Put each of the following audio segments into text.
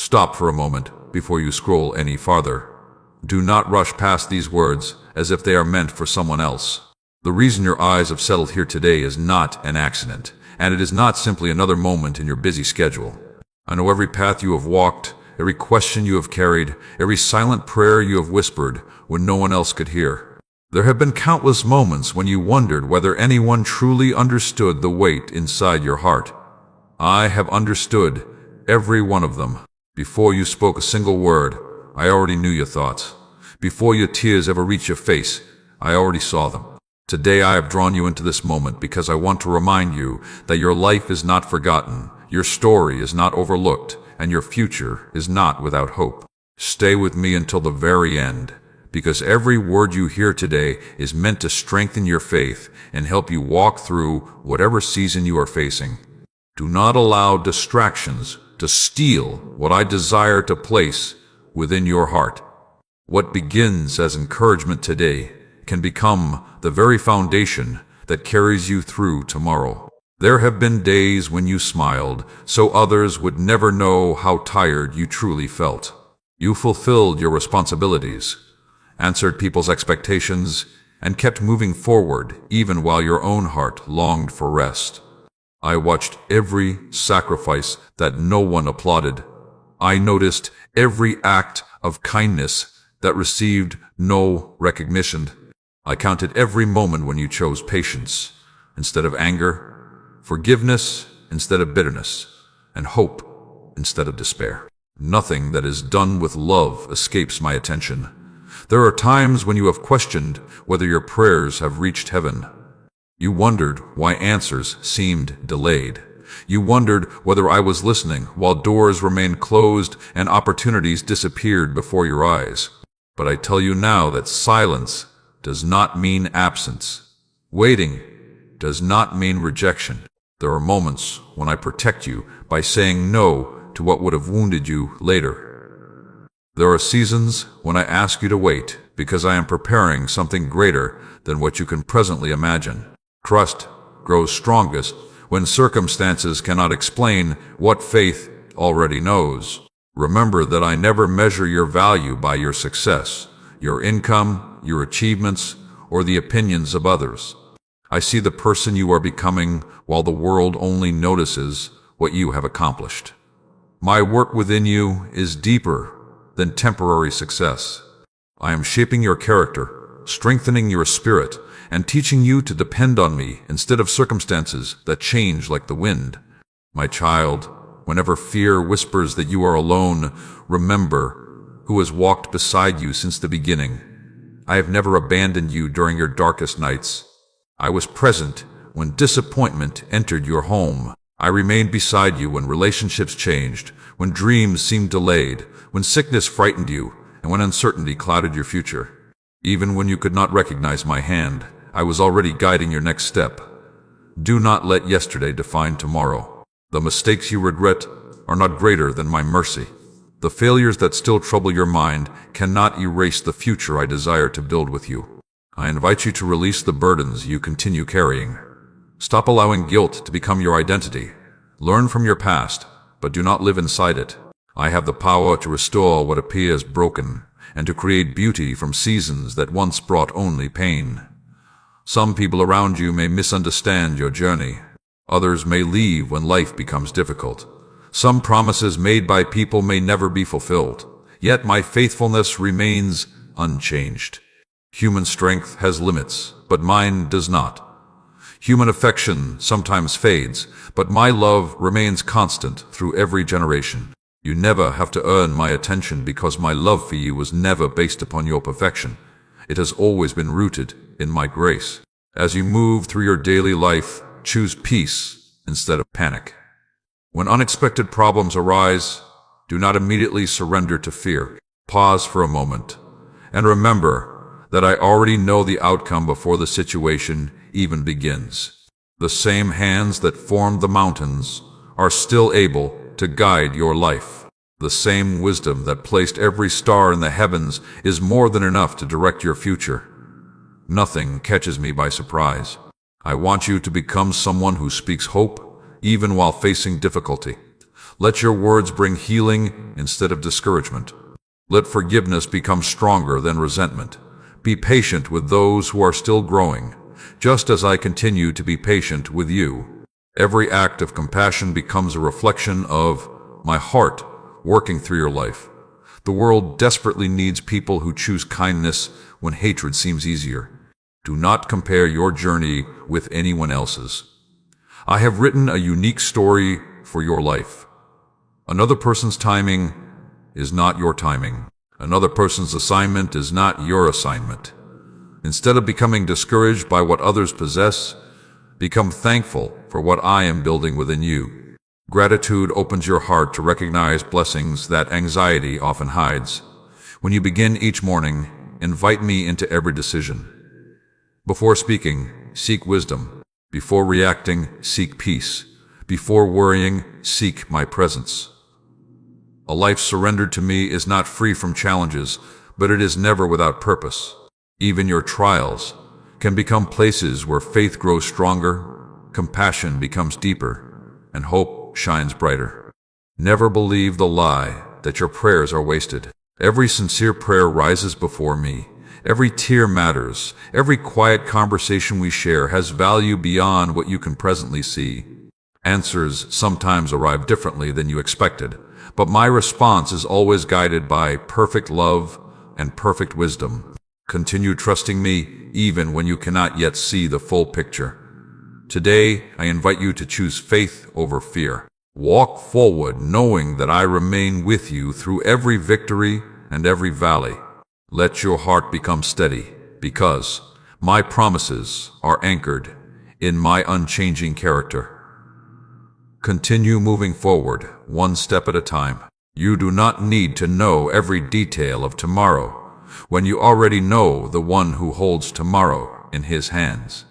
Stop for a moment before you scroll any farther. Do not rush past these words as if they are meant for someone else. The reason your eyes have settled here today is not an accident, and it is not simply another moment in your busy schedule. I know every path you have walked, every question you have carried, every silent prayer you have whispered when no one else could hear. There have been countless moments when you wondered whether anyone truly understood the weight inside your heart. I have understood every one of them. Before you spoke a single word, I already knew your thoughts. Before your tears ever reached your face, I already saw them. Today I have drawn you into this moment because I want to remind you that your life is not forgotten, your story is not overlooked, and your future is not without hope. Stay with me until the very end, because every word you hear today is meant to strengthen your faith and help you walk through whatever season you are facing. Do not allow distractions to steal what I desire to place within your heart. What begins as encouragement today can become the very foundation that carries you through tomorrow. There have been days when you smiled, so others would never know how tired you truly felt. You fulfilled your responsibilities, answered people's expectations, and kept moving forward even while your own heart longed for rest. I watched every sacrifice that no one applauded. I noticed every act of kindness that received no recognition. I counted every moment when you chose patience instead of anger, forgiveness instead of bitterness, and hope instead of despair. Nothing that is done with love escapes my attention. There are times when you have questioned whether your prayers have reached heaven. You wondered why answers seemed delayed. You wondered whether I was listening while doors remained closed and opportunities disappeared before your eyes. But I tell you now that silence does not mean absence. Waiting does not mean rejection. There are moments when I protect you by saying no to what would have wounded you later. There are seasons when I ask you to wait because I am preparing something greater than what you can presently imagine. Trust grows strongest when circumstances cannot explain what faith already knows. Remember that I never measure your value by your success, your income, your achievements, or the opinions of others. I see the person you are becoming while the world only notices what you have accomplished. My work within you is deeper than temporary success. I am shaping your character, strengthening your spirit, and teaching you to depend on me instead of circumstances that change like the wind. My child, whenever fear whispers that you are alone, remember who has walked beside you since the beginning. I have never abandoned you during your darkest nights. I was present when disappointment entered your home. I remained beside you when relationships changed, when dreams seemed delayed, when sickness frightened you, and when uncertainty clouded your future. Even when you could not recognize my hand, I was already guiding your next step. Do not let yesterday define tomorrow. The mistakes you regret are not greater than my mercy. The failures that still trouble your mind cannot erase the future I desire to build with you. I invite you to release the burdens you continue carrying. Stop allowing guilt to become your identity. Learn from your past, but do not live inside it. I have the power to restore what appears broken and to create beauty from seasons that once brought only pain. Some people around you may misunderstand your journey. Others may leave when life becomes difficult. Some promises made by people may never be fulfilled, yet my faithfulness remains unchanged. Human strength has limits, but mine does not. Human affection sometimes fades, but my love remains constant through every generation. You never have to earn my attention because my love for you was never based upon your perfection. It has always been rooted in my grace. As you move through your daily life, choose peace instead of panic. When unexpected problems arise, do not immediately surrender to fear. Pause for a moment and remember that I already know the outcome before the situation even begins. The same hands that formed the mountains are still able to guide your life. The same wisdom that placed every star in the heavens is more than enough to direct your future. Nothing catches me by surprise. I want you to become someone who speaks hope even while facing difficulty. Let your words bring healing instead of discouragement. Let forgiveness become stronger than resentment. Be patient with those who are still growing, just as I continue to be patient with you. Every act of compassion becomes a reflection of my heart working through your life. The world desperately needs people who choose kindness when hatred seems easier. Do not compare your journey with anyone else's. I have written a unique story for your life. Another person's timing is not your timing. Another person's assignment is not your assignment. Instead of becoming discouraged by what others possess, become thankful for what I am building within you. Gratitude opens your heart to recognize blessings that anxiety often hides. When you begin each morning, invite me into every decision. Before speaking, seek wisdom. Before reacting, seek peace. Before worrying, seek my presence. A life surrendered to me is not free from challenges, but it is never without purpose. Even your trials can become places where faith grows stronger, compassion becomes deeper, and hope shines brighter. Never believe the lie that your prayers are wasted. Every sincere prayer rises before me. Every tear matters. Every quiet conversation we share has value beyond what you can presently see. Answers sometimes arrive differently than you expected, but my response is always guided by perfect love and perfect wisdom. Continue trusting me even when you cannot yet see the full picture. Today, I invite you to choose faith over fear. Walk forward knowing that I remain with you through every victory and every valley. Let your heart become steady, because my promises are anchored in my unchanging character. Continue moving forward, one step at a time. You do not need to know every detail of tomorrow when you already know the one who holds tomorrow in his hands.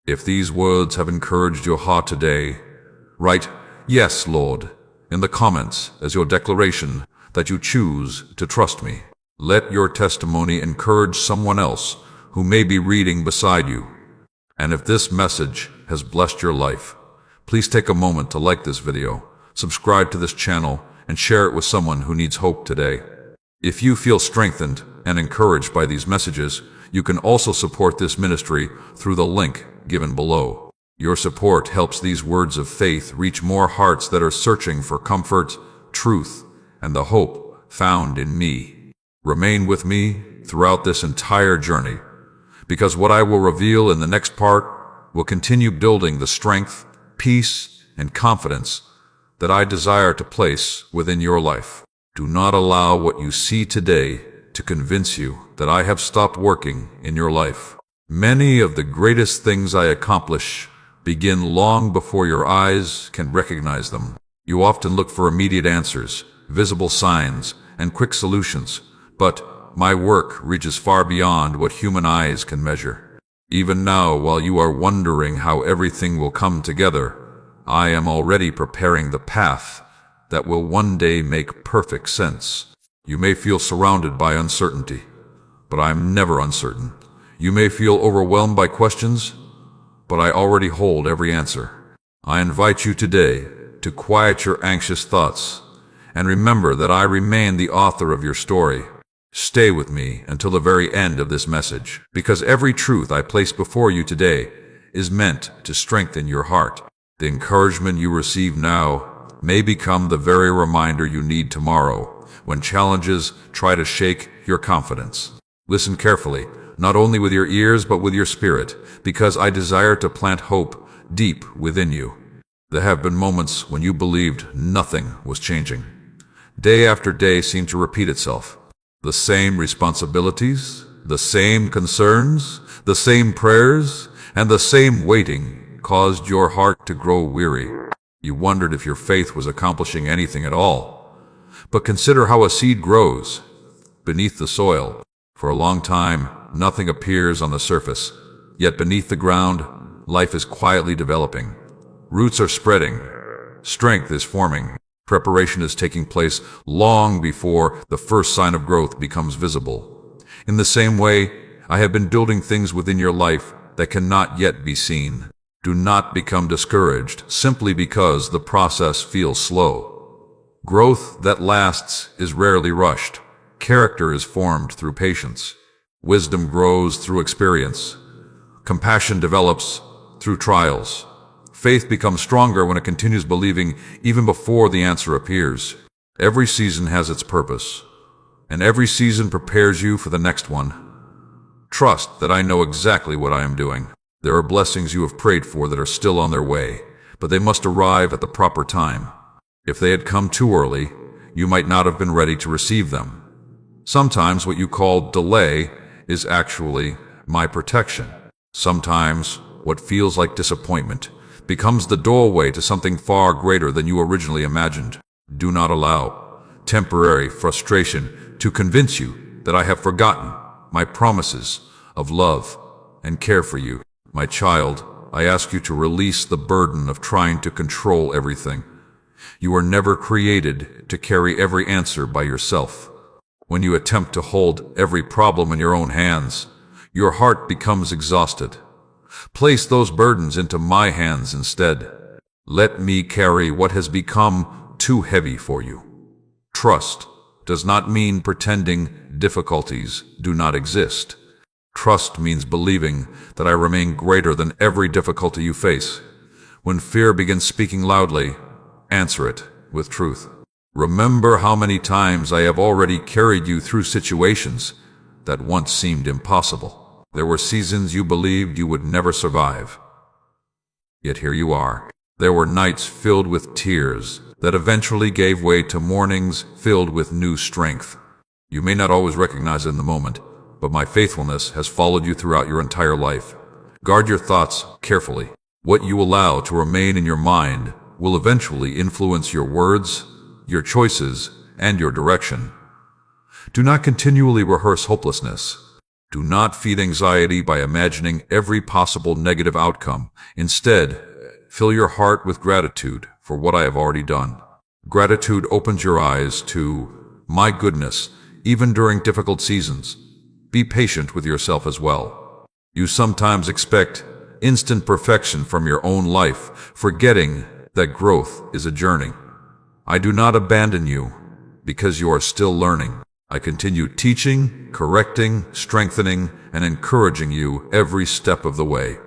If these words have encouraged your heart today, write, "Yes, Lord," in the comments as your declaration that you choose to trust me. Let your testimony encourage someone else who may be reading beside you. And if this message has blessed your life, please take a moment to like this video, subscribe to this channel, and share it with someone who needs hope today. If you feel strengthened and encouraged by these messages, you can also support this ministry through the link given below. Your support helps these words of faith reach more hearts that are searching for comfort, truth, and the hope found in me. Remain with me throughout this entire journey, because what I will reveal in the next part will continue building the strength, peace, and confidence that I desire to place within your life. Do not allow what you see today to convince you that I have stopped working in your life. Many of the greatest things I accomplish begin long before your eyes can recognize them. You often look for immediate answers, visible signs, and quick solutions, but my work reaches far beyond what human eyes can measure. Even now, while you are wondering how everything will come together, I am already preparing the path that will one day make perfect sense. You may feel surrounded by uncertainty, but I am never uncertain. You may feel overwhelmed by questions, but I already hold every answer. I invite you today to quiet your anxious thoughts and remember that I remain the author of your story. Stay with me until the very end of this message, because every truth I place before you today is meant to strengthen your heart. The encouragement you receive now may become the very reminder you need tomorrow when challenges try to shake your confidence. Listen carefully, not only with your ears but with your spirit, because I desire to plant hope deep within you. There have been moments when you believed nothing was changing. Day after day seemed to repeat itself. The same responsibilities, the same concerns, the same prayers, and the same waiting caused your heart to grow weary. You wondered if your faith was accomplishing anything at all. But consider how a seed grows beneath the soil. For a long time, nothing appears on the surface. Yet beneath the ground, life is quietly developing. Roots are spreading. Strength is forming. Preparation is taking place long before the first sign of growth becomes visible. In the same way, I have been building things within your life that cannot yet be seen. Do not become discouraged simply because the process feels slow. Growth that lasts is rarely rushed. Character is formed through patience. Wisdom grows through experience. Compassion develops through trials. Faith becomes stronger when it continues believing even before the answer appears. Every season has its purpose, and every season prepares you for the next one. Trust that I know exactly what I am doing. There are blessings you have prayed for that are still on their way, but they must arrive at the proper time. If they had come too early, you might not have been ready to receive them. Sometimes what you call delay is actually my protection. Sometimes what feels like disappointment becomes the doorway to something far greater than you originally imagined. Do not allow temporary frustration to convince you that I have forgotten my promises of love and care for you. My child, I ask you to release the burden of trying to control everything. You were never created to carry every answer by yourself. When you attempt to hold every problem in your own hands, your heart becomes exhausted. Place those burdens into my hands instead. Let me carry what has become too heavy for you. Trust does not mean pretending difficulties do not exist. Trust means believing that I remain greater than every difficulty you face. When fear begins speaking loudly, answer it with truth. Remember how many times I have already carried you through situations that once seemed impossible. There were seasons you believed you would never survive. Yet here you are. There were nights filled with tears that eventually gave way to mornings filled with new strength. You may not always recognize it in the moment, but my faithfulness has followed you throughout your entire life. Guard your thoughts carefully. What you allow to remain in your mind will eventually influence your words, your choices, and your direction. Do not continually rehearse hopelessness. Do not feed anxiety by imagining every possible negative outcome. Instead, fill your heart with gratitude for what I have already done. Gratitude opens your eyes to my goodness, even during difficult seasons. Be patient with yourself as well. You sometimes expect instant perfection from your own life, forgetting that growth is a journey. I do not abandon you because you are still learning. I continue teaching, correcting, strengthening, and encouraging you every step of the way.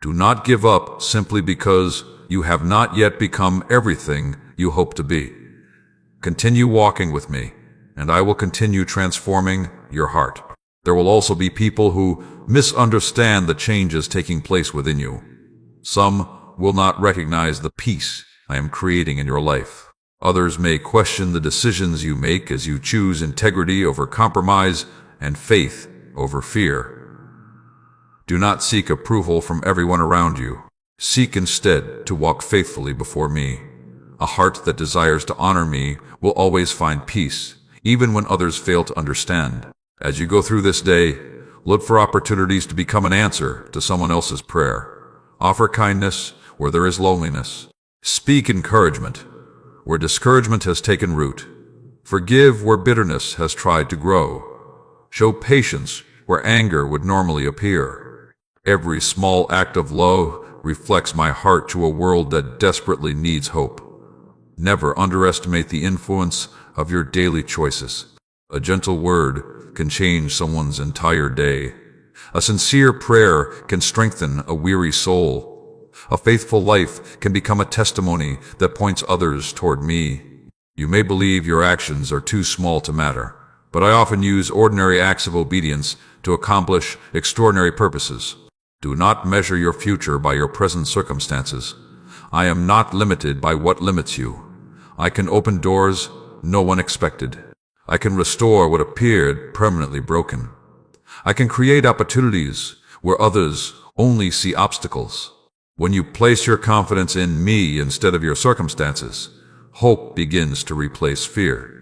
Do not give up simply because you have not yet become everything you hope to be. Continue walking with me, and I will continue transforming your heart. There will also be people who misunderstand the changes taking place within you. Some will not recognize the peace I am creating in your life. Others may question the decisions you make as you choose integrity over compromise and faith over fear. Do not seek approval from everyone around you. Seek instead to walk faithfully before me. A heart that desires to honor me will always find peace, even when others fail to understand. As you go through this day, look for opportunities to become an answer to someone else's prayer. Offer kindness where there is loneliness. Speak encouragement where discouragement has taken root. Forgive where bitterness has tried to grow. Show patience where anger would normally appear. Every small act of love reflects my heart to a world that desperately needs hope. Never underestimate the influence of your daily choices. A gentle word can change someone's entire day. A sincere prayer can strengthen a weary soul. A faithful life can become a testimony that points others toward me. You may believe your actions are too small to matter, but I often use ordinary acts of obedience to accomplish extraordinary purposes. Do not measure your future by your present circumstances. I am not limited by what limits you. I can open doors no one expected. I can restore what appeared permanently broken. I can create opportunities where others only see obstacles. When you place your confidence in me instead of your circumstances, hope begins to replace fear.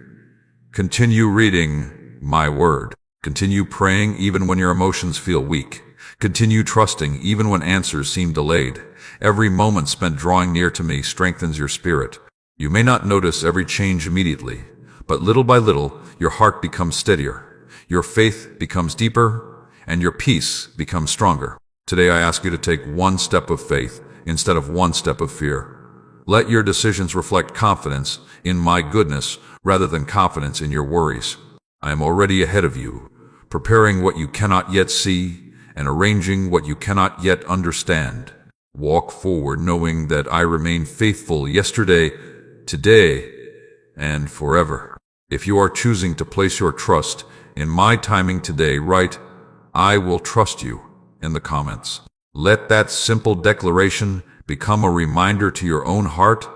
Continue reading my word. Continue praying even when your emotions feel weak. Continue trusting even when answers seem delayed. Every moment spent drawing near to me strengthens your spirit. You may not notice every change immediately, but little by little, your heart becomes steadier, your faith becomes deeper, and your peace becomes stronger. Today I ask you to take one step of faith instead of one step of fear. Let your decisions reflect confidence in my goodness rather than confidence in your worries. I am already ahead of you, preparing what you cannot yet see and arranging what you cannot yet understand. Walk forward knowing that I remain faithful yesterday, today, and forever. If you are choosing to place your trust in my timing today, write, "I will trust you," in the comments. Let that simple declaration become a reminder to your own heart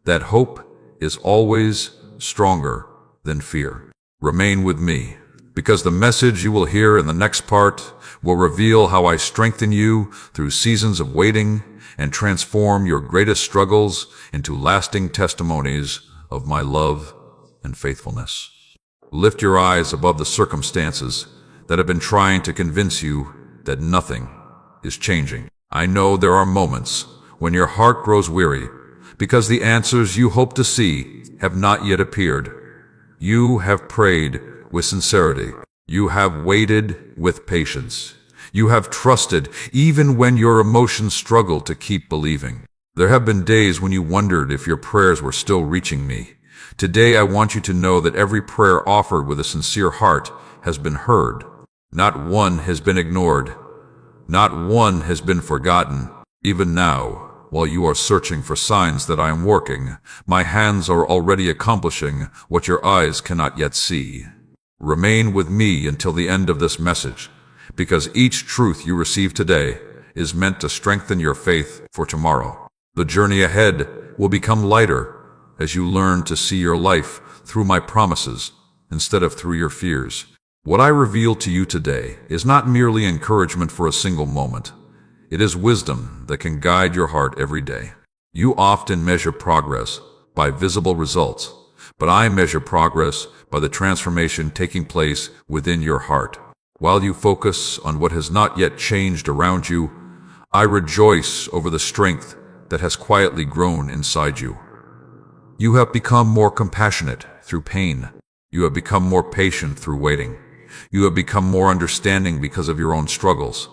that hope is always stronger than fear. Remain with me, because the message you will hear in the next part will reveal how I strengthen you through seasons of waiting and transform your greatest struggles into lasting testimonies of my love and faithfulness. Lift your eyes above the circumstances that have been trying to convince you that nothing is changing. I know there are moments when your heart grows weary because the answers you hope to see have not yet appeared. You have prayed with sincerity. You have waited with patience. You have trusted even when your emotions struggle to keep believing. There have been days when you wondered if your prayers were still reaching me. Today I want you to know that every prayer offered with a sincere heart has been heard. Not one has been ignored. Not one has been forgotten. Even now, while you are searching for signs that I am working, my hands are already accomplishing what your eyes cannot yet see. Remain with me until the end of this message, because each truth you receive today is meant to strengthen your faith for tomorrow. The journey ahead will become lighter as you learn to see your life through my promises instead of through your fears. What I reveal to you today is not merely encouragement for a single moment. It is wisdom that can guide your heart every day. You often measure progress by visible results, but I measure progress by the transformation taking place within your heart. While you focus on what has not yet changed around you, I rejoice over the strength that has quietly grown inside you. You have become more compassionate through pain. You have become more patient through waiting. You have become more understanding because of your own struggles.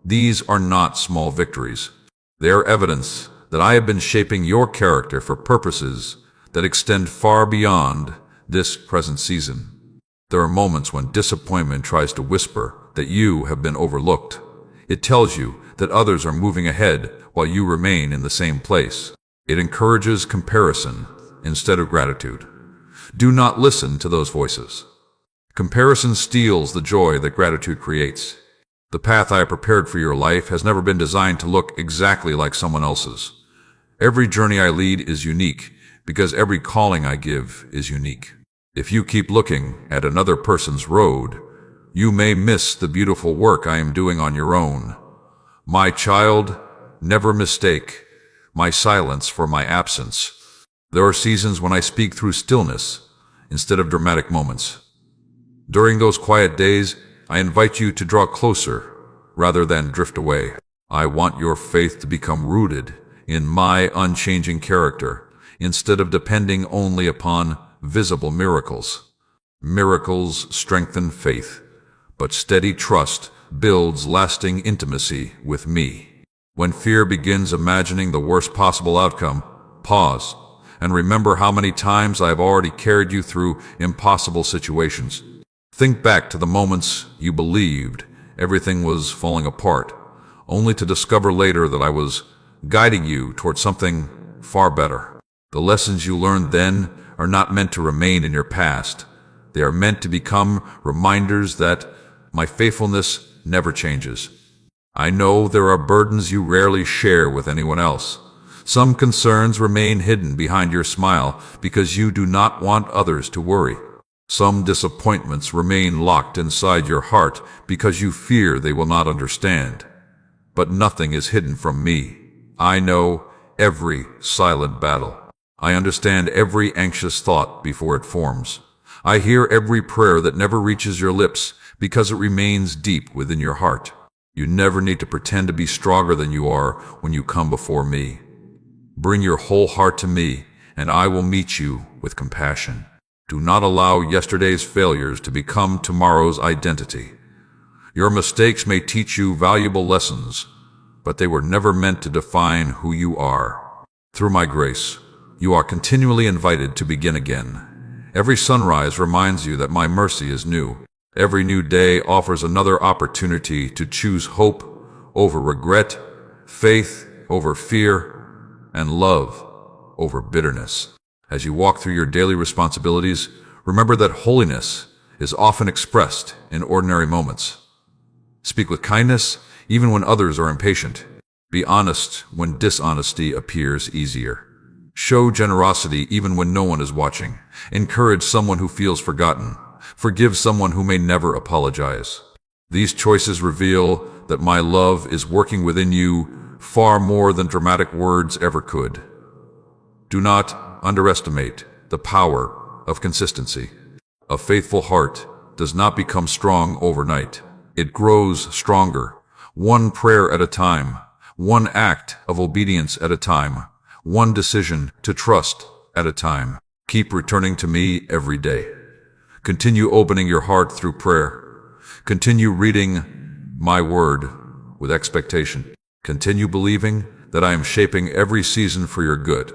These are not small victories. They are evidence that I have been shaping your character for purposes that extend far beyond this present season. There are moments when disappointment tries to whisper that you have been overlooked. It tells you that others are moving ahead while you remain in the same place. It encourages comparison instead of gratitude. Do not listen to those voices. Comparison steals the joy that gratitude creates. The path I have prepared for your life has never been designed to look exactly like someone else's. Every journey I lead is unique because every calling I give is unique. If you keep looking at another person's road, you may miss the beautiful work I am doing on your own. My child, never mistake my silence for my absence. There are seasons when I speak through stillness instead of dramatic moments. During those quiet days, I invite you to draw closer rather than drift away. I want your faith to become rooted in my unchanging character instead of depending only upon visible miracles. Miracles strengthen faith, but steady trust builds lasting intimacy with me. When fear begins imagining the worst possible outcome, pause and remember how many times I have already carried you through impossible situations. Think back to the moments you believed everything was falling apart, only to discover later that I was guiding you toward something far better. The lessons you learned then are not meant to remain in your past. They are meant to become reminders that my faithfulness never changes. I know there are burdens you rarely share with anyone else. Some concerns remain hidden behind your smile because you do not want others to worry. Some disappointments remain locked inside your heart because you fear they will not understand. But nothing is hidden from me. I know every silent battle. I understand every anxious thought before it forms. I hear every prayer that never reaches your lips because it remains deep within your heart. You never need to pretend to be stronger than you are when you come before me. Bring your whole heart to me, and I will meet you with compassion. Do not allow yesterday's failures to become tomorrow's identity. Your mistakes may teach you valuable lessons, but they were never meant to define who you are. Through my grace, you are continually invited to begin again. Every sunrise reminds you that my mercy is new. Every new day offers another opportunity to choose hope over regret, faith over fear, and love over bitterness. As you walk through your daily responsibilities, remember that holiness is often expressed in ordinary moments. Speak with kindness even when others are impatient. Be honest when dishonesty appears easier. Show generosity even when no one is watching. Encourage someone who feels forgotten. Forgive someone who may never apologize. These choices reveal that my love is working within you far more than dramatic words ever could. Do not underestimate the power of consistency. A faithful heart does not become strong overnight. It grows stronger, one prayer at a time, one act of obedience at a time, one decision to trust at a time. Keep returning to me every day. Continue opening your heart through prayer. Continue reading my word with expectation. Continue believing that I am shaping every season for your good,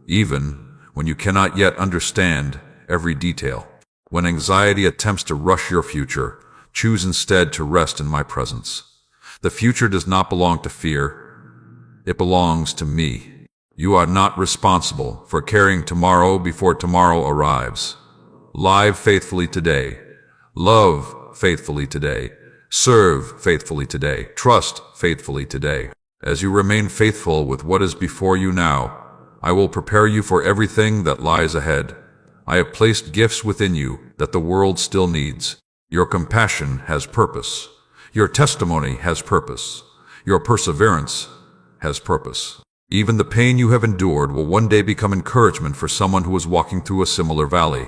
even when you cannot yet understand every detail. When anxiety attempts to rush your future, choose instead to rest in my presence. The future does not belong to fear. It belongs to me. You are not responsible for carrying tomorrow before tomorrow arrives. Live faithfully today. Love faithfully today. Serve faithfully today. Trust faithfully today. As you remain faithful with what is before you now, I will prepare you for everything that lies ahead. I have placed gifts within you that the world still needs. Your compassion has purpose. Your testimony has purpose. Your perseverance has purpose. Even the pain you have endured will one day become encouragement for someone who is walking through a similar valley.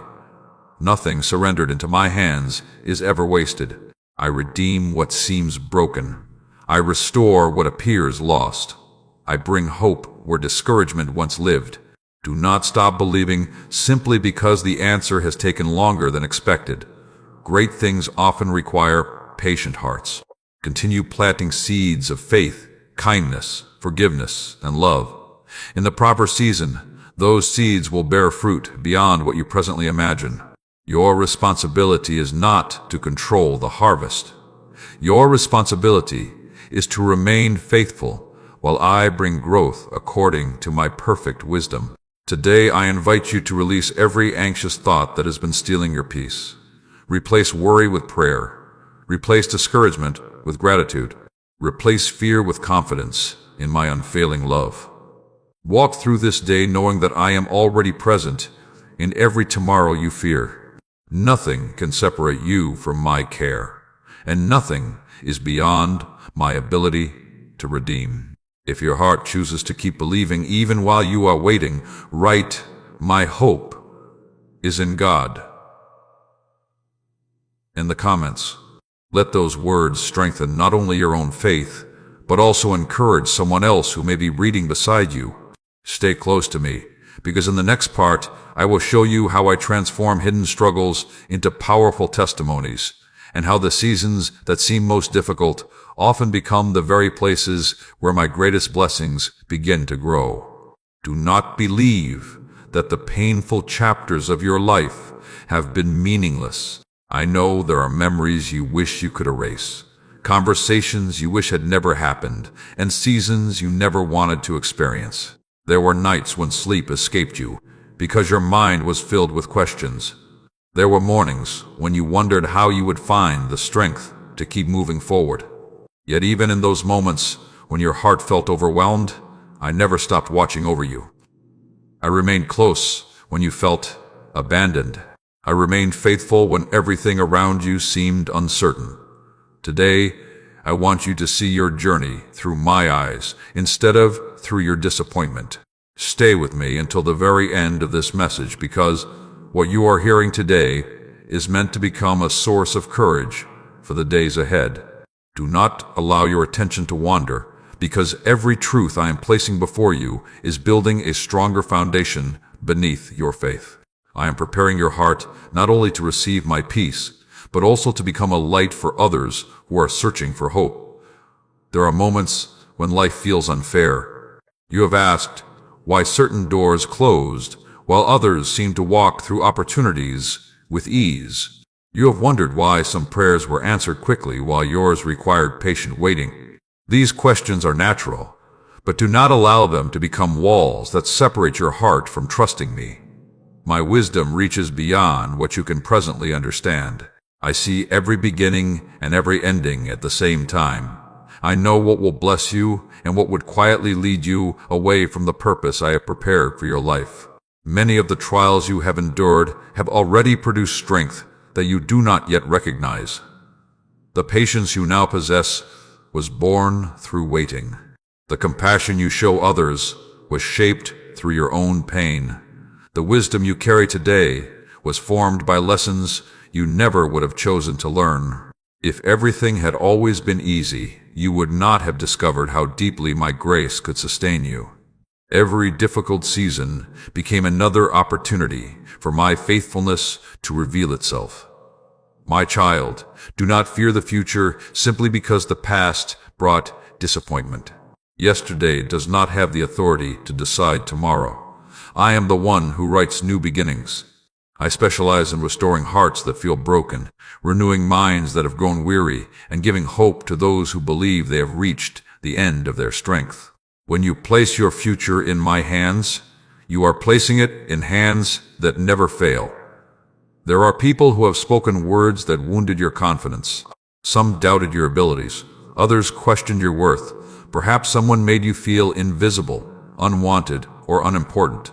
Nothing surrendered into my hands is ever wasted. I redeem what seems broken. I restore what appears lost. I bring hope where discouragement once lived. Do not stop believing simply because the answer has taken longer than expected. Great things often require patient hearts. Continue planting seeds of faith, kindness, forgiveness, and love. In the proper season, those seeds will bear fruit beyond what you presently imagine. Your responsibility is not to control the harvest. Your responsibility is to remain faithful while I bring growth according to my perfect wisdom. Today I invite you to release every anxious thought that has been stealing your peace. Replace worry with prayer. Replace discouragement with gratitude. Replace fear with confidence in my unfailing love. Walk through this day knowing that I am already present in every tomorrow you fear. Nothing can separate you from my care, and nothing is beyond my ability to redeem. If your heart chooses to keep believing even while you are waiting, write, "My hope is in God" in the comments. Let those words strengthen not only your own faith, but also encourage someone else who may be reading beside you. Stay close to me, because in the next part, I will show you how I transform hidden struggles into powerful testimonies, and how the seasons that seem most difficult often become the very places where my greatest blessings begin to grow. Do not believe that the painful chapters of your life have been meaningless. I know there are memories you wish you could erase, conversations you wish had never happened, and seasons you never wanted to experience. There were nights when sleep escaped you because your mind was filled with questions. There were mornings when you wondered how you would find the strength to keep moving forward. Yet even in those moments when your heart felt overwhelmed, I never stopped watching over you. I remained close when you felt abandoned. I remained faithful when everything around you seemed uncertain. Today, I want you to see your journey through my eyes instead of through your disappointment. Stay with me until the very end of this message, because what you are hearing today is meant to become a source of courage for the days ahead. Do not allow your attention to wander, because every truth I am placing before you is building a stronger foundation beneath your faith. I am preparing your heart not only to receive my peace, but also to become a light for others who are searching for hope. There are moments when life feels unfair. You have asked, why certain doors closed, while others seemed to walk through opportunities with ease. You have wondered why some prayers were answered quickly while yours required patient waiting. These questions are natural, but do not allow them to become walls that separate your heart from trusting me. My wisdom reaches beyond what you can presently understand. I see every beginning and every ending at the same time. I know what will bless you and what would quietly lead you away from the purpose I have prepared for your life. Many of the trials you have endured have already produced strength that you do not yet recognize. The patience you now possess was born through waiting. The compassion you show others was shaped through your own pain. The wisdom you carry today was formed by lessons you never would have chosen to learn. If everything had always been easy, you would not have discovered how deeply my grace could sustain you. Every difficult season became another opportunity for my faithfulness to reveal itself. My child, do not fear the future simply because the past brought disappointment. Yesterday does not have the authority to decide tomorrow. I am the one who writes new beginnings. I specialize in restoring hearts that feel broken, renewing minds that have grown weary, and giving hope to those who believe they have reached the end of their strength. When you place your future in my hands, you are placing it in hands that never fail. There are people who have spoken words that wounded your confidence. Some doubted your abilities. Others questioned your worth. Perhaps someone made you feel invisible, unwanted, or unimportant.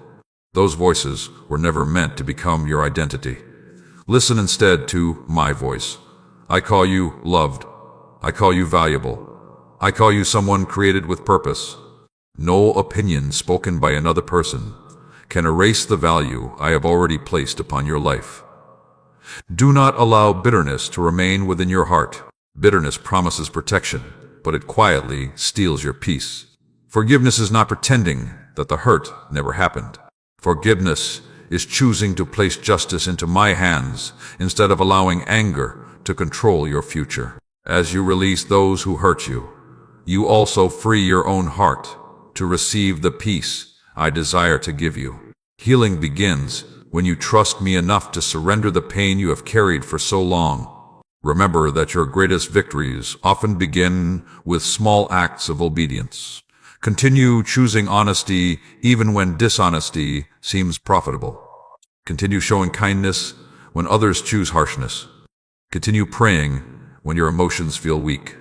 Those voices were never meant to become your identity. Listen instead to my voice. I call you loved. I call you valuable. I call you someone created with purpose. No opinion spoken by another person can erase the value I have already placed upon your life. Do not allow bitterness to remain within your heart. Bitterness promises protection, but it quietly steals your peace. Forgiveness is not pretending that the hurt never happened. Forgiveness is choosing to place justice into my hands instead of allowing anger to control your future. As you release those who hurt you, you also free your own heart to receive the peace I desire to give you. Healing begins when you trust me enough to surrender the pain you have carried for so long. Remember that your greatest victories often begin with small acts of obedience. Continue choosing honesty even when dishonesty seems profitable. Continue showing kindness when others choose harshness. Continue praying when your emotions feel weak.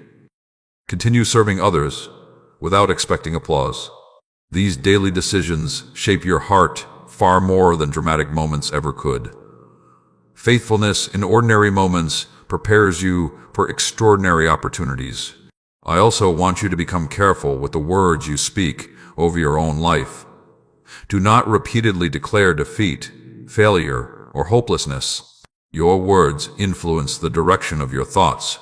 Continue serving others without expecting applause. These daily decisions shape your heart far more than dramatic moments ever could. Faithfulness in ordinary moments prepares you for extraordinary opportunities. I also want you to become careful with the words you speak over your own life. Do not repeatedly declare defeat, failure, or hopelessness. Your words influence the direction of your thoughts.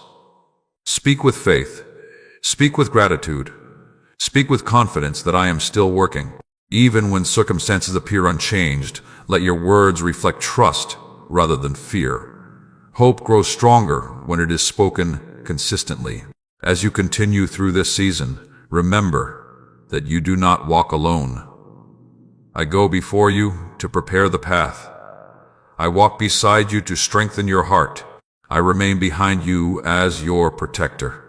Speak with faith. Speak with gratitude. Speak with confidence that I am still working. Even when circumstances appear unchanged, let your words reflect trust rather than fear. Hope grows stronger when it is spoken consistently. As you continue through this season, remember that you do not walk alone. I go before you to prepare the path. I walk beside you to strengthen your heart. I remain behind you as your protector.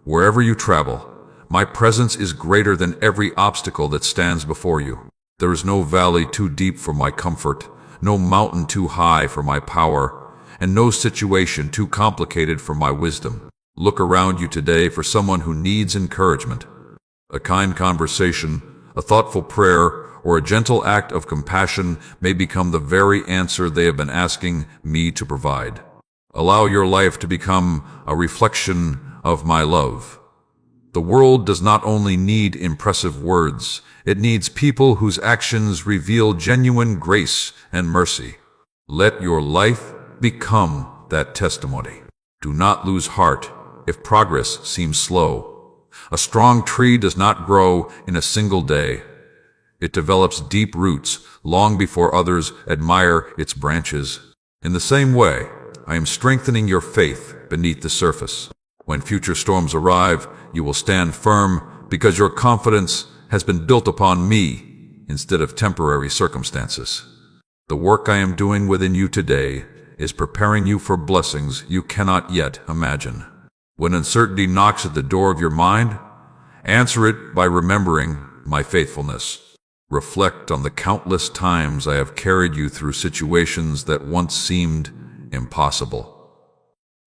Wherever you travel, my presence is greater than every obstacle that stands before you. There is no valley too deep for my comfort, no mountain too high for my power, and no situation too complicated for my wisdom. Look around you today for someone who needs encouragement. A kind conversation, a thoughtful prayer, or a gentle act of compassion may become the very answer they have been asking me to provide. Allow your life to become a reflection of my love. The world does not only need impressive words, it needs people whose actions reveal genuine grace and mercy. Let your life become that testimony. Do not lose heart if progress seems slow. A strong tree does not grow in a single day. It develops deep roots long before others admire its branches. In the same way, I am strengthening your faith beneath the surface. When future storms arrive, you will stand firm because your confidence has been built upon me instead of temporary circumstances. The work I am doing within you today is preparing you for blessings you cannot yet imagine. When uncertainty knocks at the door of your mind, answer it by remembering my faithfulness. Reflect on the countless times I have carried you through situations that once seemed impossible.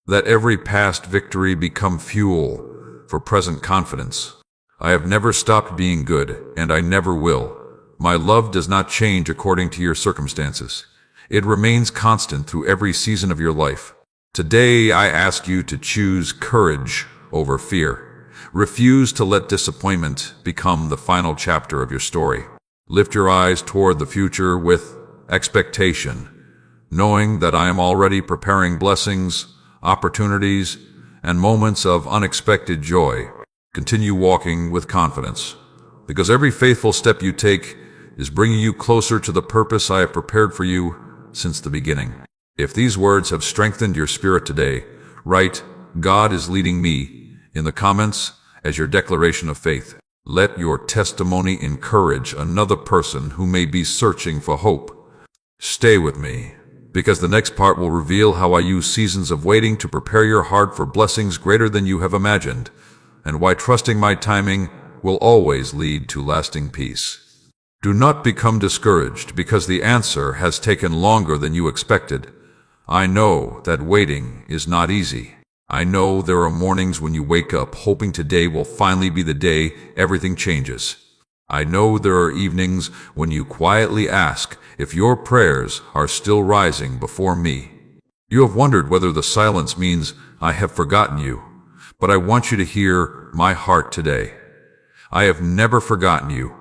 Let every past victory become fuel for present confidence. I have never stopped being good, and I never will. My love does not change according to your circumstances. It remains constant through every season of your life. Today, I ask you to choose courage over fear. Refuse to let disappointment become the final chapter of your story. Lift your eyes toward the future with expectation, knowing that I am already preparing blessings, opportunities, and moments of unexpected joy. Continue walking with confidence, because every faithful step you take is bringing you closer to the purpose I have prepared for you since the beginning. If these words have strengthened your spirit today, write, "God is leading me," in the comments as your declaration of faith. Let your testimony encourage another person who may be searching for hope. Stay with me, because the next part will reveal how I use seasons of waiting to prepare your heart for blessings greater than you have imagined, and why trusting my timing will always lead to lasting peace. Do not become discouraged because the answer has taken longer than you expected. I know that waiting is not easy. I know there are mornings when you wake up hoping today will finally be the day everything changes. I know there are evenings when you quietly ask if your prayers are still rising before me. You have wondered whether the silence means I have forgotten you, but I want you to hear my heart today. I have never forgotten you,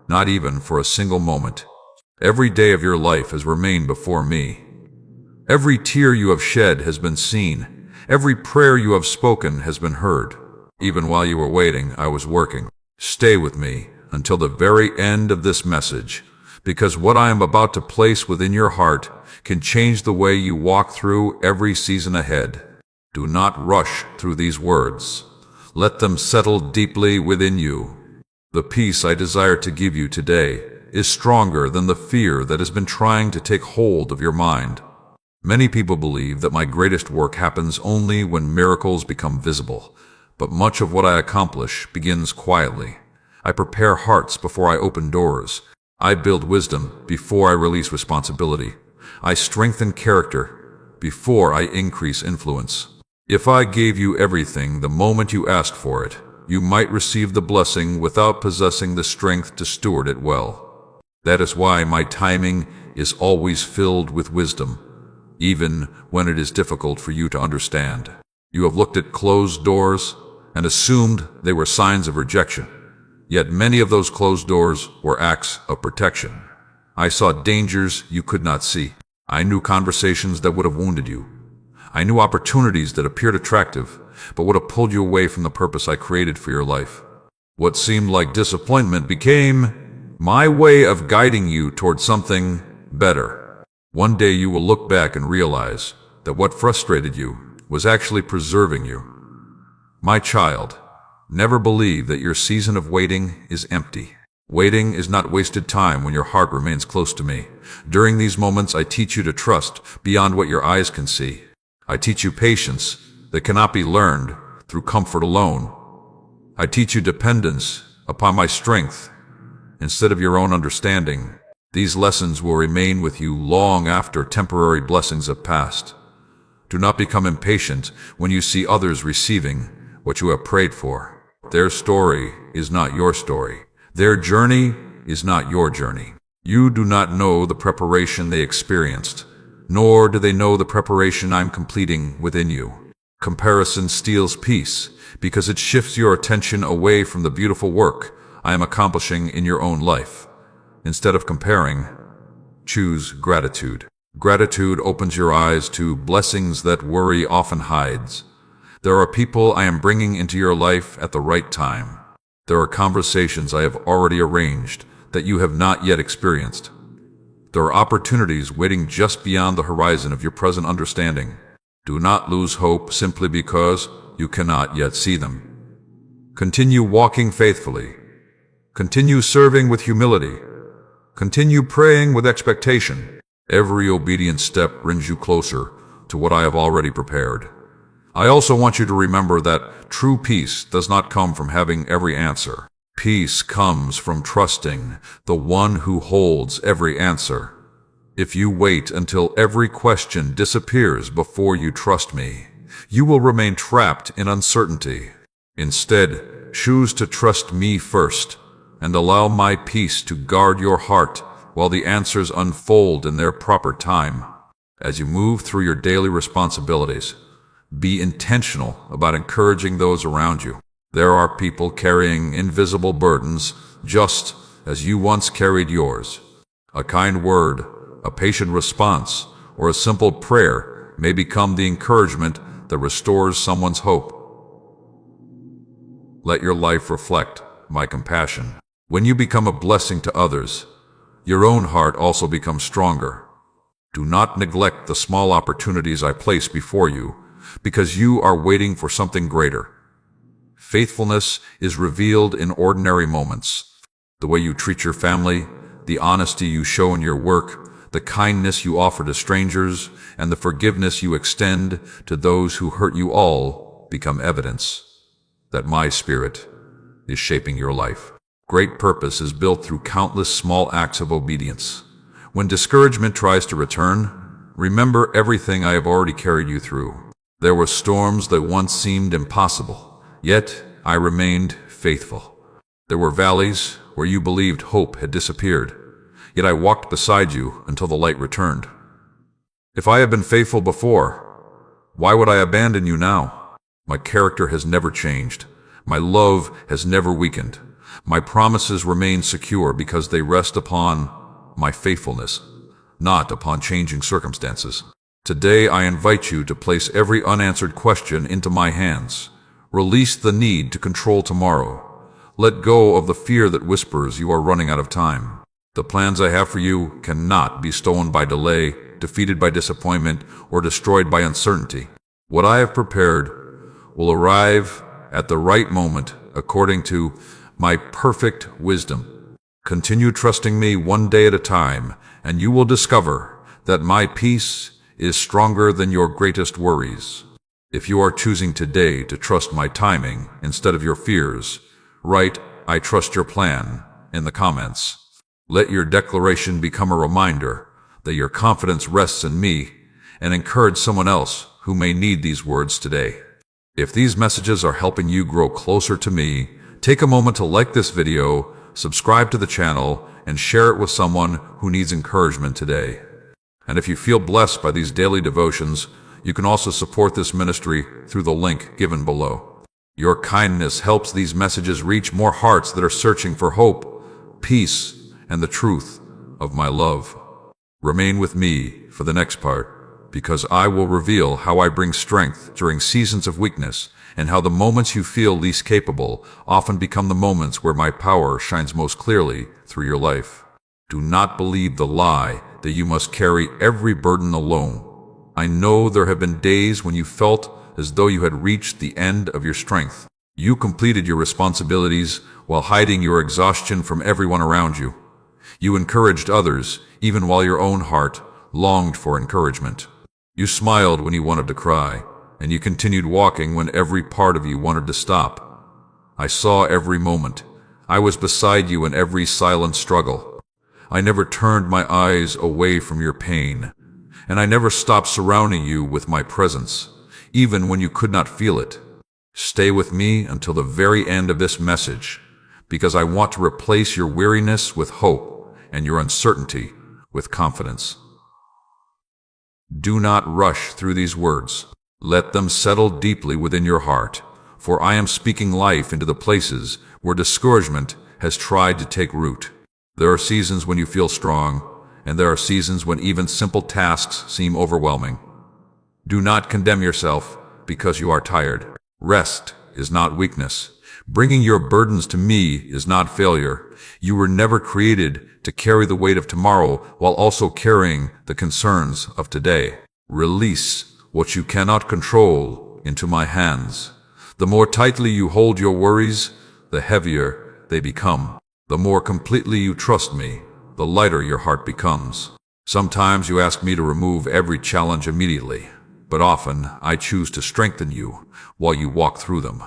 not even for a single moment. Every day of your life has remained before me. Every tear you have shed has been seen. Every prayer you have spoken has been heard. Even while you were waiting, I was working. Stay with me until the very end of this message, because what I am about to place within your heart can change the way you walk through every season ahead. Do not rush through these words. Let them settle deeply within you. The peace I desire to give you today is stronger than the fear that has been trying to take hold of your mind. Many people believe that my greatest work happens only when miracles become visible, but much of what I accomplish begins quietly. I prepare hearts before I open doors. I build wisdom before I release responsibility. I strengthen character before I increase influence. If I gave you everything the moment you asked for it, you might receive the blessing without possessing the strength to steward it well. That is why my timing is always filled with wisdom, even when it is difficult for you to understand. You have looked at closed doors and assumed they were signs of rejection. Yet many of those closed doors were acts of protection. I saw dangers you could not see. I knew conversations that would have wounded you. I knew opportunities that appeared attractive, but would have pulled you away from the purpose I created for your life. What seemed like disappointment became my way of guiding you toward something better. One day you will look back and realize that what frustrated you was actually preserving you. My child, never believe that your season of waiting is empty. Waiting is not wasted time when your heart remains close to me. During these moments, I teach you to trust beyond what your eyes can see. I teach you patience that cannot be learned through comfort alone. I teach you dependence upon my strength instead of your own understanding. These lessons will remain with you long after temporary blessings have passed. Do not become impatient when you see others receiving what you have prayed for. Their story is not your story. Their journey is not your journey. You do not know the preparation they experienced, nor do they know the preparation I'm completing within you. Comparison steals peace because it shifts your attention away from the beautiful work I am accomplishing in your own life. Instead of comparing, choose gratitude. Gratitude opens your eyes to blessings that worry often hides. There are people I am bringing into your life at the right time. There are conversations I have already arranged that you have not yet experienced. There are opportunities waiting just beyond the horizon of your present understanding. Do not lose hope simply because you cannot yet see them. Continue walking faithfully. Continue serving with humility. Continue praying with expectation. Every obedient step brings you closer to what I have already prepared. I also want you to remember that true peace does not come from having every answer. Peace comes from trusting the one who holds every answer. If you wait until every question disappears before you trust me, you will remain trapped in uncertainty. Instead, choose to trust me first and allow my peace to guard your heart while the answers unfold in their proper time. As you move through your daily responsibilities, be intentional about encouraging those around you. There are people carrying invisible burdens just as you once carried yours. A kind word, a patient response, or a simple prayer may become the encouragement that restores someone's hope. Let your life reflect my compassion. When you become a blessing to others, your own heart also becomes stronger. Do not neglect the small opportunities I place before you, because you are waiting for something greater. Faithfulness is revealed in ordinary moments. The way you treat your family, the honesty you show in your work, the kindness you offer to strangers, and the forgiveness you extend to those who hurt you all become evidence that my spirit is shaping your life. Great purpose is built through countless small acts of obedience. When discouragement tries to return, remember everything I have already carried you through. There were storms that once seemed impossible, yet I remained faithful. There were valleys where you believed hope had disappeared, yet I walked beside you until the light returned. If I have been faithful before, why would I abandon you now? My character has never changed. My love has never weakened. My promises remain secure because they rest upon my faithfulness, not upon changing circumstances. Today I invite you to place every unanswered question into my hands. Release the need to control tomorrow. Let go of the fear that whispers you are running out of time. The plans I have for you cannot be stolen by delay, defeated by disappointment, or destroyed by uncertainty. What I have prepared will arrive at the right moment according to my perfect wisdom. Continue trusting me one day at a time, and you will discover that my peace is stronger than your greatest worries. If you are choosing today to trust my timing instead of your fears, write, "I trust your plan," in the comments. Let your declaration become a reminder that your confidence rests in me, and encourage someone else who may need these words today. If these messages are helping you grow closer to me, take a moment to like this video, subscribe to the channel, and share it with someone who needs encouragement today. And if you feel blessed by these daily devotions, you can also support this ministry through the link given below. Your kindness helps these messages reach more hearts that are searching for hope, peace, and the truth of my love. Remain with me for the next part, because I will reveal how I bring strength during seasons of weakness, and how the moments you feel least capable often become the moments where my power shines most clearly through your life. Do not believe the lie that you must carry every burden alone. I know there have been days when you felt as though you had reached the end of your strength. You completed your responsibilities while hiding your exhaustion from everyone around you. You encouraged others even while your own heart longed for encouragement. You smiled when you wanted to cry, and you continued walking when every part of you wanted to stop. I saw every moment. I was beside you in every silent struggle. I never turned my eyes away from your pain, and I never stopped surrounding you with my presence, even when you could not feel it. Stay with me until the very end of this message, because I want to replace your weariness with hope and your uncertainty with confidence. Do not rush through these words. Let them settle deeply within your heart, for I am speaking life into the places where discouragement has tried to take root. There are seasons when you feel strong, and there are seasons when even simple tasks seem overwhelming. Do not condemn yourself because you are tired. Rest is not weakness. Bringing your burdens to me is not failure. You were never created to carry the weight of tomorrow while also carrying the concerns of today. Release what you cannot control into my hands. The more tightly you hold your worries, the heavier they become. The more completely you trust me, the lighter your heart becomes. Sometimes you ask me to remove every challenge immediately, but often I choose to strengthen you while you walk through them.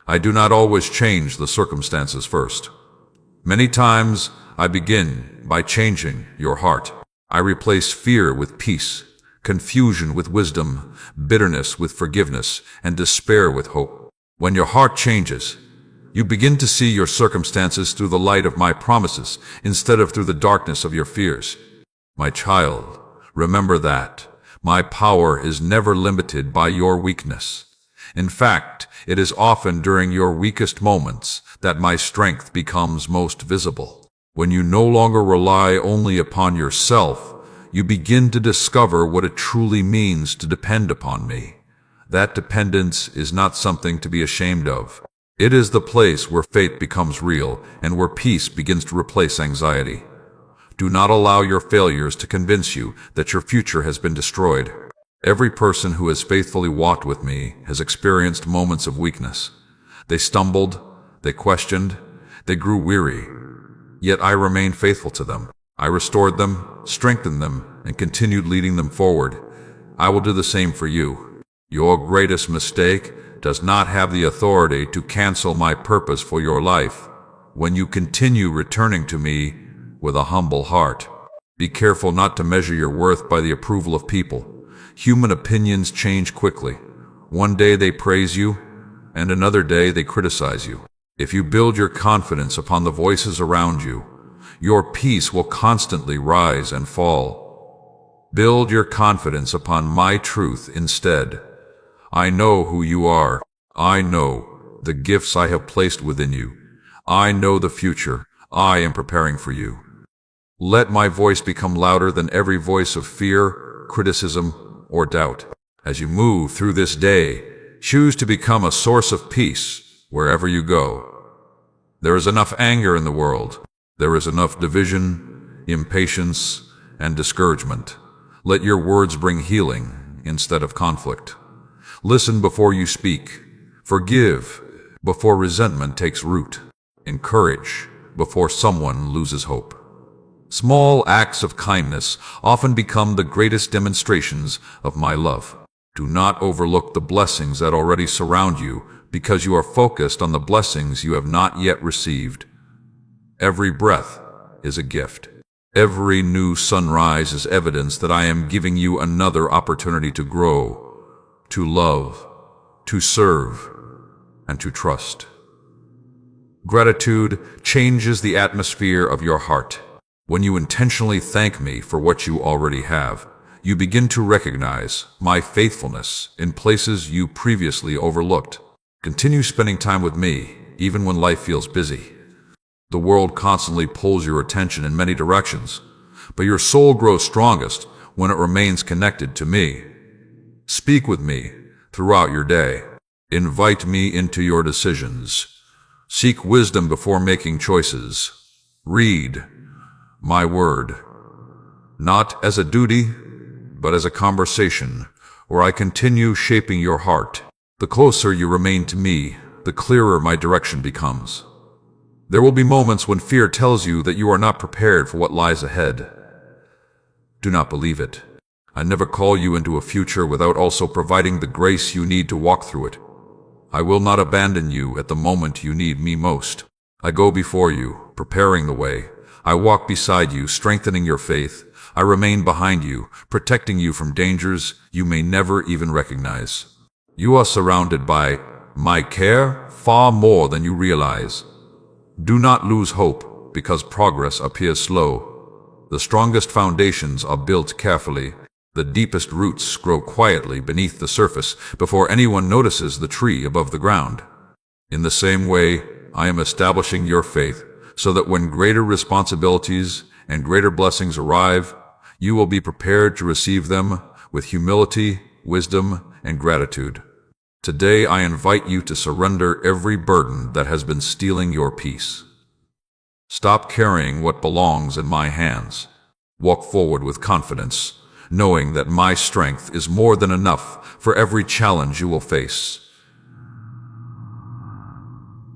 I do not always change the circumstances first. Many times I begin by changing your heart. I replace fear with peace, confusion with wisdom, bitterness with forgiveness, and despair with hope. When your heart changes, you begin to see your circumstances through the light of my promises instead of through the darkness of your fears. My child, remember that my power is never limited by your weakness. In fact, it is often during your weakest moments that my strength becomes most visible. When you no longer rely only upon yourself, you begin to discover what it truly means to depend upon me. That dependence is not something to be ashamed of. It is the place where faith becomes real and where peace begins to replace anxiety. Do not allow your failures to convince you that your future has been destroyed. Every person who has faithfully walked with me has experienced moments of weakness. They stumbled, they questioned, they grew weary. Yet I remained faithful to them. I restored them, strengthened them, and continued leading them forward. I will do the same for you. Your greatest mistake does not have the authority to cancel my purpose for your life. When you continue returning to me with a humble heart, be careful not to measure your worth by the approval of people. Human opinions change quickly. One day they praise you, and another day they criticize you. If you build your confidence upon the voices around you, your peace will constantly rise and fall. Build your confidence upon my truth instead. I know who you are. I know the gifts I have placed within you. I know the future I am preparing for you. Let my voice become louder than every voice of fear, criticism, or doubt. As you move through this day, choose to become a source of peace wherever you go. There is enough anger in the world. There is enough division, impatience, and discouragement. Let your words bring healing instead of conflict. Listen before you speak. Forgive before resentment takes root. Encourage before someone loses hope. Small acts of kindness often become the greatest demonstrations of my love. Do not overlook the blessings that already surround you because you are focused on the blessings you have not yet received. Every breath is a gift. Every new sunrise is evidence that I am giving you another opportunity to grow, to love, to serve, and to trust. Gratitude changes the atmosphere of your heart. When you intentionally thank me for what you already have, you begin to recognize my faithfulness in places you previously overlooked. Continue spending time with me, even when life feels busy. The world constantly pulls your attention in many directions, but your soul grows strongest when it remains connected to me. Speak with me throughout your day. Invite me into your decisions. Seek wisdom before making choices. Read my word, not as a duty, but as a conversation where I continue shaping your heart. The closer you remain to me, the clearer my direction becomes. There will be moments when fear tells you that you are not prepared for what lies ahead. Do not believe it. I never call you into a future without also providing the grace you need to walk through it. I will not abandon you at the moment you need me most. I go before you, preparing the way. I walk beside you, strengthening your faith. I remain behind you, protecting you from dangers you may never even recognize. You are surrounded by my care far more than you realize. Do not lose hope because progress appears slow. The strongest foundations are built carefully. The deepest roots grow quietly beneath the surface before anyone notices the tree above the ground. In the same way, I am establishing your faith so that when greater responsibilities and greater blessings arrive, you will be prepared to receive them with humility, wisdom, and gratitude. Today I invite you to surrender every burden that has been stealing your peace. Stop carrying what belongs in my hands. Walk forward with confidence, knowing that my strength is more than enough for every challenge you will face.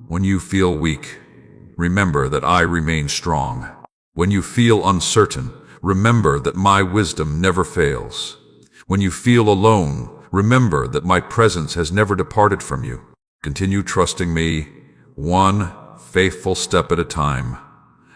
When you feel weak, remember that I remain strong. When you feel uncertain, remember that my wisdom never fails. When you feel alone, remember that my presence has never departed from you. Continue trusting me, one faithful step at a time,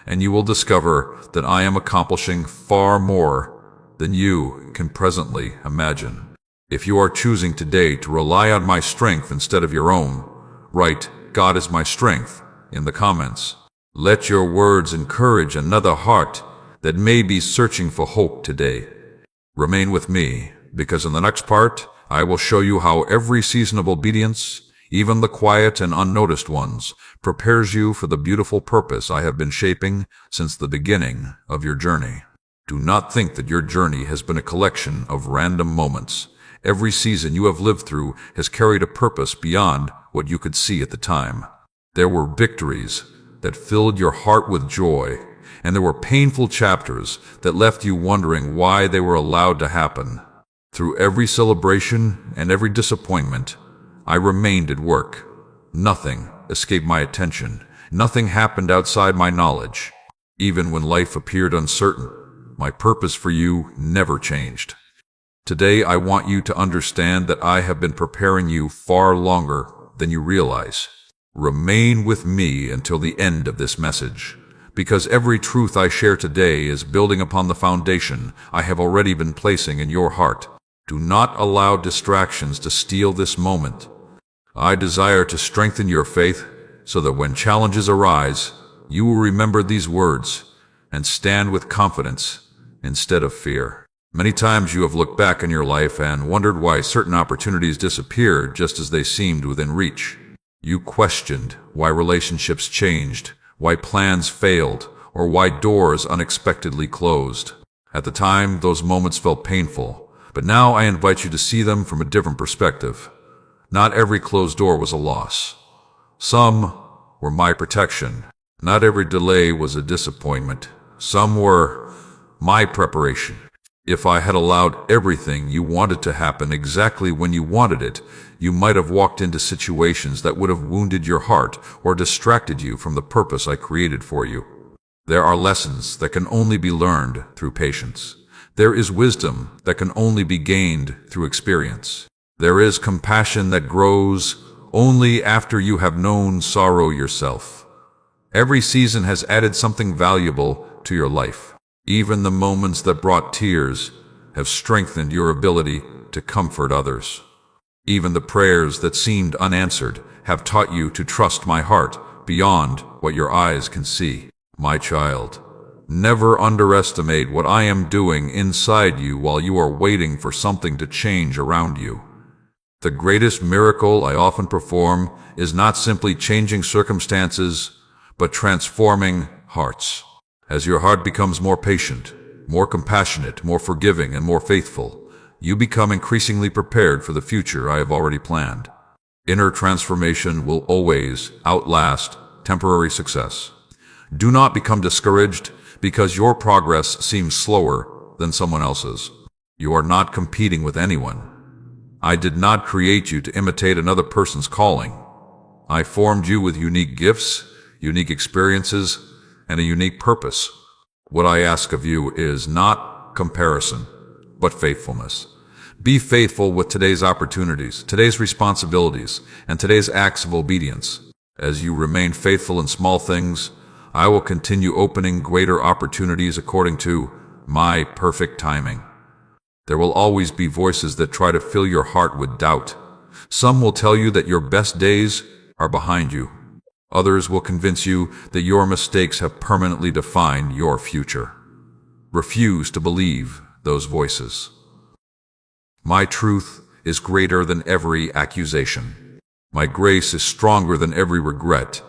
and you will discover that I am accomplishing far more than you can presently imagine. If you are choosing today to rely on my strength instead of your own, write, "God is my strength," in the comments. Let your words encourage another heart that may be searching for hope today. Remain with me, because in the next part, I will show you how every season of obedience, even the quiet and unnoticed ones, prepares you for the beautiful purpose I have been shaping since the beginning of your journey. Do not think that your journey has been a collection of random moments. Every season you have lived through has carried a purpose beyond what you could see at the time. There were victories that filled your heart with joy, and there were painful chapters that left you wondering why they were allowed to happen. Through every celebration and every disappointment, I remained at work. Nothing escaped my attention. Nothing happened outside my knowledge. Even when life appeared uncertain, my purpose for you never changed. Today, I want you to understand that I have been preparing you far longer than you realize. Remain with me until the end of this message, because every truth I share today is building upon the foundation I have already been placing in your heart. Do not allow distractions to steal this moment. I desire to strengthen your faith so that when challenges arise, you will remember these words and stand with confidence instead of fear. Many times you have looked back on your life and wondered why certain opportunities disappeared just as they seemed within reach. You questioned why relationships changed, why plans failed, or why doors unexpectedly closed. At the time, those moments felt painful, but now I invite you to see them from a different perspective. Not every closed door was a loss. Some were my protection. Not every delay was a disappointment. Some were my preparation. If I had allowed everything you wanted to happen exactly when you wanted it, you might have walked into situations that would have wounded your heart or distracted you from the purpose I created for you. There are lessons that can only be learned through patience. There is wisdom that can only be gained through experience. There is compassion that grows only after you have known sorrow yourself. Every season has added something valuable to your life. Even the moments that brought tears have strengthened your ability to comfort others. Even the prayers that seemed unanswered have taught you to trust my heart beyond what your eyes can see. My child, never underestimate what I am doing inside you while you are waiting for something to change around you. The greatest miracle I often perform is not simply changing circumstances, but transforming hearts. As your heart becomes more patient, more compassionate, more forgiving, and more faithful, you become increasingly prepared for the future I have already planned. Inner transformation will always outlast temporary success. Do not become discouraged because your progress seems slower than someone else's. You are not competing with anyone. I did not create you to imitate another person's calling. I formed you with unique gifts, unique experiences, and a unique purpose. What I ask of you is not comparison, but faithfulness. Be faithful with today's opportunities, today's responsibilities, and today's acts of obedience. As you remain faithful in small things, I will continue opening greater opportunities according to my perfect timing. There will always be voices that try to fill your heart with doubt. Some will tell you that your best days are behind you. Others will convince you that your mistakes have permanently defined your future. Refuse to believe those voices. My truth is greater than every accusation. My grace is stronger than every regret.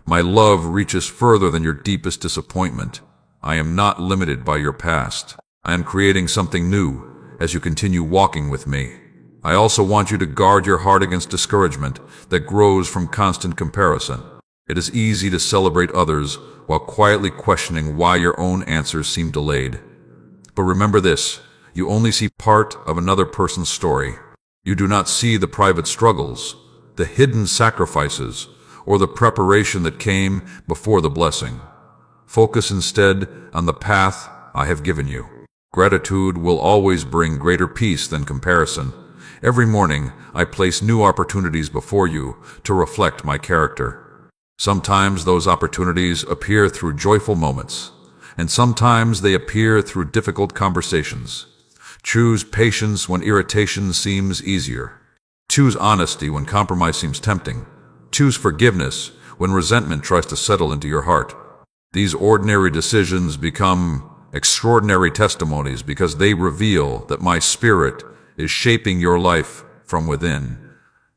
My love reaches further than your deepest disappointment. I am not limited by your past. I am creating something new as you continue walking with me. I also want you to guard your heart against discouragement that grows from constant comparison. It is easy to celebrate others while quietly questioning why your own answers seem delayed. But remember this, you only see part of another person's story. You do not see the private struggles, the hidden sacrifices, or the preparation that came before the blessing. Focus instead on the path I have given you. Gratitude will always bring greater peace than comparison. Every morning, I place new opportunities before you to reflect my character. Sometimes those opportunities appear through joyful moments, and sometimes they appear through difficult conversations. Choose patience when irritation seems easier. Choose honesty when compromise seems tempting. Choose forgiveness when resentment tries to settle into your heart. These ordinary decisions become extraordinary testimonies because they reveal that my spirit is shaping your life from within.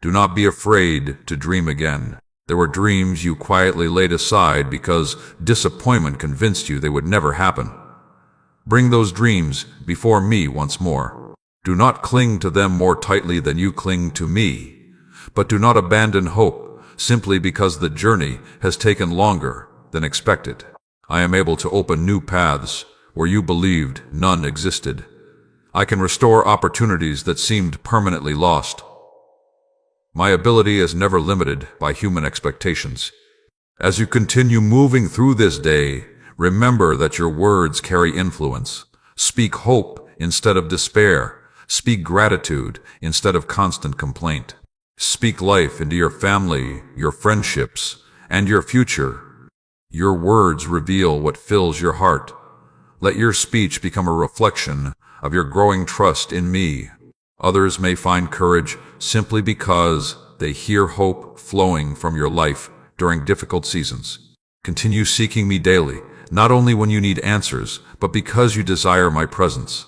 Do not be afraid to dream again. There were dreams you quietly laid aside because disappointment convinced you they would never happen. Bring those dreams before me once more. Do not cling to them more tightly than you cling to me, but do not abandon hope simply because the journey has taken longer than expected. I am able to open new paths where you believed none existed. I can restore opportunities that seemed permanently lost. My ability is never limited by human expectations. As you continue moving through this day, remember that your words carry influence. Speak hope instead of despair. Speak gratitude instead of constant complaint. Speak life into your family, your friendships, and your future. Your words reveal what fills your heart. Let your speech become a reflection of your growing trust in me. Others may find courage simply because they hear hope flowing from your life during difficult seasons. Continue seeking me daily, not only when you need answers, but because you desire my presence.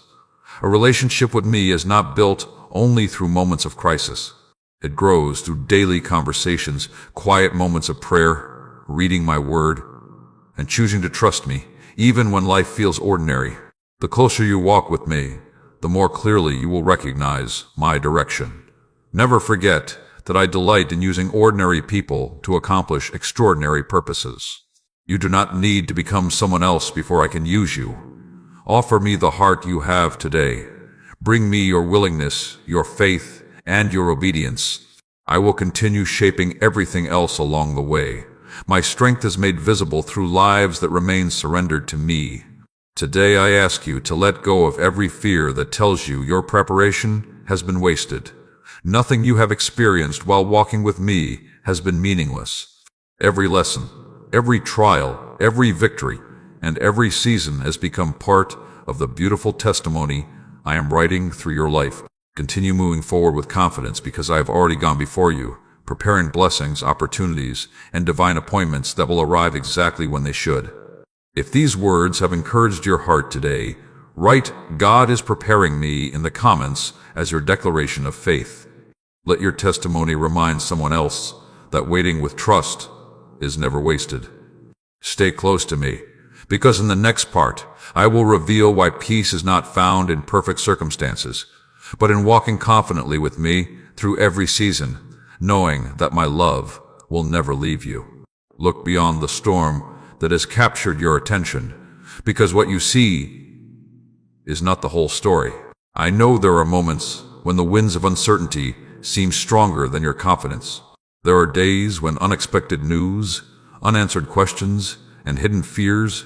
A relationship with me is not built only through moments of crisis. It grows through daily conversations, quiet moments of prayer, reading my word, and choosing to trust me, even when life feels ordinary. The closer you walk with me, the more clearly you will recognize my direction. Never forget that I delight in using ordinary people to accomplish extraordinary purposes. You do not need to become someone else before I can use you. Offer me the heart you have today. Bring me your willingness, your faith, and your obedience. I will continue shaping everything else along the way. My strength is made visible through lives that remain surrendered to me. Today I ask you to let go of every fear that tells you your preparation has been wasted. Nothing you have experienced while walking with me has been meaningless. Every lesson, every trial, every victory, and every season has become part of the beautiful testimony I am writing through your life. Continue moving forward with confidence because I have already gone before you, preparing blessings, opportunities, and divine appointments that will arrive exactly when they should. If these words have encouraged your heart today, write "God is preparing me" in the comments as your declaration of faith. Let your testimony remind someone else that waiting with trust is never wasted. Stay close to me, because in the next part, I will reveal why peace is not found in perfect circumstances, but in walking confidently with me through every season, knowing that my love will never leave you. Look beyond the storm that has captured your attention, because what you see is not the whole story. I know there are moments when the winds of uncertainty seem stronger than your confidence. There are days when unexpected news, unanswered questions, and hidden fears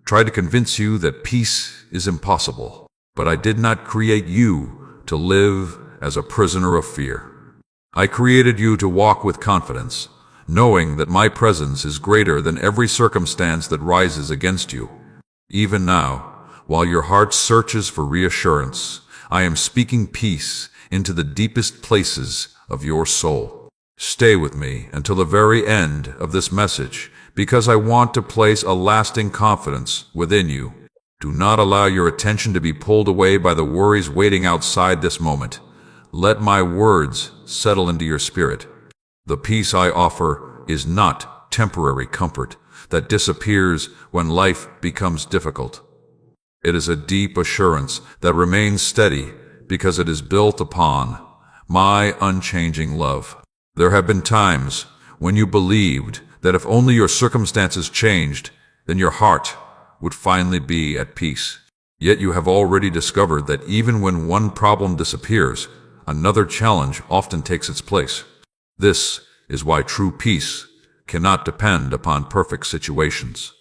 try to convince you that peace is impossible. But I did not create you to live as a prisoner of fear. I created you to walk with confidence, knowing that my presence is greater than every circumstance that rises against you. Even now, while your heart searches for reassurance, I am speaking peace into the deepest places of your soul. Stay with me until the very end of this message, because I want to place a lasting confidence within you. Do not allow your attention to be pulled away by the worries waiting outside this moment. Let my words settle into your spirit. The peace I offer is not temporary comfort that disappears when life becomes difficult. It is a deep assurance that remains steady because it is built upon my unchanging love. There have been times when you believed that if only your circumstances changed, then your heart would finally be at peace. Yet you have already discovered that even when one problem disappears, another challenge often takes its place. This is why true peace cannot depend upon perfect situations.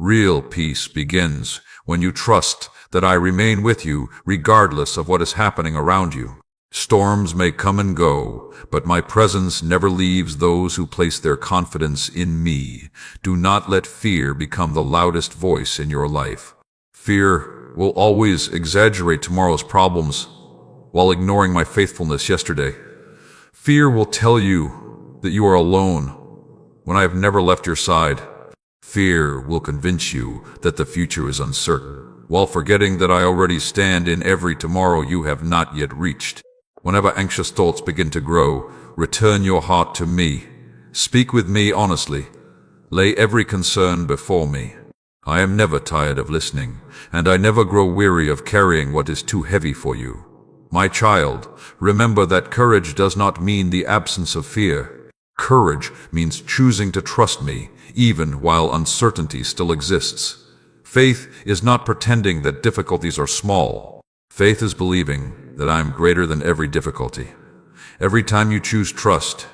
Real peace begins when you trust that I remain with you regardless of what is happening around you. Storms may come and go, but my presence never leaves those who place their confidence in me. Do not let fear become the loudest voice in your life. Fear will always exaggerate tomorrow's problems while ignoring my faithfulness yesterday. Fear will tell you that you are alone when I have never left your side. Fear will convince you that the future is uncertain, while forgetting that I already stand in every tomorrow you have not yet reached. Whenever anxious thoughts begin to grow, return your heart to me. Speak with me honestly. Lay every concern before me. I am never tired of listening, and I never grow weary of carrying what is too heavy for you. My child, remember that courage does not mean the absence of fear. Courage means choosing to trust me, even while uncertainty still exists. Faith is not pretending that difficulties are small. Faith is believing that I am greater than every difficulty. Every time you choose trust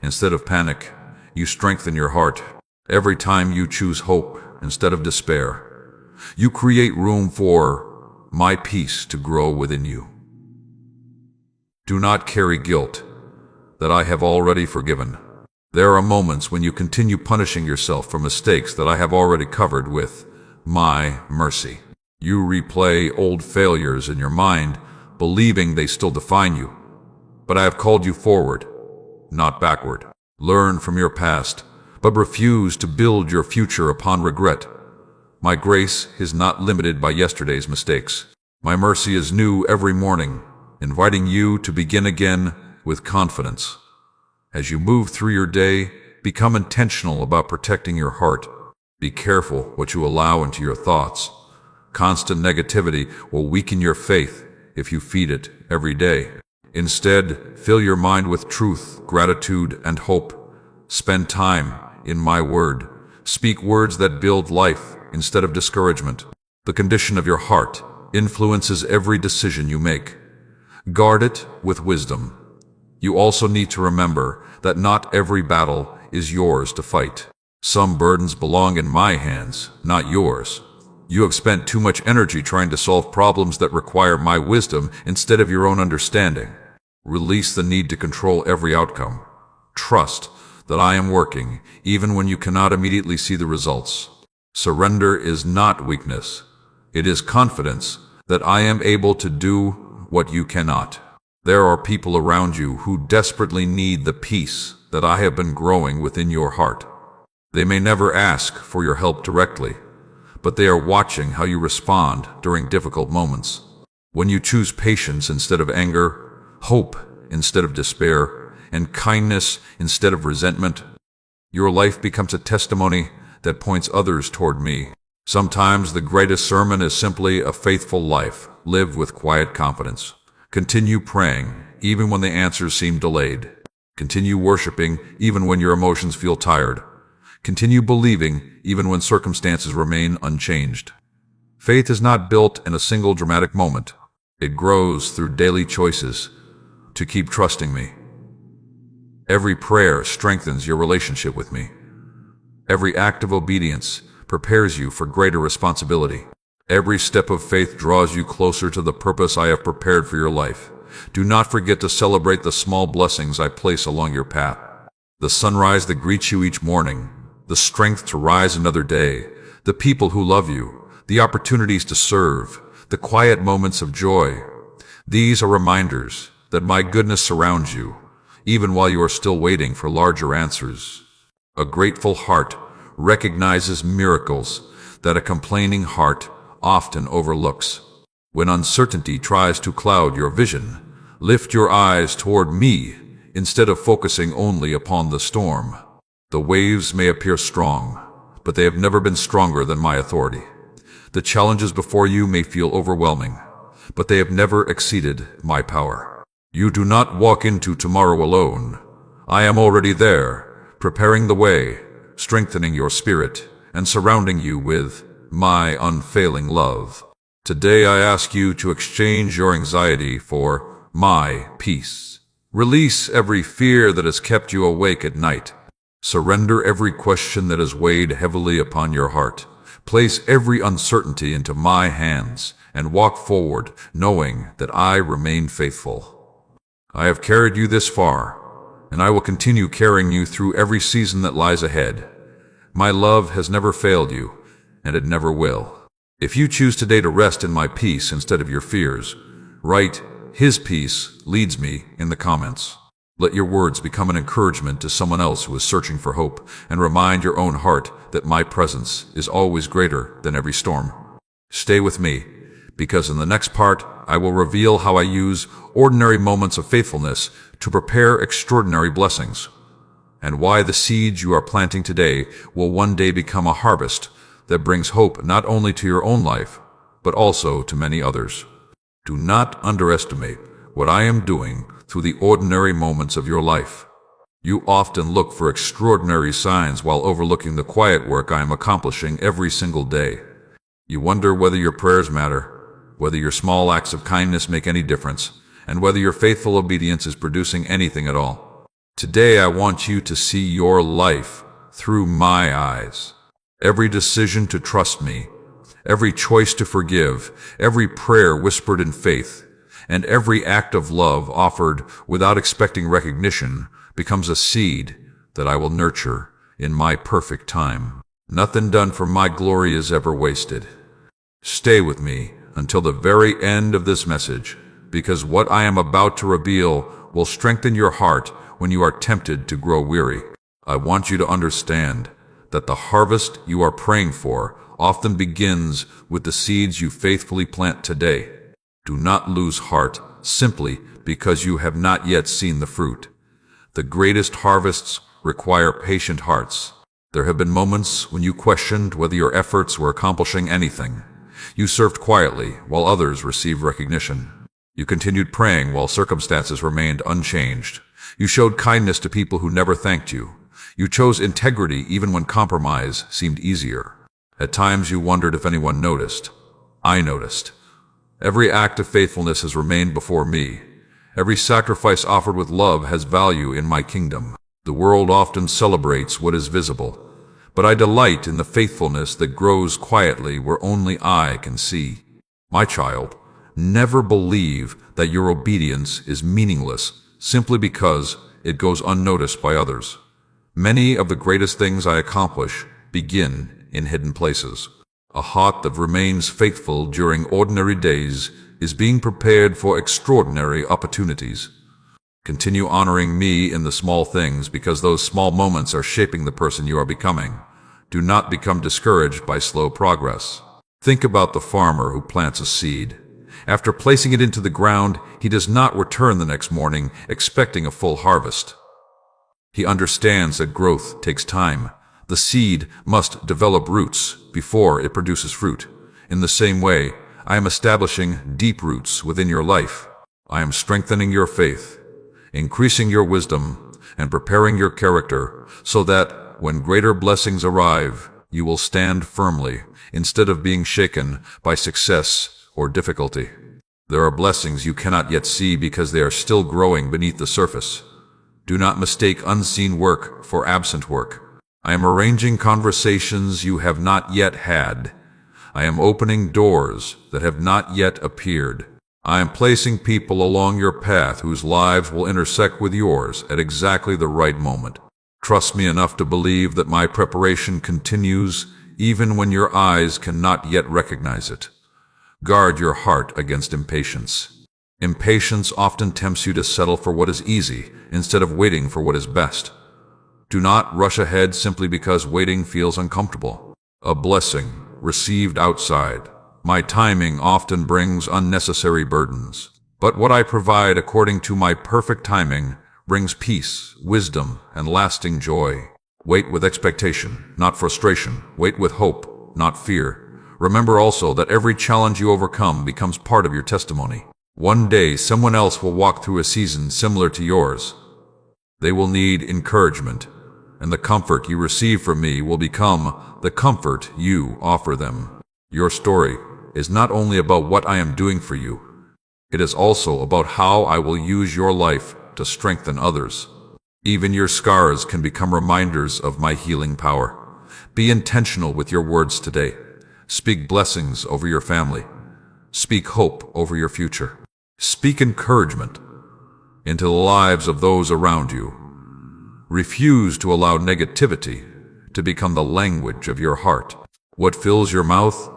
instead of panic, you strengthen your heart. Every time you choose hope instead of despair, you create room for my peace to grow within you. Do not carry guilt that I have already forgiven. There are moments when you continue punishing yourself for mistakes that I have already covered with my mercy. You replay old failures in your mind, believing they still define you. But I have called you forward, not backward. Learn from your past, but refuse to build your future upon regret. My grace is not limited by yesterday's mistakes. My mercy is new every morning, inviting you to begin again with confidence. As you move through your day, become intentional about protecting your heart. Be careful what you allow into your thoughts. Constant negativity will weaken your faith if you feed it every day. Instead, fill your mind with truth, gratitude, and hope. Spend time in my word. Speak words that build life instead of discouragement. The condition of your heart influences every decision you make. Guard it with wisdom. You also need to remember that not every battle is yours to fight. Some burdens belong in my hands, not yours. You have spent too much energy trying to solve problems that require my wisdom instead of your own understanding. Release the need to control every outcome. Trust that I am working, even when you cannot immediately see the results. Surrender is not weakness. It is confidence that I am able to do what you cannot. There are people around you who desperately need the peace that I have been growing within your heart. They may never ask for your help directly, but they are watching how you respond during difficult moments. When you choose patience instead of anger, hope instead of despair, and kindness instead of resentment, your life becomes a testimony that points others toward me. Sometimes the greatest sermon is simply a faithful life, lived with quiet confidence. Continue praying, even when the answers seem delayed. Continue worshiping, even when your emotions feel tired. Continue believing, even when circumstances remain unchanged. Faith is not built in a single dramatic moment. It grows through daily choices to keep trusting me. Every prayer strengthens your relationship with me. Every act of obedience prepares you for greater responsibility. Every step of faith draws you closer to the purpose I have prepared for your life. Do not forget to celebrate the small blessings I place along your path. The sunrise that greets you each morning, the strength to rise another day, the people who love you, the opportunities to serve, the quiet moments of joy. These are reminders that my goodness surrounds you, even while you are still waiting for larger answers. A grateful heart recognizes miracles that a complaining heart often overlooks. When uncertainty tries to cloud your vision, lift your eyes toward me instead of focusing only upon the storm. The waves may appear strong, but they have never been stronger than my authority. The challenges before you may feel overwhelming, but they have never exceeded my power. You do not walk into tomorrow alone. I am already there, preparing the way, strengthening your spirit, and surrounding you with my unfailing love. Today I ask you to exchange your anxiety for my peace. Release every fear that has kept you awake at night. Surrender every question that has weighed heavily upon your heart. Place every uncertainty into my hands and walk forward, knowing that I remain faithful. I have carried you this far, and I will continue carrying you through every season that lies ahead. My love has never failed you, and it never will. If you choose today to rest in my peace instead of your fears, write, "His peace leads me" in the comments. Let your words become an encouragement to someone else who is searching for hope, and remind your own heart that my presence is always greater than every storm. Stay with me, because in the next part, I will reveal how I use ordinary moments of faithfulness to prepare extraordinary blessings, and why the seeds you are planting today will one day become a harvest that brings hope not only to your own life, but also to many others. Do not underestimate what I am doing through the ordinary moments of your life. You often look for extraordinary signs while overlooking the quiet work I am accomplishing every single day. You wonder whether your prayers matter, whether your small acts of kindness make any difference, and whether your faithful obedience is producing anything at all. Today I want you to see your life through my eyes. Every decision to trust me, every choice to forgive, every prayer whispered in faith, and every act of love offered without expecting recognition becomes a seed that I will nurture in my perfect time. Nothing done for my glory is ever wasted. Stay with me until the very end of this message, because what I am about to reveal will strengthen your heart when you are tempted to grow weary. I want you to understand that the harvest you are praying for often begins with the seeds you faithfully plant today. Do not lose heart simply because you have not yet seen the fruit. The greatest harvests require patient hearts. There have been moments when you questioned whether your efforts were accomplishing anything. You served quietly while others received recognition. You continued praying while circumstances remained unchanged. You showed kindness to people who never thanked you. You chose integrity even when compromise seemed easier. At times you wondered if anyone noticed. I noticed. Every act of faithfulness has remained before me. Every sacrifice offered with love has value in my kingdom. The world often celebrates what is visible, but I delight in the faithfulness that grows quietly where only I can see. My child, never believe that your obedience is meaningless simply because it goes unnoticed by others. Many of the greatest things I accomplish begin in hidden places. A heart that remains faithful during ordinary days is being prepared for extraordinary opportunities. Continue honoring me in the small things because those small moments are shaping the person you are becoming. Do not become discouraged by slow progress. Think about the farmer who plants a seed. After placing it into the ground, he does not return the next morning expecting a full harvest. He understands that growth takes time. The seed must develop roots before it produces fruit. In the same way, I am establishing deep roots within your life. I am strengthening your faith, increasing your wisdom, and preparing your character so that when greater blessings arrive, you will stand firmly instead of being shaken by success or difficulty. There are blessings you cannot yet see because they are still growing beneath the surface. Do not mistake unseen work for absent work. I am arranging conversations you have not yet had. I am opening doors that have not yet appeared. I am placing people along your path whose lives will intersect with yours at exactly the right moment. Trust me enough to believe that my preparation continues even when your eyes cannot yet recognize it. Guard your heart against impatience. Impatience often tempts you to settle for what is easy instead of waiting for what is best. Do not rush ahead simply because waiting feels uncomfortable. A blessing received outside. My timing often brings unnecessary burdens, but what I provide according to my perfect timing brings peace, wisdom, and lasting joy. Wait with expectation, not frustration. Wait with hope, not fear. Remember also that every challenge you overcome becomes part of your testimony. One day, someone else will walk through a season similar to yours. They will need encouragement, and the comfort you receive from me will become the comfort you offer them. Your story is not only about what I am doing for you, it is also about how I will use your life to strengthen others. Even your scars can become reminders of my healing power. Be intentional with your words today. Speak blessings over your family. Speak hope over your future. Speak encouragement into the lives of those around you. Refuse to allow negativity to become the language of your heart. What fills your mouth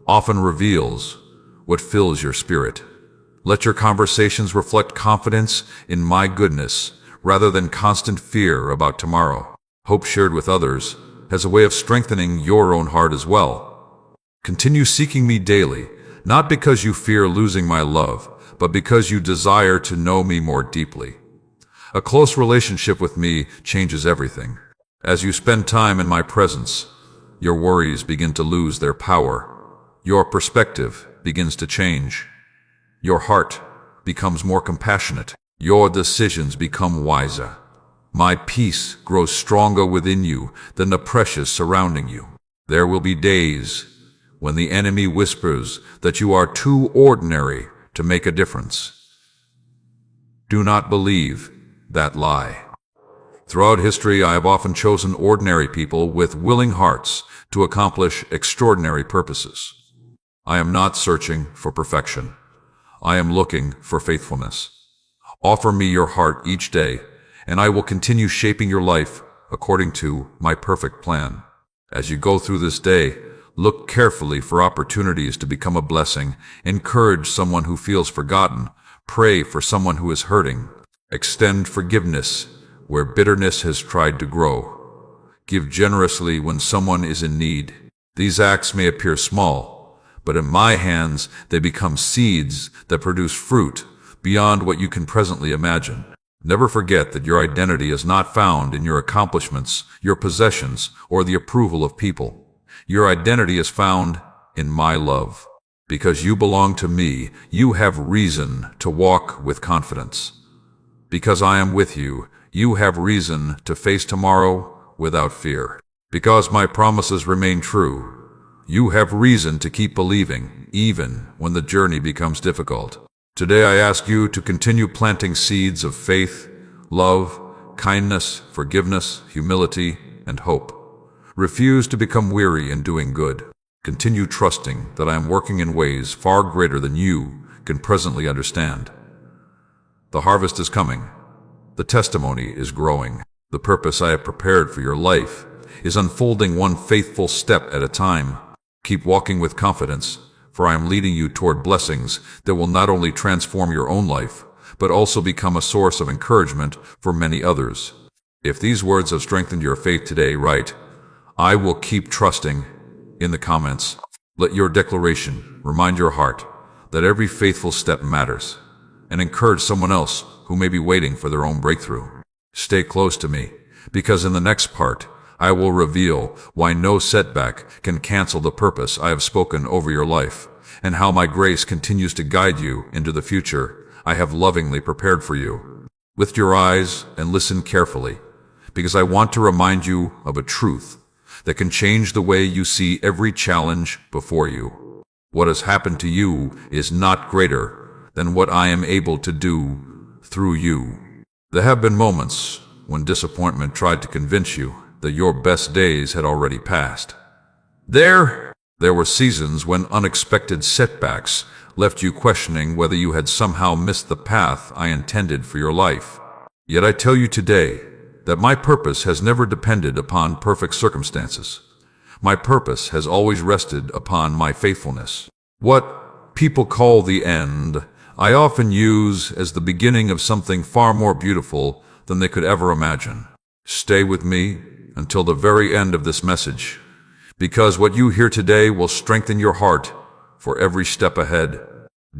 often reveals what fills your spirit. Let your conversations reflect confidence in my goodness rather than constant fear about tomorrow. Hope shared with others has a way of strengthening your own heart as well. Continue seeking me daily, not because you fear losing my love, but because you desire to know me more deeply. A close relationship with me changes everything. As you spend time in my presence, your worries begin to lose their power. Your perspective begins to change. Your heart becomes more compassionate. Your decisions become wiser. My peace grows stronger within you than the pressures surrounding you. There will be days when the enemy whispers that you are too ordinary to make a difference. Do not believe that lie. Throughout history, I have often chosen ordinary people with willing hearts to accomplish extraordinary purposes. I am not searching for perfection. I am looking for faithfulness. Offer me your heart each day, and I will continue shaping your life according to my perfect plan. As you go through this day, look carefully for opportunities to become a blessing. Encourage someone who feels forgotten. Pray for someone who is hurting. Extend forgiveness where bitterness has tried to grow. Give generously when someone is in need. These acts may appear small, but in my hands they become seeds that produce fruit beyond what you can presently imagine. Never forget that your identity is not found in your accomplishments, your possessions, or the approval of people. Your identity is found in my love. Because you belong to me, you have reason to walk with confidence. Because I am with you, you have reason to face tomorrow without fear. Because my promises remain true, you have reason to keep believing, even when the journey becomes difficult. Today I ask you to continue planting seeds of faith, love, kindness, forgiveness, humility, and hope. Refuse to become weary in doing good. Continue trusting that I am working in ways far greater than you can presently understand. The harvest is coming. The testimony is growing. The purpose I have prepared for your life is unfolding one faithful step at a time. Keep walking with confidence, for I am leading you toward blessings that will not only transform your own life, but also become a source of encouragement for many others. If these words have strengthened your faith today, write, "I will keep trusting," in the comments. Let your declaration remind your heart that every faithful step matters, and encourage someone else who may be waiting for their own breakthrough. Stay close to me, because in the next part, I will reveal why no setback can cancel the purpose I have spoken over your life, and how my grace continues to guide you into the future I have lovingly prepared for you. Lift your eyes and listen carefully, because I want to remind you of a truth that can change the way you see every challenge before you. What has happened to you is not greater than what I am able to do through you. There have been moments when disappointment tried to convince you that your best days had already passed. There were seasons when unexpected setbacks left you questioning whether you had somehow missed the path I intended for your life. Yet I tell you today that my purpose has never depended upon perfect circumstances. My purpose has always rested upon my faithfulness. What people call the end, I often use as the beginning of something far more beautiful than they could ever imagine. Stay with me until the very end of this message, because what you hear today will strengthen your heart for every step ahead.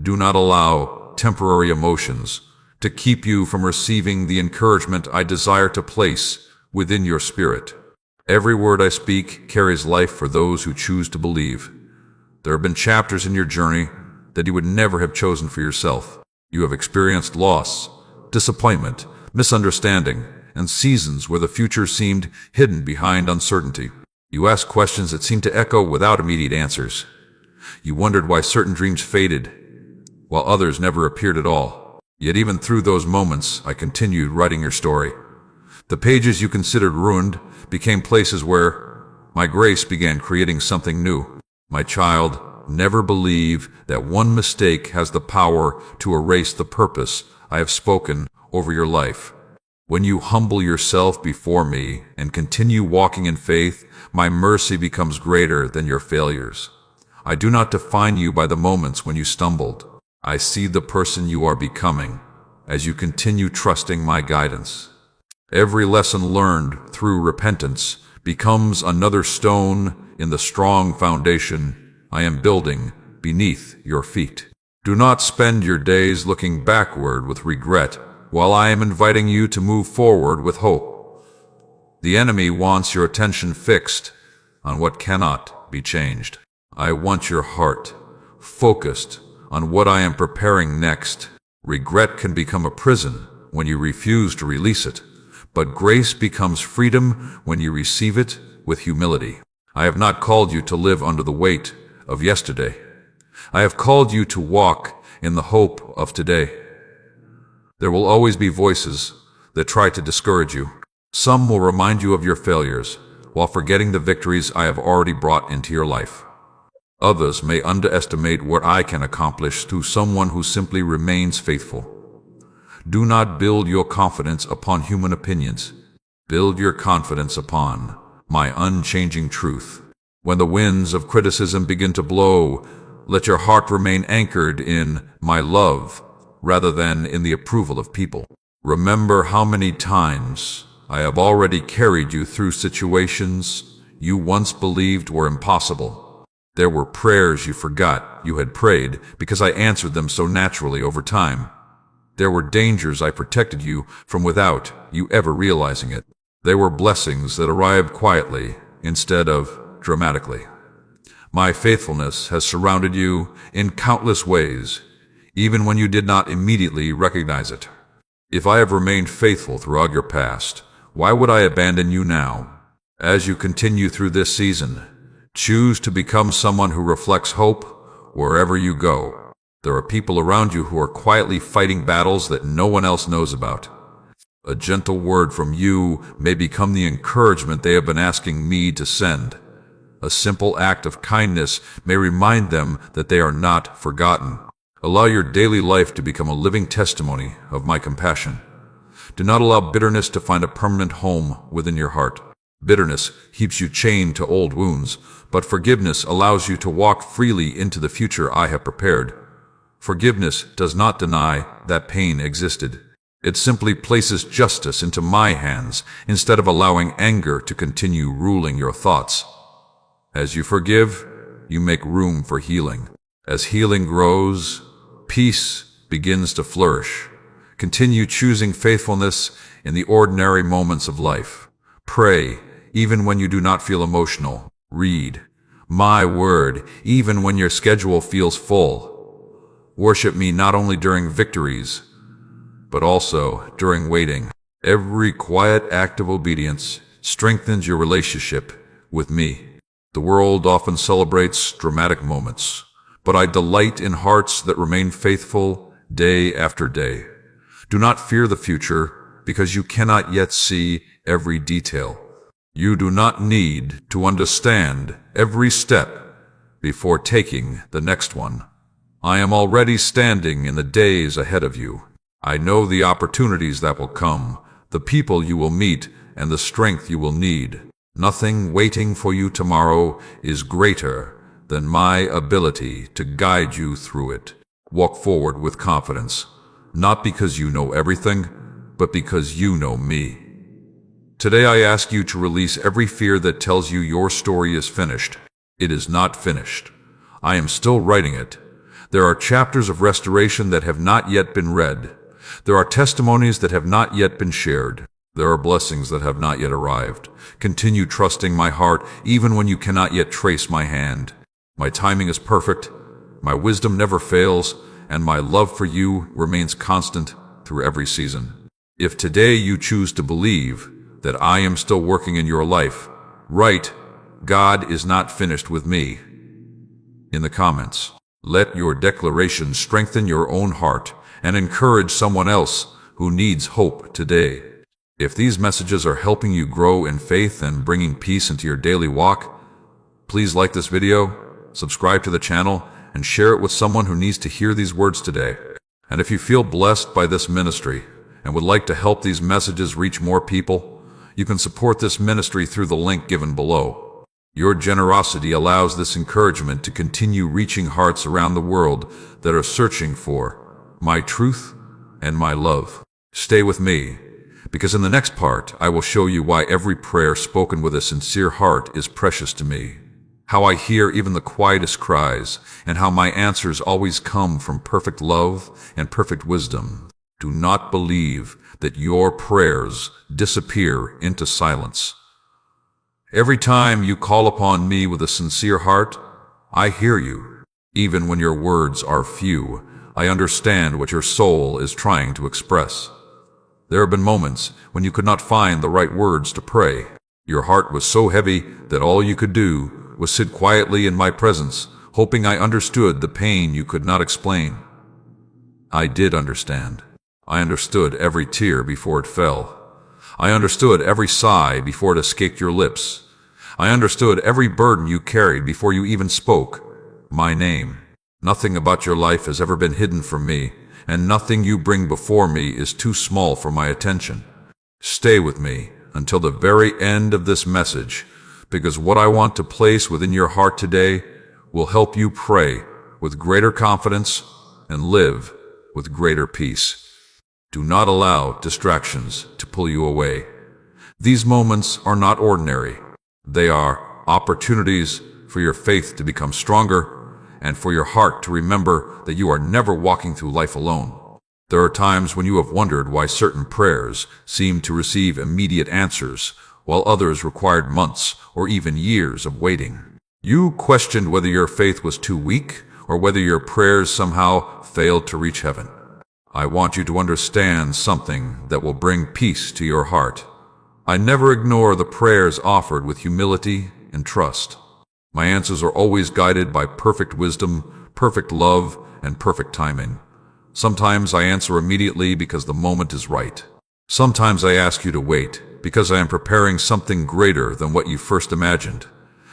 Do not allow temporary emotions to keep you from receiving the encouragement I desire to place within your spirit. Every word I speak carries life for those who choose to believe. There have been chapters in your journey that you would never have chosen for yourself. You have experienced loss, disappointment, misunderstanding, and seasons where the future seemed hidden behind uncertainty. You asked questions that seemed to echo without immediate answers. You wondered why certain dreams faded, while others never appeared at all. Yet even through those moments, I continued writing your story. The pages you considered ruined became places where my grace began creating something new. My child, never believe that one mistake has the power to erase the purpose I have spoken over your life. When you humble yourself before me and continue walking in faith, my mercy becomes greater than your failures. I do not define you by the moments when you stumbled. I see the person you are becoming as you continue trusting my guidance. Every lesson learned through repentance becomes another stone in the strong foundation I am building beneath your feet. Do not spend your days looking backward with regret while I am inviting you to move forward with hope. The enemy wants your attention fixed on what cannot be changed. I want your heart focused on what I am preparing next. Regret can become a prison when you refuse to release it, but grace becomes freedom when you receive it with humility. I have not called you to live under the weight of yesterday. I have called you to walk in the hope of today. There will always be voices that try to discourage you. Some will remind you of your failures while forgetting the victories I have already brought into your life. Others may underestimate what I can accomplish through someone who simply remains faithful. Do not build your confidence upon human opinions. Build your confidence upon my unchanging truth. When the winds of criticism begin to blow, let your heart remain anchored in my love rather than in the approval of people. Remember how many times I have already carried you through situations you once believed were impossible. There were prayers you forgot you had prayed because I answered them so naturally over time. There were dangers I protected you from without you ever realizing it. There were blessings that arrived quietly instead of dramatically. My faithfulness has surrounded you in countless ways, even when you did not immediately recognize it. If I have remained faithful throughout your past, why would I abandon you now? As you continue through this season, choose to become someone who reflects hope wherever you go. There are people around you who are quietly fighting battles that no one else knows about. A gentle word from you may become the encouragement they have been asking me to send. A simple act of kindness may remind them that they are not forgotten. Allow your daily life to become a living testimony of my compassion. Do not allow bitterness to find a permanent home within your heart. Bitterness keeps you chained to old wounds, but forgiveness allows you to walk freely into the future I have prepared. Forgiveness does not deny that pain existed. It simply places justice into my hands instead of allowing anger to continue ruling your thoughts. As you forgive, you make room for healing. As healing grows, peace begins to flourish. Continue choosing faithfulness in the ordinary moments of life. Pray, even when you do not feel emotional. Read my word, even when your schedule feels full. Worship me not only during victories, but also during waiting. Every quiet act of obedience strengthens your relationship with me. The world often celebrates dramatic moments, but I delight in hearts that remain faithful day after day. Do not fear the future because you cannot yet see every detail. You do not need to understand every step before taking the next one. I am already standing in the days ahead of you. I know the opportunities that will come, the people you will meet, and the strength you will need. Nothing waiting for you tomorrow is greater than my ability to guide you through it. Walk forward with confidence, not because you know everything, but because you know me. Today I ask you to release every fear that tells you your story is finished. It is not finished. I am still writing it. There are chapters of restoration that have not yet been read. There are testimonies that have not yet been shared. There are blessings that have not yet arrived. Continue trusting my heart even when you cannot yet trace my hand. My timing is perfect, my wisdom never fails, and my love for you remains constant through every season. If today you choose to believe that I am still working in your life, write, "God is not finished with me," in the comments. Let your declaration strengthen your own heart and encourage someone else who needs hope today. If these messages are helping you grow in faith and bringing peace into your daily walk, please like this video, subscribe to the channel, and share it with someone who needs to hear these words today. And if you feel blessed by this ministry and would like to help these messages reach more people, you can support this ministry through the link given below. Your generosity allows this encouragement to continue reaching hearts around the world that are searching for my truth and my love. Stay with me, because in the next part, I will show you why every prayer spoken with a sincere heart is precious to me, how I hear even the quietest cries, and how my answers always come from perfect love and perfect wisdom. Do not believe that your prayers disappear into silence. Every time you call upon me with a sincere heart, I hear you. Even when your words are few, I understand what your soul is trying to express. There have been moments when you could not find the right words to pray. Your heart was so heavy that all you could do was sit quietly in my presence, hoping I understood the pain you could not explain. I did understand. I understood every tear before it fell. I understood every sigh before it escaped your lips. I understood every burden you carried before you even spoke my name. Nothing about your life has ever been hidden from me, and nothing you bring before me is too small for my attention. Stay with me until the very end of this message, because what I want to place within your heart today will help you pray with greater confidence and live with greater peace. Do not allow distractions to pull you away. These moments are not ordinary. They are opportunities for your faith to become stronger and for your heart to remember that you are never walking through life alone. There are times when you have wondered why certain prayers seem to receive immediate answers, while others required months or even years of waiting. You questioned whether your faith was too weak or whether your prayers somehow failed to reach heaven. I want you to understand something that will bring peace to your heart. I never ignore the prayers offered with humility and trust. My answers are always guided by perfect wisdom, perfect love, and perfect timing. Sometimes I answer immediately because the moment is right. Sometimes I ask you to wait because I am preparing something greater than what you first imagined.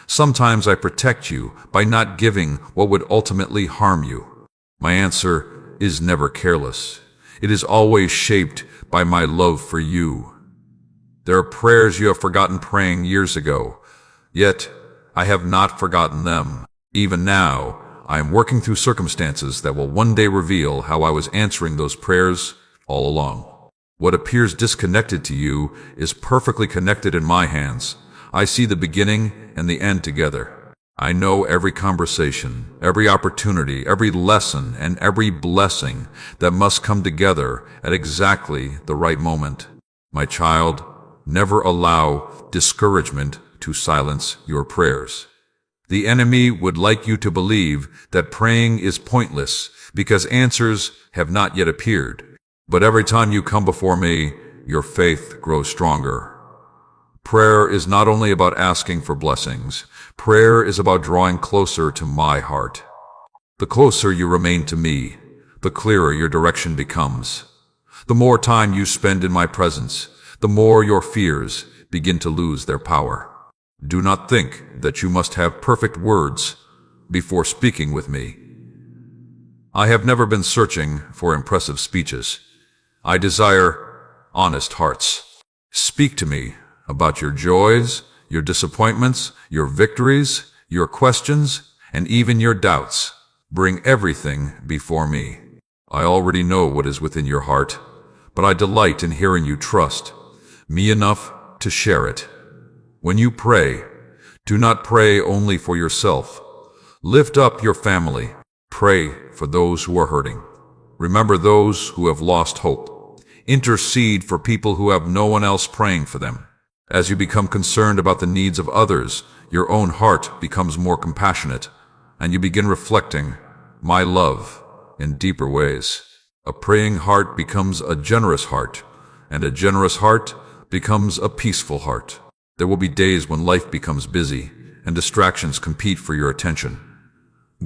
Sometimes I protect you by not giving what would ultimately harm you. My answer is never careless. It is always shaped by my love for you. There are prayers you have forgotten praying years ago, yet I have not forgotten them. Even now, I am working through circumstances that will one day reveal how I was answering those prayers all along. What appears disconnected to you is perfectly connected in my hands. I see the beginning and the end together. I know every conversation, every opportunity, every lesson, and every blessing that must come together at exactly the right moment. My child, never allow discouragement to silence your prayers. The enemy would like you to believe that praying is pointless because answers have not yet appeared. But every time you come before me, your faith grows stronger. Prayer is not only about asking for blessings. Prayer is about drawing closer to my heart. The closer you remain to me, the clearer your direction becomes. The more time you spend in my presence, the more your fears begin to lose their power. Do not think that you must have perfect words before speaking with me. I have never been searching for impressive speeches. I desire honest hearts. Speak to me about your joys, your disappointments, your victories, your questions, and even your doubts. Bring everything before me. I already know what is within your heart, but I delight in hearing you trust me enough to share it. When you pray, do not pray only for yourself. Lift up your family. Pray for those who are hurting. Remember those who have lost hope. Intercede for people who have no one else praying for them. As you become concerned about the needs of others, your own heart becomes more compassionate, and you begin reflecting my love in deeper ways. A praying heart becomes a generous heart, and a generous heart becomes a peaceful heart. There will be days when life becomes busy and distractions compete for your attention.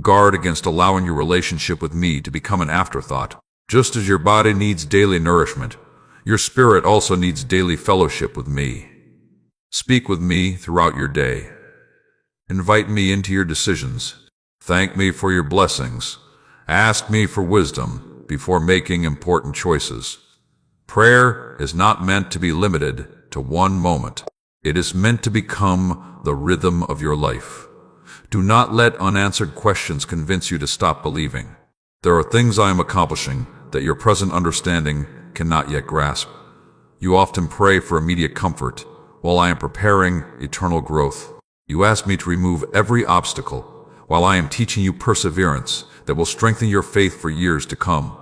Guard against allowing your relationship with me to become an afterthought. Just as your body needs daily nourishment, your spirit also needs daily fellowship with me. Speak with me throughout your day. Invite me into your decisions. Thank me for your blessings. Ask me for wisdom before making important choices. Prayer is not meant to be limited to one moment. It is meant to become the rhythm of your life. Do not let unanswered questions convince you to stop believing. There are things I am accomplishing that your present understanding cannot yet grasp. You often pray for immediate comfort, while I am preparing eternal growth. You ask me to remove every obstacle, while I am teaching you perseverance that will strengthen your faith for years to come.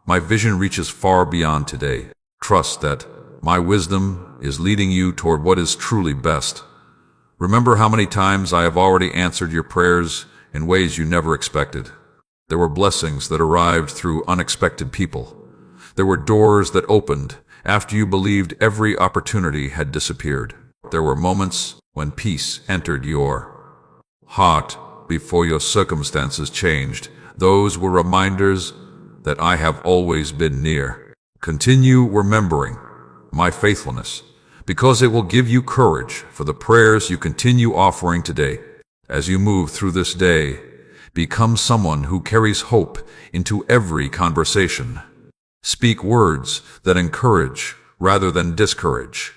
My vision reaches far beyond today. Trust that my wisdom is leading you toward what is truly best. Remember how many times I have already answered your prayers in ways you never expected. There were blessings that arrived through unexpected people. There were doors that opened after you believed every opportunity had disappeared. There were moments when peace entered your heart before your circumstances changed. Those were reminders that I have always been near. Continue remembering my faithfulness, because it will give you courage for the prayers you continue offering today. As you move through this day, become someone who carries hope into every conversation. Speak words that encourage rather than discourage.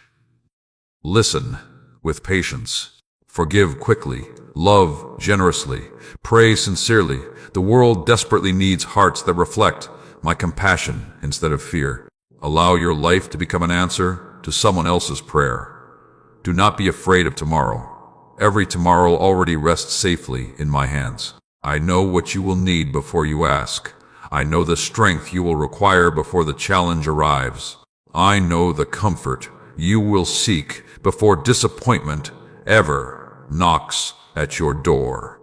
Listen with patience. Forgive quickly. Love generously. Pray sincerely. The world desperately needs hearts that reflect my compassion instead of fear. Allow your life to become an answer to someone else's prayer. Do not be afraid of tomorrow. Every tomorrow already rests safely in my hands. I know what you will need before you ask. I know the strength you will require before the challenge arrives. I know the comfort you will seek before disappointment ever knocks at your door.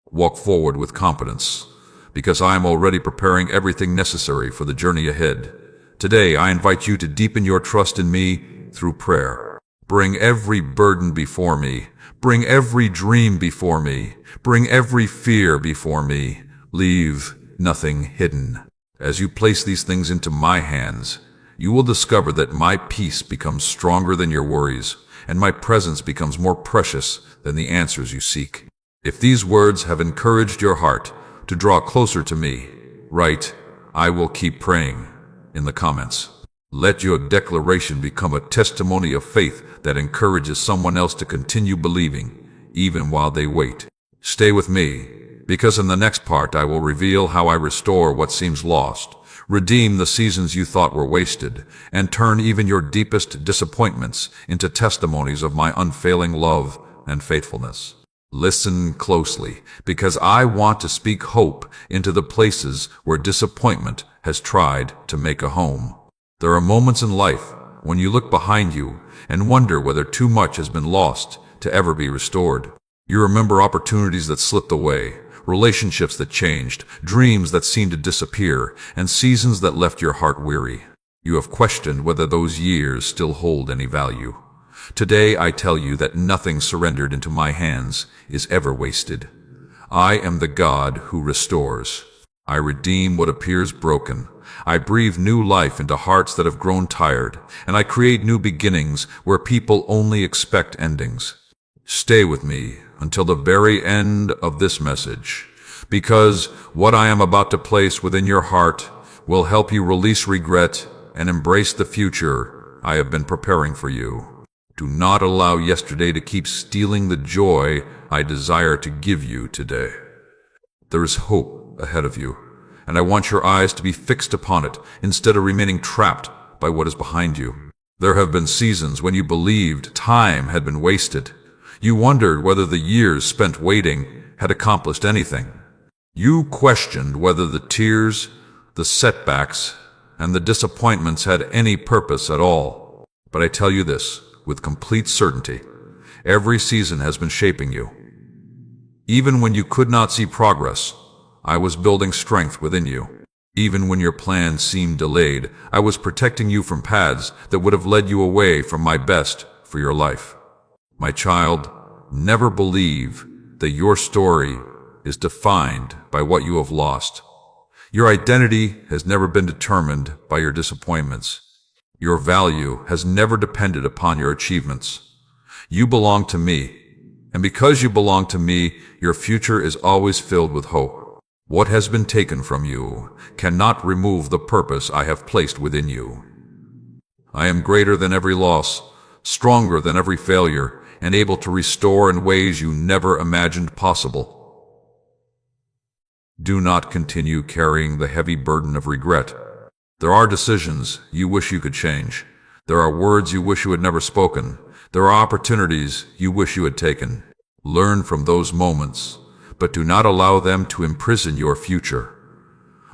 Walk forward with confidence, because I am already preparing everything necessary for the journey ahead. Today, I invite you to deepen your trust in me through prayer. Bring every burden before me. Bring every dream before me. Bring every fear before me. Leave nothing hidden. As you place these things into my hands, you will discover that my peace becomes stronger than your worries, and my presence becomes more precious than the answers you seek. If these words have encouraged your heart to draw closer to me, write, "I will keep praying," in the comments. Let your declaration become a testimony of faith that encourages someone else to continue believing, even while they wait. Stay with me, because in the next part I will reveal how I restore what seems lost, redeem the seasons you thought were wasted, and turn even your deepest disappointments into testimonies of my unfailing love and faithfulness. Listen closely, because I want to speak hope into the places where disappointment has tried to make a home. There are moments in life when you look behind you and wonder whether too much has been lost to ever be restored. You remember opportunities that slipped away, relationships that changed, dreams that seemed to disappear, and seasons that left your heart weary. You have questioned whether those years still hold any value. Today I tell you that nothing surrendered into my hands is ever wasted. I am the God who restores. I redeem what appears broken. I breathe new life into hearts that have grown tired, and I create new beginnings where people only expect endings. Stay with me until the very end of this message, because what I am about to place within your heart will help you release regret and embrace the future I have been preparing for you. Do not allow yesterday to keep stealing the joy I desire to give you today. There is hope ahead of you, and I want your eyes to be fixed upon it instead of remaining trapped by what is behind you. There have been seasons when you believed time had been wasted. You wondered whether the years spent waiting had accomplished anything. You questioned whether the tears, the setbacks, and the disappointments had any purpose at all. But I tell you this with complete certainty: every season has been shaping you. Even when you could not see progress, I was building strength within you. Even when your plans seemed delayed, I was protecting you from paths that would have led you away from my best for your life. My child, never believe that your story is defined by what you have lost. Your identity has never been determined by your disappointments. Your value has never depended upon your achievements. You belong to me, And because you belong to me, your future is always filled with hope. What has been taken from you cannot remove the purpose I have placed within you. I am greater than every loss, stronger than every failure, and able to restore in ways you never imagined possible. Do not continue carrying the heavy burden of regret. There are decisions you wish you could change. There are words you wish you had never spoken. There are opportunities you wish you had taken. Learn from those moments, but do not allow them to imprison your future.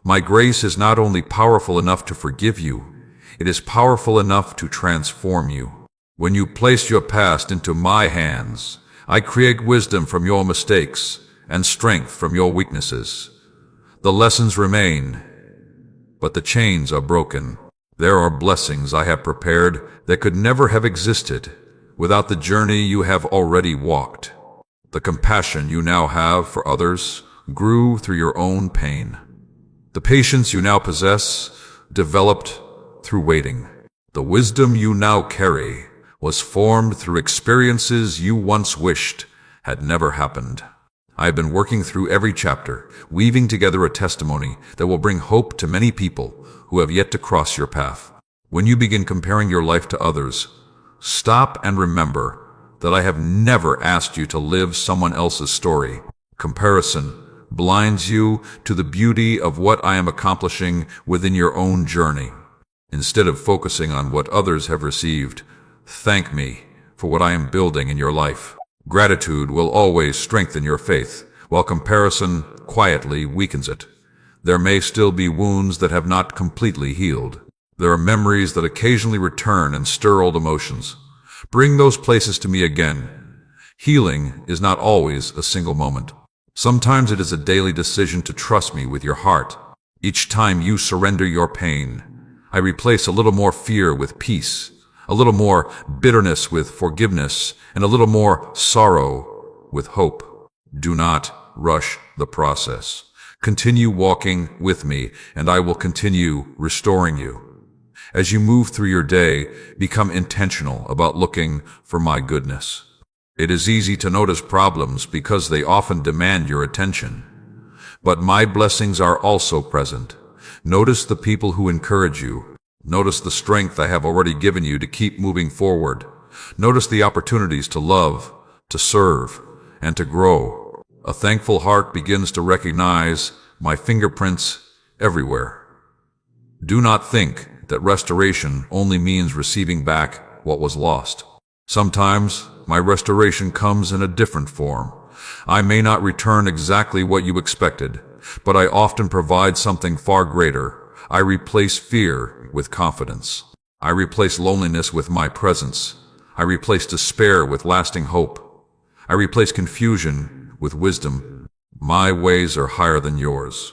My grace is not only powerful enough to forgive you, it is powerful enough to transform you. When you place your past into my hands, I create wisdom from your mistakes and strength from your weaknesses. The lessons remain, but the chains are broken. There are blessings I have prepared that could never have existed without the journey you have already walked. The compassion you now have for others grew through your own pain. The patience you now possess developed through waiting. The wisdom you now carry was formed through experiences you once wished had never happened. I have been working through every chapter, weaving together a testimony that will bring hope to many people who have yet to cross your path. When you begin comparing your life to others, stop and remember that I have never asked you to live someone else's story. Comparison blinds you to the beauty of what I am accomplishing within your own journey. Instead of focusing on what others have received, thank me for what I am building in your life. Gratitude will always strengthen your faith, while comparison quietly weakens it. There may still be wounds that have not completely healed. There are memories that occasionally return and stir old emotions. Bring those places to me again. Healing is not always a single moment. Sometimes it is a daily decision to trust me with your heart. Each time you surrender your pain, I replace a little more fear with peace, a little more bitterness with forgiveness, and a little more sorrow with hope. Do not rush the process. Continue walking with me, and I will continue restoring you. As you move through your day, become intentional about looking for my goodness. It is easy to notice problems because they often demand your attention. But my blessings are also present. Notice the people who encourage you. Notice the strength I have already given you to keep moving forward. Notice the opportunities to love, to serve, and to grow. A thankful heart begins to recognize my fingerprints everywhere. Do not think that restoration only means receiving back what was lost. Sometimes my restoration comes in a different form. I may not return exactly what you expected, but I often provide something far greater. I replace fear with confidence. I replace loneliness with my presence. I replace despair with lasting hope. I replace confusion with wisdom. My ways are higher than yours,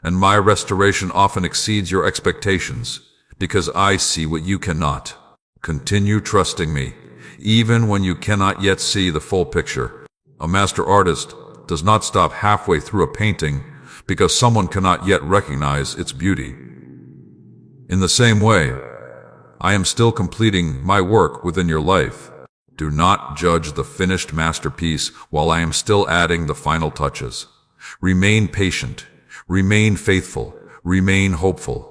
and my restoration often exceeds your expectations, because I see what you cannot. Continue trusting me, even when you cannot yet see the full picture. A master artist does not stop halfway through a painting because someone cannot yet recognize its beauty. In the same way, I am still completing my work within your life. Do not judge the finished masterpiece while I am still adding the final touches. Remain patient, remain faithful, remain hopeful.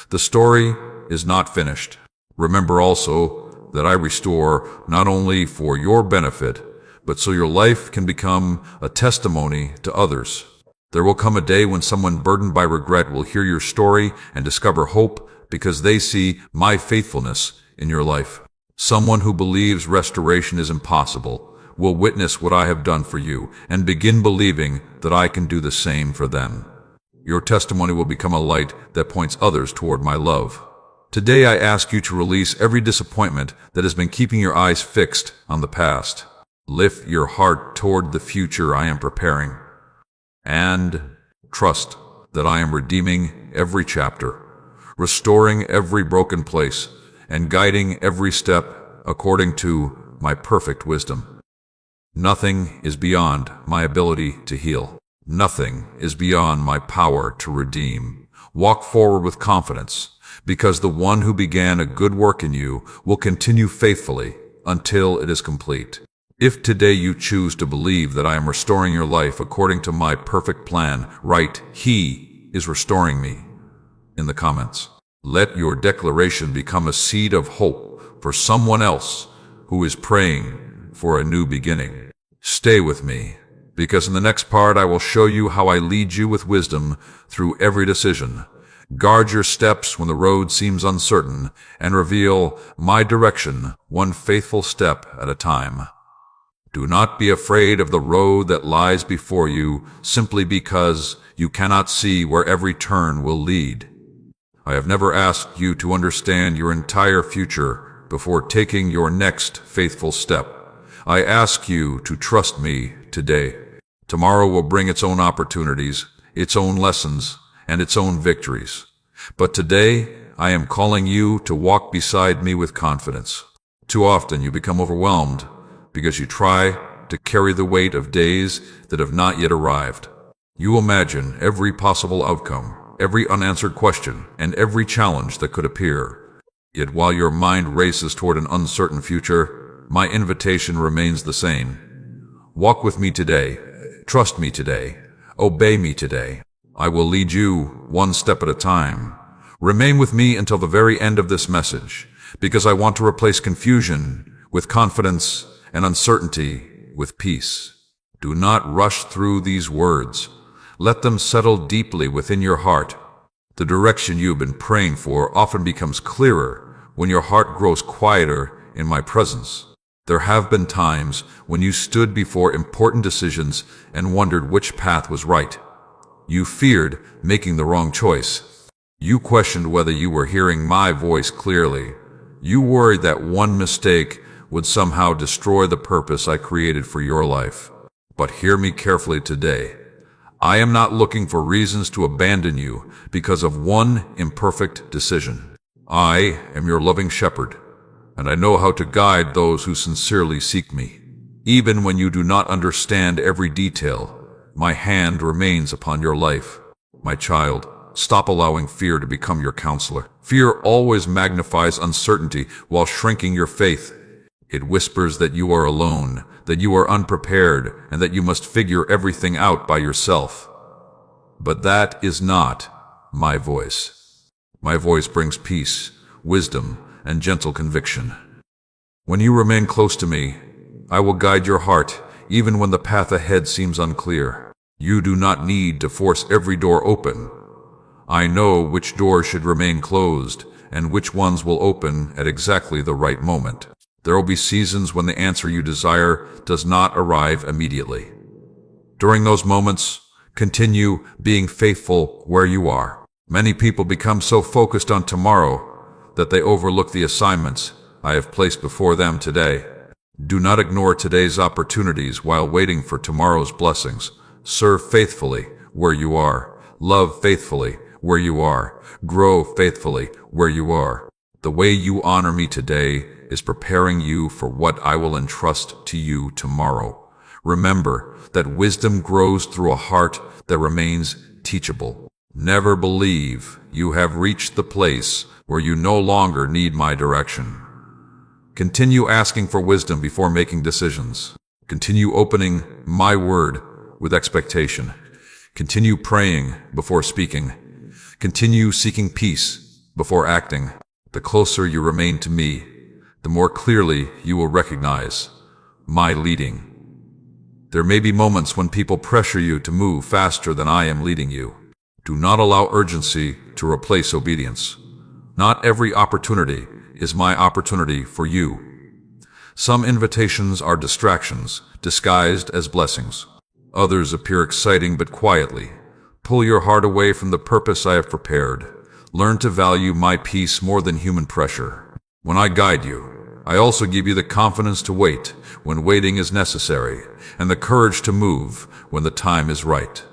The story is not finished. Remember also that I restore not only for your benefit, but so your life can become a testimony to others. There will come a day when someone burdened by regret will hear your story and discover hope because they see my faithfulness in your life. Someone who believes restoration is impossible will witness what I have done for you and begin believing that I can do the same for them. Your testimony will become a light that points others toward my love. Today I ask you to release every disappointment that has been keeping your eyes fixed on the past. Lift your heart toward the future I am preparing, and trust that I am redeeming every chapter, restoring every broken place, and guiding every step according to my perfect wisdom. Nothing is beyond my ability to heal. Nothing is beyond my power to redeem. Walk forward with confidence, because the one who began a good work in you will continue faithfully until it is complete. If today you choose to believe that I am restoring your life according to my perfect plan, write, "He is restoring me," in the comments. Let your declaration become a seed of hope for someone else who is praying for a new beginning. Stay with me, because in the next part I will show you how I lead you with wisdom through every decision, guard your steps when the road seems uncertain, and reveal my direction one faithful step at a time. Do not be afraid of the road that lies before you simply because you cannot see where every turn will lead. I have never asked you to understand your entire future before taking your next faithful step. I ask you to trust me today. Tomorrow will bring its own opportunities, its own lessons, and its own victories. But today, I am calling you to walk beside me with confidence. Too often you become overwhelmed because you try to carry the weight of days that have not yet arrived. You imagine every possible outcome, every unanswered question, and every challenge that could appear. Yet while your mind races toward an uncertain future, my invitation remains the same. Walk with me today. Trust me today. Obey me today. I will lead you one step at a time. Remain with me until the very end of this message, because I want to replace confusion with confidence and uncertainty with peace. Do not rush through these words. Let them settle deeply within your heart. The direction you've been praying for often becomes clearer when your heart grows quieter in my presence. There have been times when you stood before important decisions and wondered which path was right. You feared making the wrong choice. You questioned whether you were hearing my voice clearly. You worried that one mistake would somehow destroy the purpose I created for your life. But hear me carefully today. I am not looking for reasons to abandon you because of one imperfect decision. I am your loving shepherd, and I know how to guide those who sincerely seek me. Even when you do not understand every detail, my hand remains upon your life. My child, stop allowing fear to become your counselor. Fear always magnifies uncertainty while shrinking your faith. It whispers that you are alone, that you are unprepared, and that you must figure everything out by yourself. But that is not my voice. My voice brings peace, wisdom, and gentle conviction. When you remain close to me, I will guide your heart, even when the path ahead seems unclear. You do not need to force every door open. I know which doors should remain closed, and which ones will open at exactly the right moment. There will be seasons when the answer you desire does not arrive immediately. During those moments, continue being faithful where you are. Many people become so focused on tomorrow that they overlook the assignments I have placed before them today. Do not ignore today's opportunities while waiting for tomorrow's blessings. Serve faithfully where you are. Love faithfully where you are. Grow faithfully where you are. The way you honor me today is preparing you for what I will entrust to you tomorrow. Remember that wisdom grows through a heart that remains teachable. Never believe you have reached the place where you no longer need my direction. Continue asking for wisdom before making decisions. Continue opening my word with expectation. Continue praying before speaking. Continue seeking peace before acting. The closer you remain to me, the more clearly you will recognize my leading. There may be moments when people pressure you to move faster than I am leading you. Do not allow urgency to replace obedience. Not every opportunity is my opportunity for you. Some invitations are distractions, disguised as blessings. Others appear exciting but quietly. Pull your heart away from the purpose I have prepared. Learn to value my peace more than human pressure. When I guide you, I also give you the confidence to wait when waiting is necessary, and the courage to move when the time is right.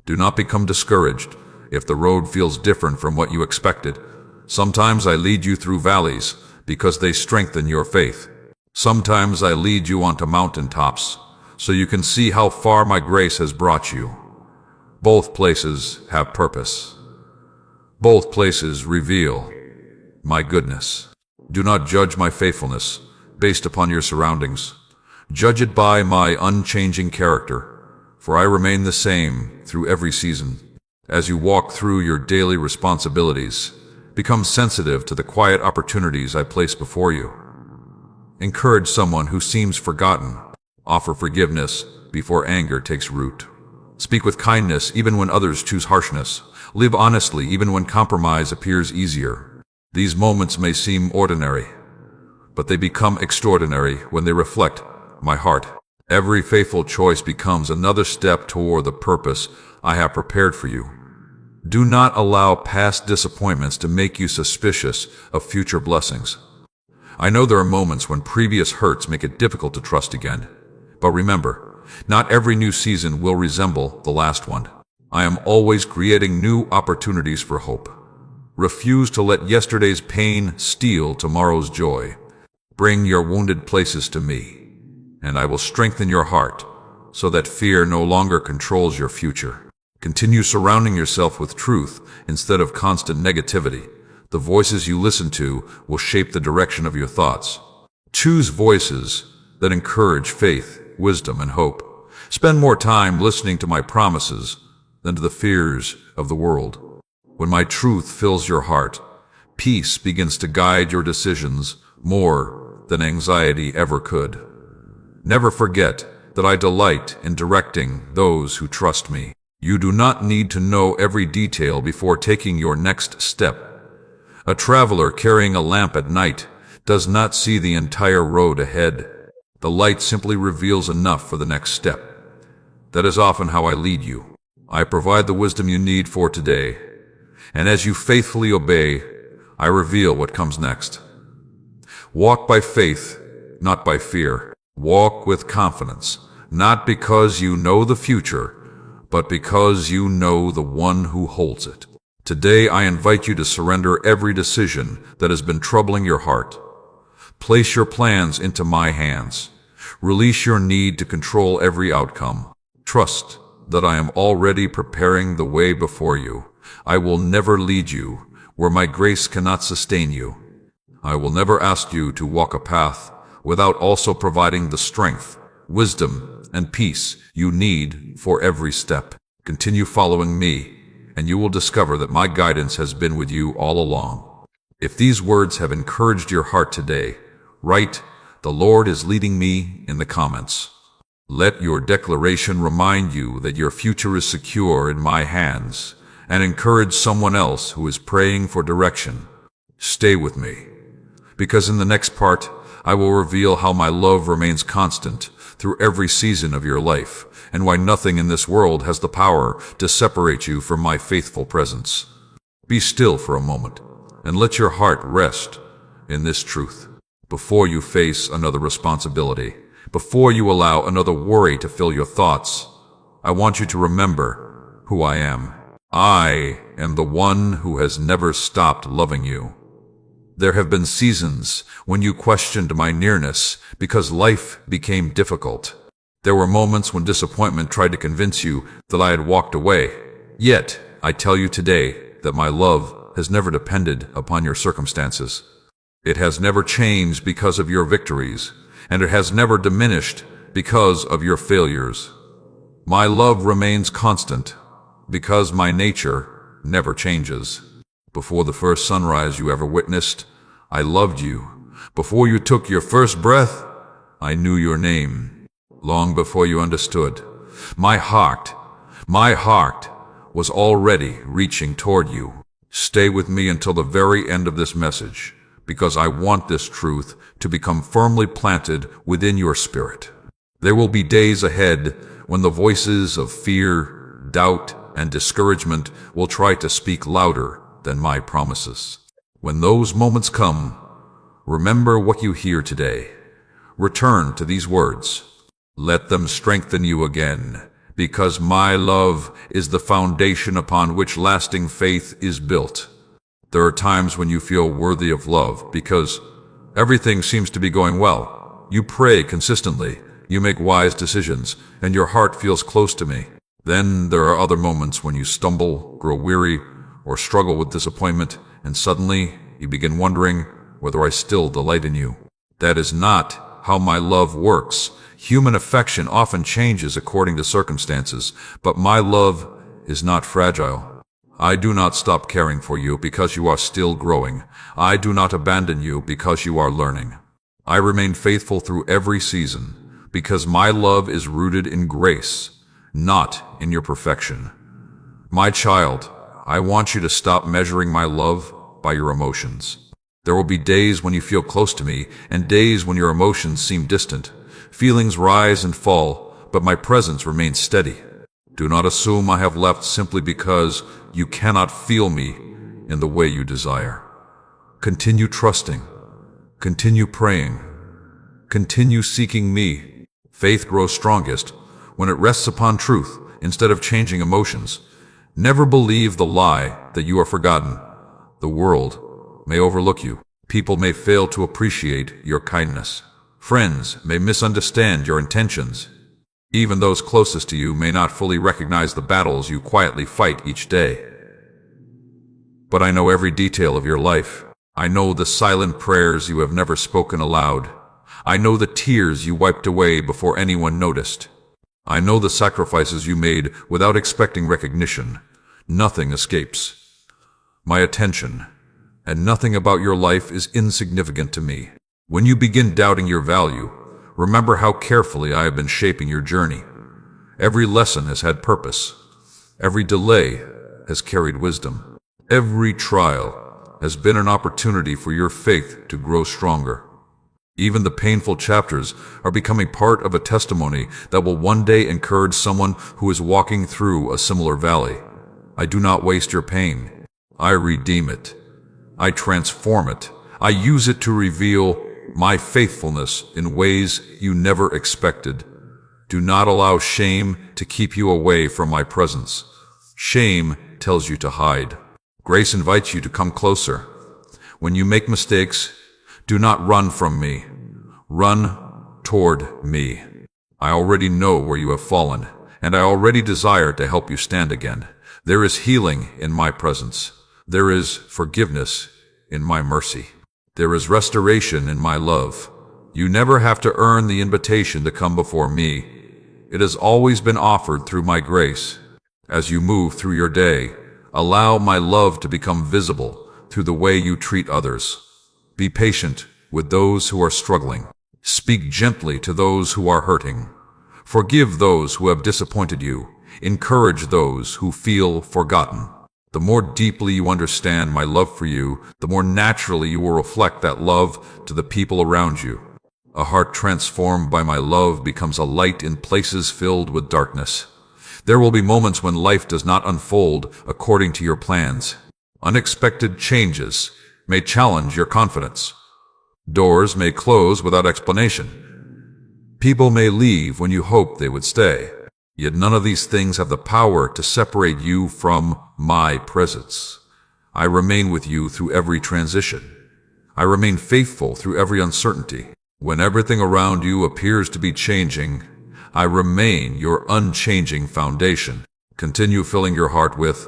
Do not become discouraged if the road feels different from what you expected. Sometimes I lead you through valleys because they strengthen your faith. Sometimes I lead you onto mountaintops so you can see how far my grace has brought you. Both places have purpose. Both places reveal my goodness. Do not judge my faithfulness based upon your surroundings. Judge it by my unchanging character, for I remain the same through every season. As you walk through your daily responsibilities, become sensitive to the quiet opportunities I place before you. Encourage someone who seems forgotten. Offer forgiveness before anger takes root. Speak with kindness even when others choose harshness. Live honestly even when compromise appears easier. These moments may seem ordinary, but they become extraordinary when they reflect my heart. Every faithful choice becomes another step toward the purpose I have prepared for you. Do not allow past disappointments to make you suspicious of future blessings. I know there are moments when previous hurts make it difficult to trust again. But remember, not every new season will resemble the last one. I am always creating new opportunities for hope. Refuse to let yesterday's pain steal tomorrow's joy. Bring your wounded places to me, and I will strengthen your heart so that fear no longer controls your future. Continue surrounding yourself with truth instead of constant negativity. The voices you listen to will shape the direction of your thoughts. Choose voices that encourage faith, wisdom, and hope. Spend more time listening to my promises than to the fears of the world. When my truth fills your heart, peace begins to guide your decisions more than anxiety ever could. Never forget that I delight in directing those who trust me. You do not need to know every detail before taking your next step. A traveler carrying a lamp at night does not see the entire road ahead. The light simply reveals enough for the next step. That is often how I lead you. I provide the wisdom you need for today, and as you faithfully obey, I reveal what comes next. Walk by faith, not by fear. Walk with confidence, not because you know the future, but because you know the one who holds it. Today I invite you to surrender every decision that has been troubling your heart. Place your plans into my hands. Release your need to control every outcome. Trust that I am already preparing the way before you. I will never lead you where my grace cannot sustain you. I will never ask you to walk a path without also providing the strength, wisdom, and peace you need for every step. Continue following me, and you will discover that my guidance has been with you all along. If these words have encouraged your heart today, write, "The Lord is leading me," in the comments. Let your declaration remind you that your future is secure in my hands, and encourage someone else who is praying for direction. Stay with me, because in the next part, I will reveal how my love remains constant through every season of your life, and why nothing in this world has the power to separate you from my faithful presence. Be still for a moment, and let your heart rest in this truth. Before you face another responsibility, before you allow another worry to fill your thoughts, I want you to remember who I am. I am the one who has never stopped loving you. There have been seasons when you questioned my nearness because life became difficult. There were moments when disappointment tried to convince you that I had walked away. Yet, I tell you today that my love has never depended upon your circumstances. It has never changed because of your victories, and it has never diminished because of your failures. My love remains constant because my nature never changes. Before the first sunrise you ever witnessed, I loved you. Before you took your first breath, I knew your name. Long before you understood, my heart was already reaching toward you. Stay with me until the very end of this message, because I want this truth to become firmly planted within your spirit. There will be days ahead when the voices of fear, doubt, and discouragement will try to speak louder than my promises. When those moments come, remember what you hear today. Return to these words. Let them strengthen you again, because my love is the foundation upon which lasting faith is built. There are times when you feel worthy of love because everything seems to be going well. You pray consistently, you make wise decisions, and your heart feels close to me. Then there are other moments when you stumble, grow weary, or struggle with disappointment, and suddenly you begin wondering whether I still delight in you. That is not how my love works. Human affection often changes according to circumstances, but my love is not fragile. I do not stop caring for you because you are still growing. I do not abandon you because you are learning. I remain faithful through every season because my love is rooted in grace, not in your perfection. My child, I want you to stop measuring my love by your emotions. There will be days when you feel close to me and days when your emotions seem distant. Feelings rise and fall, but my presence remains steady. Do not assume I have left simply because you cannot feel me in the way you desire. Continue trusting. Continue praying. Continue seeking me. Faith grows strongest when it rests upon truth instead of changing emotions. Never believe the lie that you are forgotten. The world may overlook you. People may fail to appreciate your kindness. Friends may misunderstand your intentions. Even those closest to you may not fully recognize the battles you quietly fight each day. But I know every detail of your life. I know the silent prayers you have never spoken aloud. I know the tears you wiped away before anyone noticed. I know the sacrifices you made without expecting recognition. Nothing escapes my attention, and nothing about your life is insignificant to me. When you begin doubting your value, remember how carefully I have been shaping your journey. Every lesson has had purpose. Every delay has carried wisdom. Every trial has been an opportunity for your faith to grow stronger. Even the painful chapters are becoming part of a testimony that will one day encourage someone who is walking through a similar valley. I do not waste your pain. I redeem it. I transform it. I use it to reveal my faithfulness in ways you never expected. Do not allow shame to keep you away from my presence. Shame tells you to hide. Grace invites you to come closer. When you make mistakes, do not run from me. Run toward me. I already know where you have fallen, and I already desire to help you stand again. There is healing in my presence. There is forgiveness in my mercy. There is restoration in my love. You never have to earn the invitation to come before me. It has always been offered through my grace. As you move through your day, allow my love to become visible through the way you treat others. Be patient with those who are struggling. Speak gently to those who are hurting. Forgive those who have disappointed you. Encourage those who feel forgotten. The more deeply you understand my love for you, the more naturally you will reflect that love to the people around you. A heart transformed by my love becomes a light in places filled with darkness. There will be moments when life does not unfold according to your plans. Unexpected changes may challenge your confidence. Doors may close without explanation. People may leave when you hoped they would stay. Yet none of these things have the power to separate you from my presence. I remain with you through every transition. I remain faithful through every uncertainty. When everything around you appears to be changing, I remain your unchanging foundation. Continue filling your heart with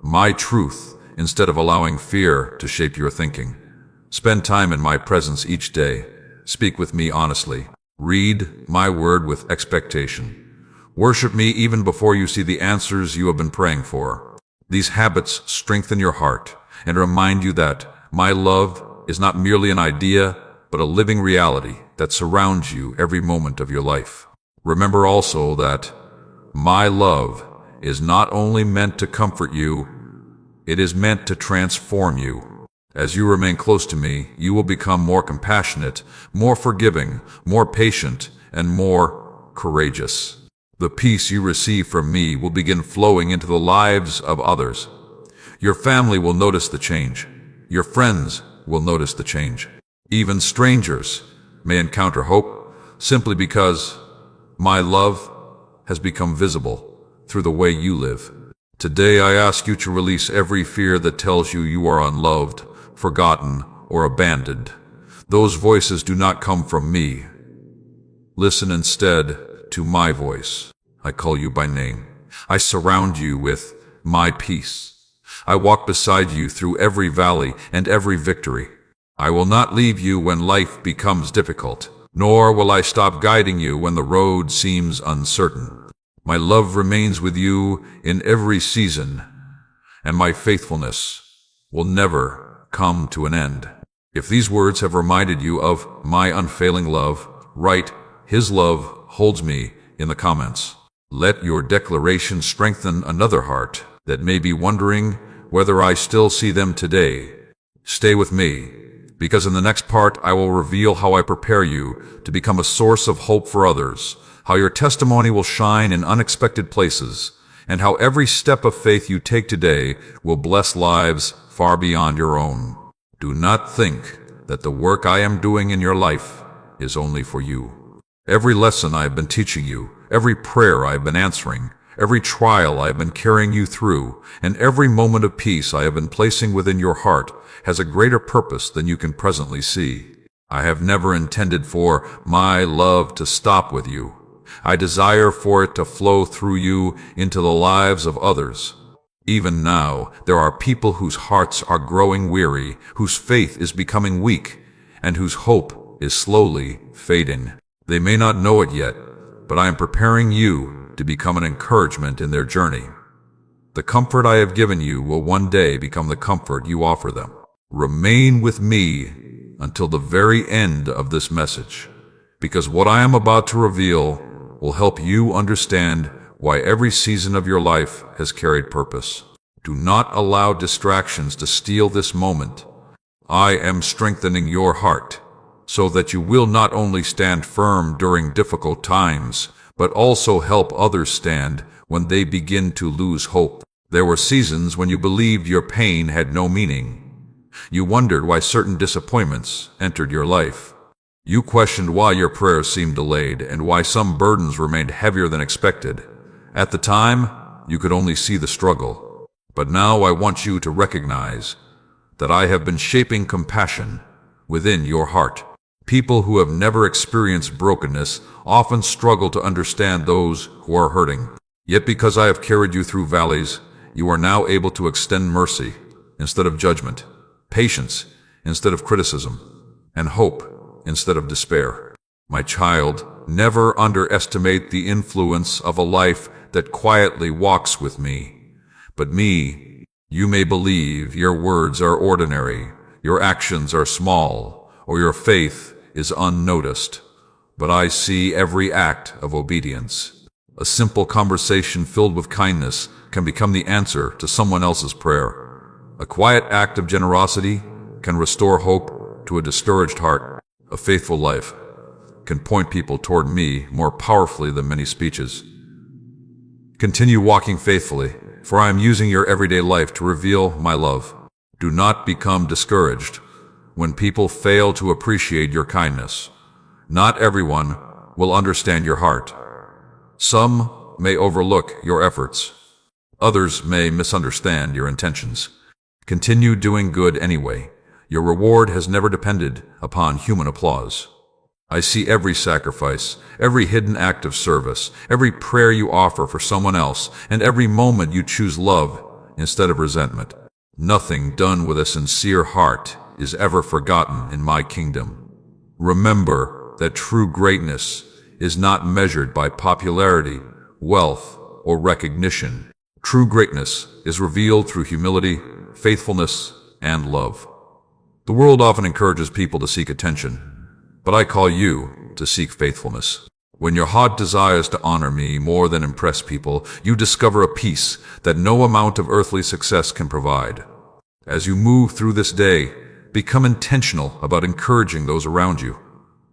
my truth instead of allowing fear to shape your thinking. Spend time in my presence each day. Speak with me honestly. Read my word with expectation. Worship me even before you see the answers you have been praying for. These habits strengthen your heart and remind you that my love is not merely an idea, but a living reality that surrounds you every moment of your life. Remember also that my love is not only meant to comfort you, it is meant to transform you. As you remain close to me, you will become more compassionate, more forgiving, more patient, and more courageous. The peace you receive from me will begin flowing into the lives of others. Your family will notice the change. Your friends will notice the change. Even strangers may encounter hope simply because my love has become visible through the way you live. Today I ask you to release every fear that tells you you are unloved, forgotten, or abandoned. Those voices do not come from me. Listen instead to my voice. I call you by name. I surround you with my peace. I walk beside you through every valley and every victory. I will not leave you when life becomes difficult, nor will I stop guiding you when the road seems uncertain. My love remains with you in every season, and my faithfulness will never come to an end. If these words have reminded you of my unfailing love, write, His love holds me in the comments. Let your declaration strengthen another heart that may be wondering whether I still see them today. Stay with me, because in the next part I will reveal how I prepare you to become a source of hope for others, how your testimony will shine in unexpected places, and how every step of faith you take today will bless lives far beyond your own. Do not think that the work I am doing in your life is only for you. Every lesson I have been teaching you, every prayer I have been answering, every trial I have been carrying you through, and every moment of peace I have been placing within your heart has a greater purpose than you can presently see. I have never intended for my love to stop with you. I desire for it to flow through you into the lives of others. Even now, there are people whose hearts are growing weary, whose faith is becoming weak, and whose hope is slowly fading. They may not know it yet, but I am preparing you to become an encouragement in their journey. The comfort I have given you will one day become the comfort you offer them. Remain with me until the very end of this message, because what I am about to reveal will help you understand why every season of your life has carried purpose. Do not allow distractions to steal this moment. I am strengthening your heart so that you will not only stand firm during difficult times, but also help others stand when they begin to lose hope. There were seasons when you believed your pain had no meaning. You wondered why certain disappointments entered your life. You questioned why your prayers seemed delayed and why some burdens remained heavier than expected. At the time, you could only see the struggle. But now I want you to recognize that I have been shaping compassion within your heart. People who have never experienced brokenness often struggle to understand those who are hurting. Yet because I have carried you through valleys, you are now able to extend mercy instead of judgment, patience instead of criticism, and hope instead of despair. My child, never underestimate the influence of a life that quietly walks with me. But me, you may believe your words are ordinary, your actions are small, or your faith is unnoticed. But I see every act of obedience. A simple conversation filled with kindness can become the answer to someone else's prayer. A quiet act of generosity can restore hope to a discouraged heart. A faithful life can point people toward me more powerfully than many speeches. Continue walking faithfully, for I am using your everyday life to reveal my love. Do not become discouraged when people fail to appreciate your kindness. Not everyone will understand your heart. Some may overlook your efforts. Others may misunderstand your intentions. Continue doing good anyway. Your reward has never depended upon human applause. I see every sacrifice, every hidden act of service, every prayer you offer for someone else, and every moment you choose love instead of resentment. Nothing done with a sincere heart is ever forgotten in my kingdom. Remember that true greatness is not measured by popularity, wealth, or recognition. True greatness is revealed through humility, faithfulness, and love. The world often encourages people to seek attention, but I call you to seek faithfulness. When your heart desires to honor me more than impress people, you discover a peace that no amount of earthly success can provide. As you move through this day, become intentional about encouraging those around you.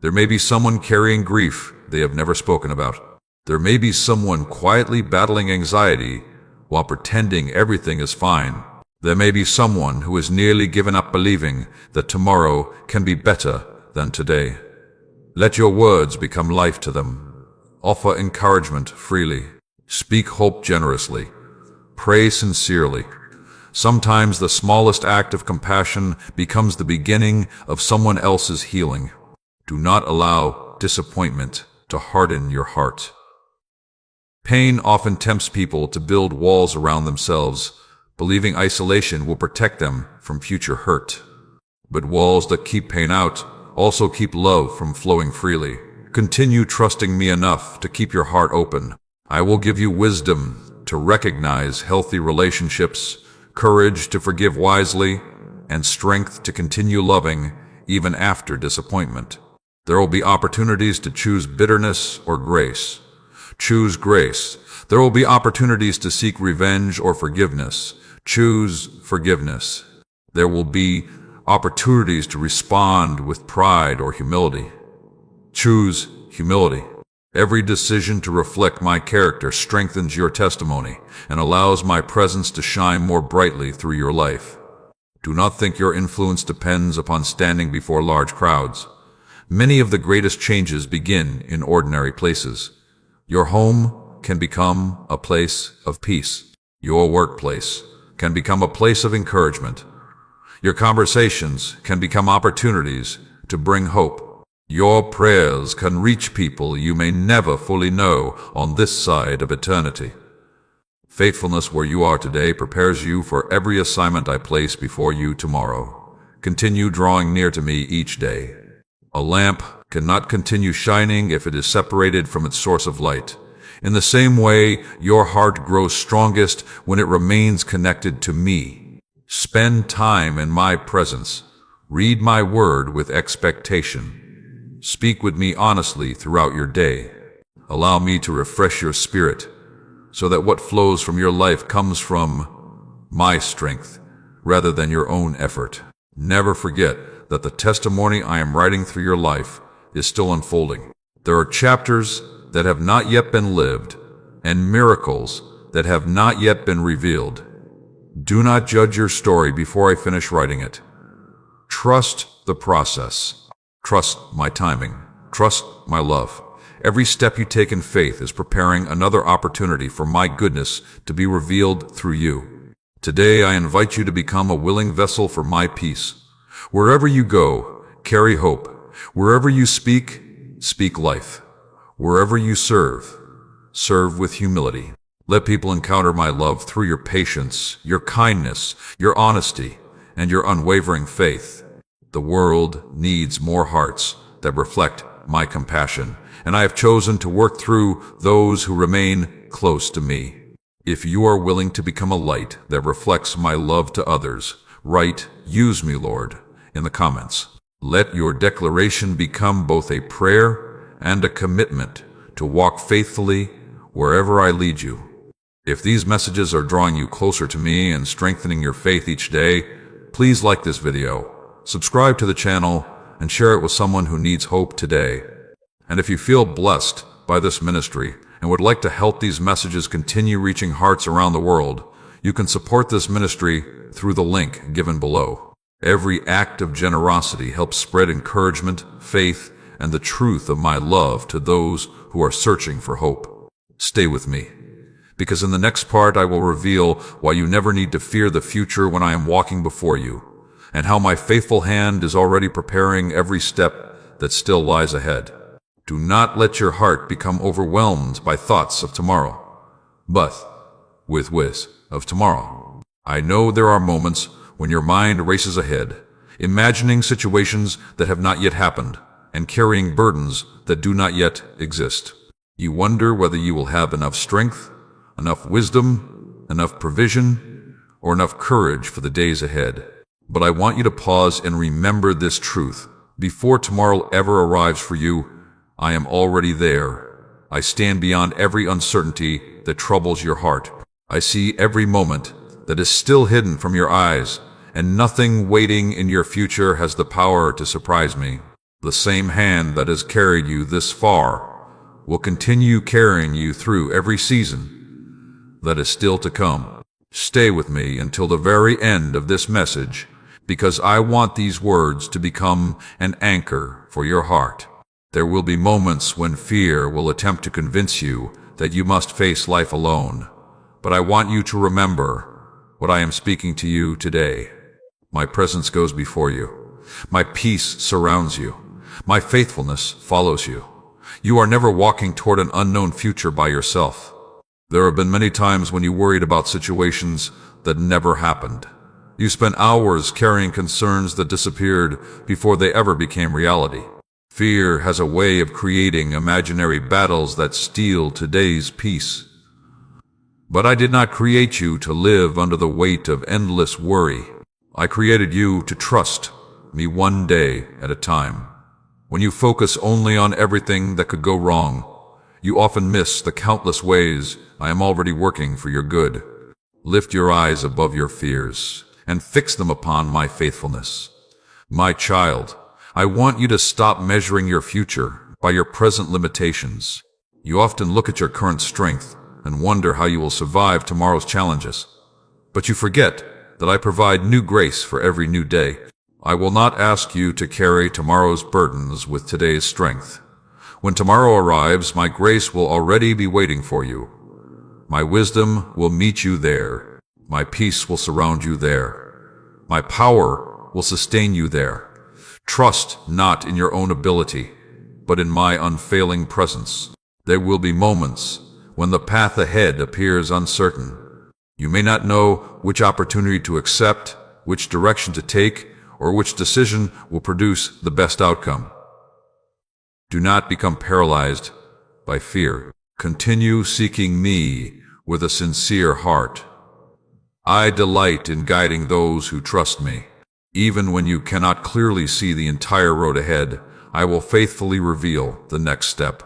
There may be someone carrying grief they have never spoken about. There may be someone quietly battling anxiety while pretending everything is fine. There may be someone who has nearly given up believing that tomorrow can be better than today. Let your words become life to them. Offer encouragement freely. Speak hope generously. Pray sincerely. Sometimes the smallest act of compassion becomes the beginning of someone else's healing. Do not allow disappointment to harden your heart. Pain often tempts people to build walls around themselves, believing isolation will protect them from future hurt. But walls that keep pain out Also keep love from flowing freely. Continue trusting me enough to keep your heart open. I will give you wisdom to recognize healthy relationships, courage to forgive wisely, and strength to continue loving even after disappointment. There will be opportunities to choose bitterness or grace. Choose grace. There will be opportunities to seek revenge or forgiveness. Choose forgiveness. There will be opportunities to respond with pride or humility. Choose humility. Every decision to reflect my character strengthens your testimony and allows my presence to shine more brightly through your life. Do not think your influence depends upon standing before large crowds. Many of the greatest changes begin in ordinary places. Your home can become a place of peace. Your workplace can become a place of encouragement. Your conversations can become opportunities to bring hope. Your prayers can reach people you may never fully know on this side of eternity. Faithfulness where you are today prepares you for every assignment I place before you tomorrow. Continue drawing near to me each day. A lamp cannot continue shining if it is separated from its source of light. In the same way, your heart grows strongest when it remains connected to me. Spend time in my presence. Read my word with expectation. Speak with me honestly throughout your day. Allow me to refresh your spirit, so that what flows from your life comes from my strength rather than your own effort. Never forget that the testimony I am writing through your life is still unfolding. There are chapters that have not yet been lived and miracles that have not yet been revealed. Do not judge your story before I finish writing it. Trust the process. Trust my timing. Trust my love. Every step you take in faith is preparing another opportunity for my goodness to be revealed through you. Today I invite you to become a willing vessel for my peace. Wherever you go, carry hope. Wherever you speak, speak life. Wherever you serve, serve with humility. Let people encounter my love through your patience, your kindness, your honesty, and your unwavering faith. The world needs more hearts that reflect my compassion, and I have chosen to work through those who remain close to me. If you are willing to become a light that reflects my love to others, write, "Use me, Lord," in the comments. Let your declaration become both a prayer and a commitment to walk faithfully wherever I lead you. If these messages are drawing you closer to me and strengthening your faith each day, please like this video, subscribe to the channel, and share it with someone who needs hope today. And if you feel blessed by this ministry and would like to help these messages continue reaching hearts around the world, you can support this ministry through the link given below. Every act of generosity helps spread encouragement, faith, and the truth of my love to those who are searching for hope. Stay with me, because in the next part I will reveal why you never need to fear the future when I am walking before you, and how my faithful hand is already preparing every step that still lies ahead. Do not let your heart become overwhelmed by thoughts of tomorrow, but with whiz of tomorrow. I know there are moments when your mind races ahead, imagining situations that have not yet happened, and carrying burdens that do not yet exist. You wonder whether you will have enough strength, enough wisdom, enough provision, or enough courage for the days ahead. But I want you to pause and remember this truth. Before tomorrow ever arrives for you, I am already there. I stand beyond every uncertainty that troubles your heart. I see every moment that is still hidden from your eyes, and nothing waiting in your future has the power to surprise me. The same hand that has carried you this far will continue carrying you through every season that is still to come. Stay with me until the very end of this message, because I want these words to become an anchor for your heart. There will be moments when fear will attempt to convince you that you must face life alone, but I want you to remember what I am speaking to you today. My presence goes before you. My peace surrounds you. My faithfulness follows you. You are never walking toward an unknown future by yourself. There have been many times when you worried about situations that never happened. You spent hours carrying concerns that disappeared before they ever became reality. Fear has a way of creating imaginary battles that steal today's peace. But I did not create you to live under the weight of endless worry. I created you to trust me one day at a time. When you focus only on everything that could go wrong, you often miss the countless ways I am already working for your good. Lift your eyes above your fears and fix them upon my faithfulness. My child, I want you to stop measuring your future by your present limitations. You often look at your current strength and wonder how you will survive tomorrow's challenges. But you forget that I provide new grace for every new day. I will not ask you to carry tomorrow's burdens with today's strength. When tomorrow arrives, my grace will already be waiting for you. My wisdom will meet you there. My peace will surround you there. My power will sustain you there. Trust not in your own ability, but in my unfailing presence. There will be moments when the path ahead appears uncertain. You may not know which opportunity to accept, which direction to take, or which decision will produce the best outcome. Do not become paralyzed by fear. Continue seeking me with a sincere heart. I delight in guiding those who trust me. Even when you cannot clearly see the entire road ahead, I will faithfully reveal the next step.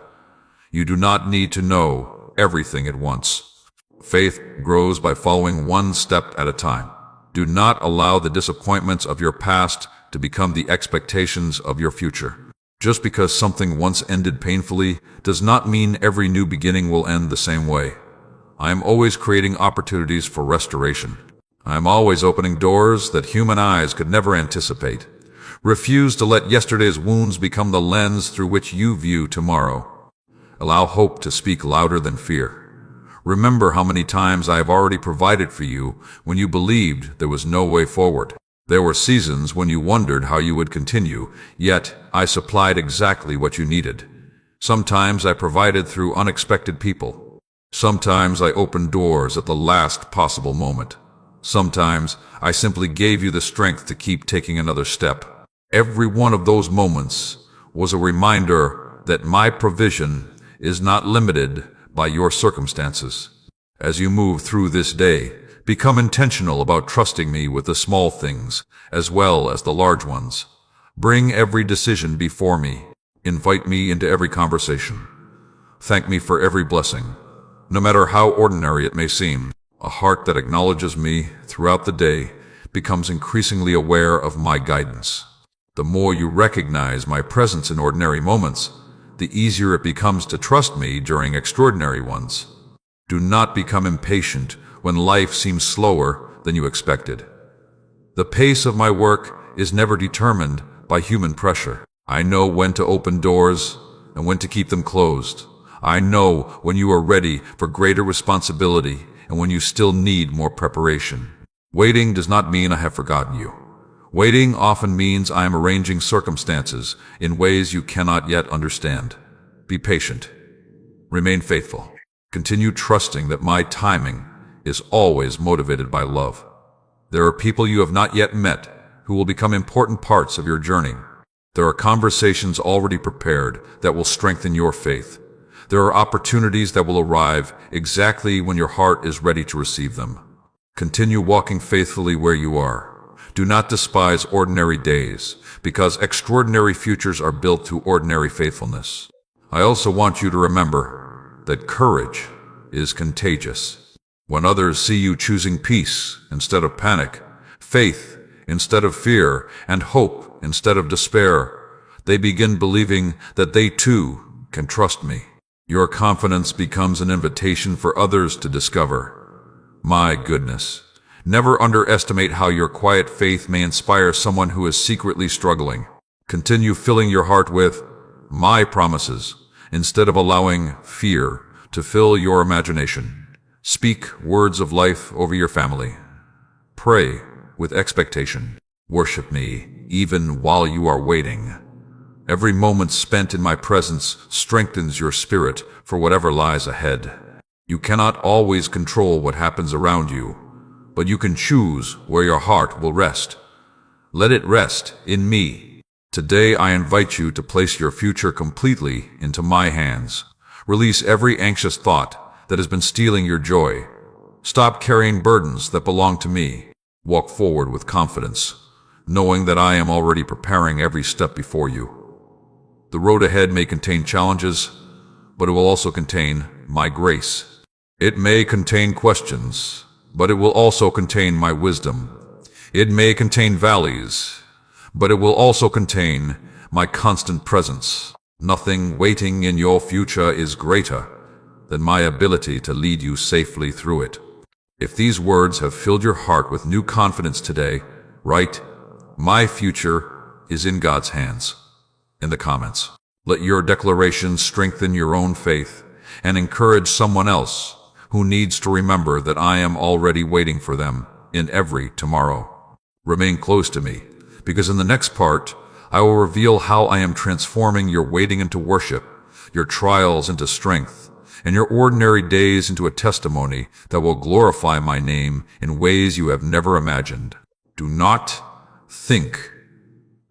You do not need to know everything at once. Faith grows by following one step at a time. Do not allow the disappointments of your past to become the expectations of your future. Just because something once ended painfully does not mean every new beginning will end the same way. I am always creating opportunities for restoration. I am always opening doors that human eyes could never anticipate. Refuse to let yesterday's wounds become the lens through which you view tomorrow. Allow hope to speak louder than fear. Remember how many times I have already provided for you when you believed there was no way forward. There were seasons when you wondered how you would continue, yet I supplied exactly what you needed. Sometimes I provided through unexpected people. Sometimes I opened doors at the last possible moment. Sometimes I simply gave you the strength to keep taking another step. Every one of those moments was a reminder that my provision is not limited by your circumstances. As you move through this day, become intentional about trusting me with the small things as well as the large ones. Bring every decision before me. Invite me into every conversation. Thank me for every blessing, no matter how ordinary it may seem. A heart that acknowledges me throughout the day becomes increasingly aware of my guidance. The more you recognize my presence in ordinary moments, the easier it becomes to trust me during extraordinary ones. Do not become impatient when life seems slower than you expected. The pace of my work is never determined by human pressure. I know when to open doors and when to keep them closed. I know when you are ready for greater responsibility and when you still need more preparation. Waiting does not mean I have forgotten you. Waiting often means I am arranging circumstances in ways you cannot yet understand. Be patient. Remain faithful. Continue trusting that my timing is always motivated by love. There are people you have not yet met who will become important parts of your journey. There are conversations already prepared that will strengthen your faith. There are opportunities that will arrive exactly when your heart is ready to receive them. Continue walking faithfully where you are. Do not despise ordinary days, because extraordinary futures are built through ordinary faithfulness. I also want you to remember that courage is contagious. When others see you choosing peace instead of panic, faith instead of fear, and hope instead of despair, they begin believing that they too can trust me. Your confidence becomes an invitation for others to discover my goodness. Never underestimate how your quiet faith may inspire someone who is secretly struggling. Continue filling your heart with my promises instead of allowing fear to fill your imagination. Speak words of life over your family. Pray with expectation. Worship me even while you are waiting. Every moment spent in my presence strengthens your spirit for whatever lies ahead. You cannot always control what happens around you, but you can choose where your heart will rest. Let it rest in me. Today I invite you to place your future completely into my hands. Release every anxious thought that has been stealing your joy. Stop carrying burdens that belong to me. Walk forward with confidence, knowing that I am already preparing every step before you. The road ahead may contain challenges, but it will also contain my grace. It may contain questions, but it will also contain my wisdom. It may contain valleys, but it will also contain my constant presence. Nothing waiting in your future is greater than my ability to lead you safely through it. If these words have filled your heart with new confidence today, write, "My future is in God's hands," in the comments. Let your declaration strengthen your own faith and encourage someone else who needs to remember that I am already waiting for them in every tomorrow. Remain close to me, because in the next part, I will reveal how I am transforming your waiting into worship, your trials into strength, and your ordinary days into a testimony that will glorify my name in ways you have never imagined. Do not think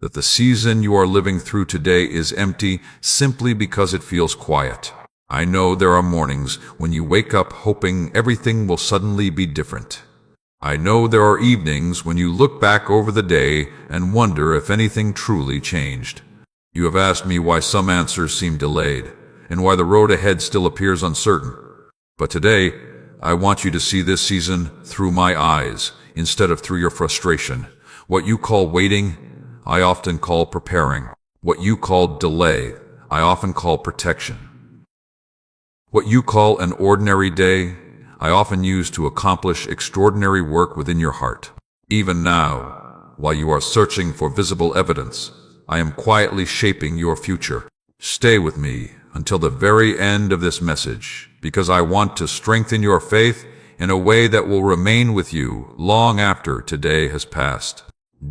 that the season you are living through today is empty simply because it feels quiet. I know there are mornings when you wake up hoping everything will suddenly be different. I know there are evenings when you look back over the day and wonder if anything truly changed. You have asked me why some answers seem delayed, and why the road ahead still appears uncertain. But today, I want you to see this season through my eyes, instead of through your frustration. What you call waiting, I often call preparing. What you call delay, I often call protection. What you call an ordinary day, I often use to accomplish extraordinary work within your heart. Even now, while you are searching for visible evidence, I am quietly shaping your future. Stay with me until the very end of this message, because I want to strengthen your faith in a way that will remain with you long after today has passed.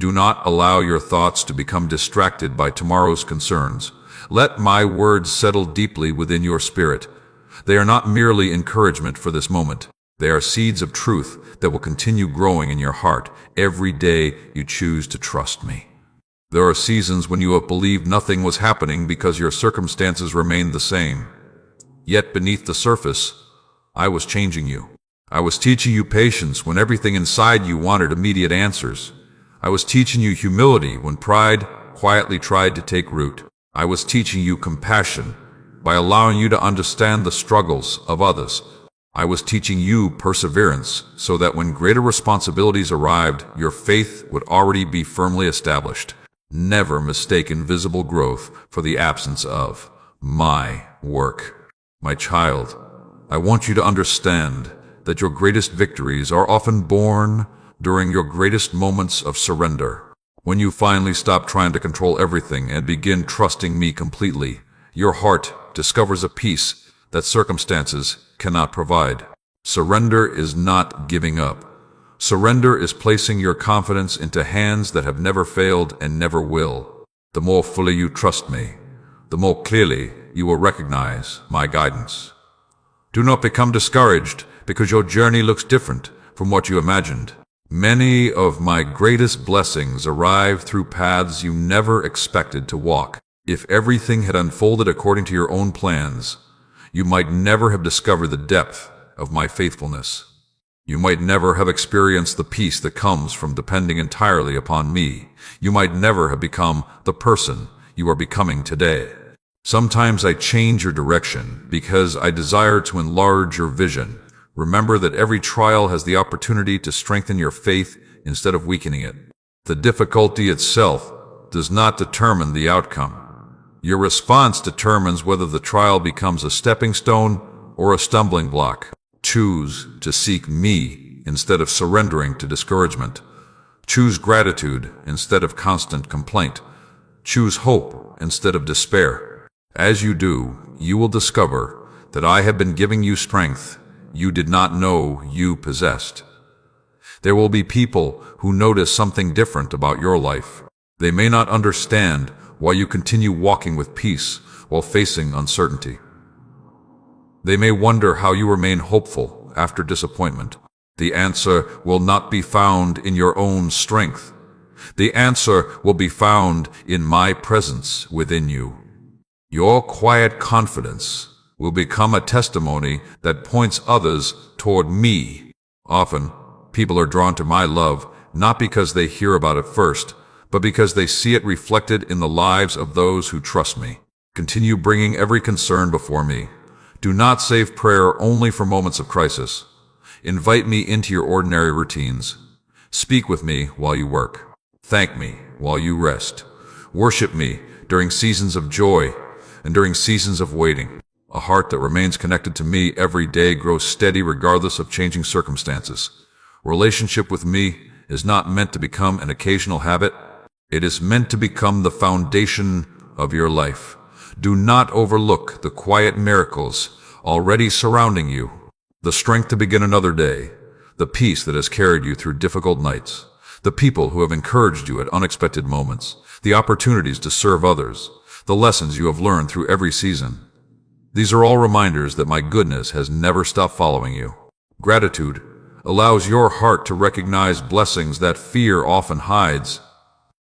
Do not allow your thoughts to become distracted by tomorrow's concerns. Let my words settle deeply within your spirit. They are not merely encouragement for this moment. They are seeds of truth that will continue growing in your heart every day you choose to trust me. There are seasons when you have believed nothing was happening because your circumstances remained the same. Yet beneath the surface, I was changing you. I was teaching you patience when everything inside you wanted immediate answers. I was teaching you humility when pride quietly tried to take root. I was teaching you compassion by allowing you to understand the struggles of others. I was teaching you perseverance so that when greater responsibilities arrived, your faith would already be firmly established. Never mistake invisible growth for the absence of my work. My child, I want you to understand that your greatest victories are often born during your greatest moments of surrender. When you finally stop trying to control everything and begin trusting me completely, your heart discovers a peace that circumstances cannot provide. Surrender is not giving up. Surrender is placing your confidence into hands that have never failed and never will. The more fully you trust me, the more clearly you will recognize my guidance. Do not become discouraged because your journey looks different from what you imagined. Many of my greatest blessings arrive through paths you never expected to walk. If everything had unfolded according to your own plans, you might never have discovered the depth of my faithfulness. You might never have experienced the peace that comes from depending entirely upon me. You might never have become the person you are becoming today. Sometimes I change your direction because I desire to enlarge your vision. Remember that every trial has the opportunity to strengthen your faith instead of weakening it. The difficulty itself does not determine the outcome. Your response determines whether the trial becomes a stepping stone or a stumbling block. Choose to seek me instead of surrendering to discouragement. Choose gratitude instead of constant complaint. Choose hope instead of despair. As you do, you will discover that I have been giving you strength you did not know you possessed. There will be people who notice something different about your life. They may not understand why you continue walking with peace while facing uncertainty. They may wonder how you remain hopeful after disappointment. The answer will not be found in your own strength. The answer will be found in my presence within you. Your quiet confidence will become a testimony that points others toward me. Often, people are drawn to my love not because they hear about it first, but because they see it reflected in the lives of those who trust me. Continue bringing every concern before me. Do not save prayer only for moments of crisis. Invite me into your ordinary routines. Speak with me while you work. Thank me while you rest. Worship me during seasons of joy and during seasons of waiting. A heart that remains connected to me every day grows steady regardless of changing circumstances. Relationship with me is not meant to become an occasional habit. It is meant to become the foundation of your life. Do not overlook the quiet miracles already surrounding you. The strength to begin another day, the peace that has carried you through difficult nights, the people who have encouraged you at unexpected moments, the opportunities to serve others, the lessons you have learned through every season. These are all reminders that my goodness has never stopped following you. Gratitude allows your heart to recognize blessings that fear often hides.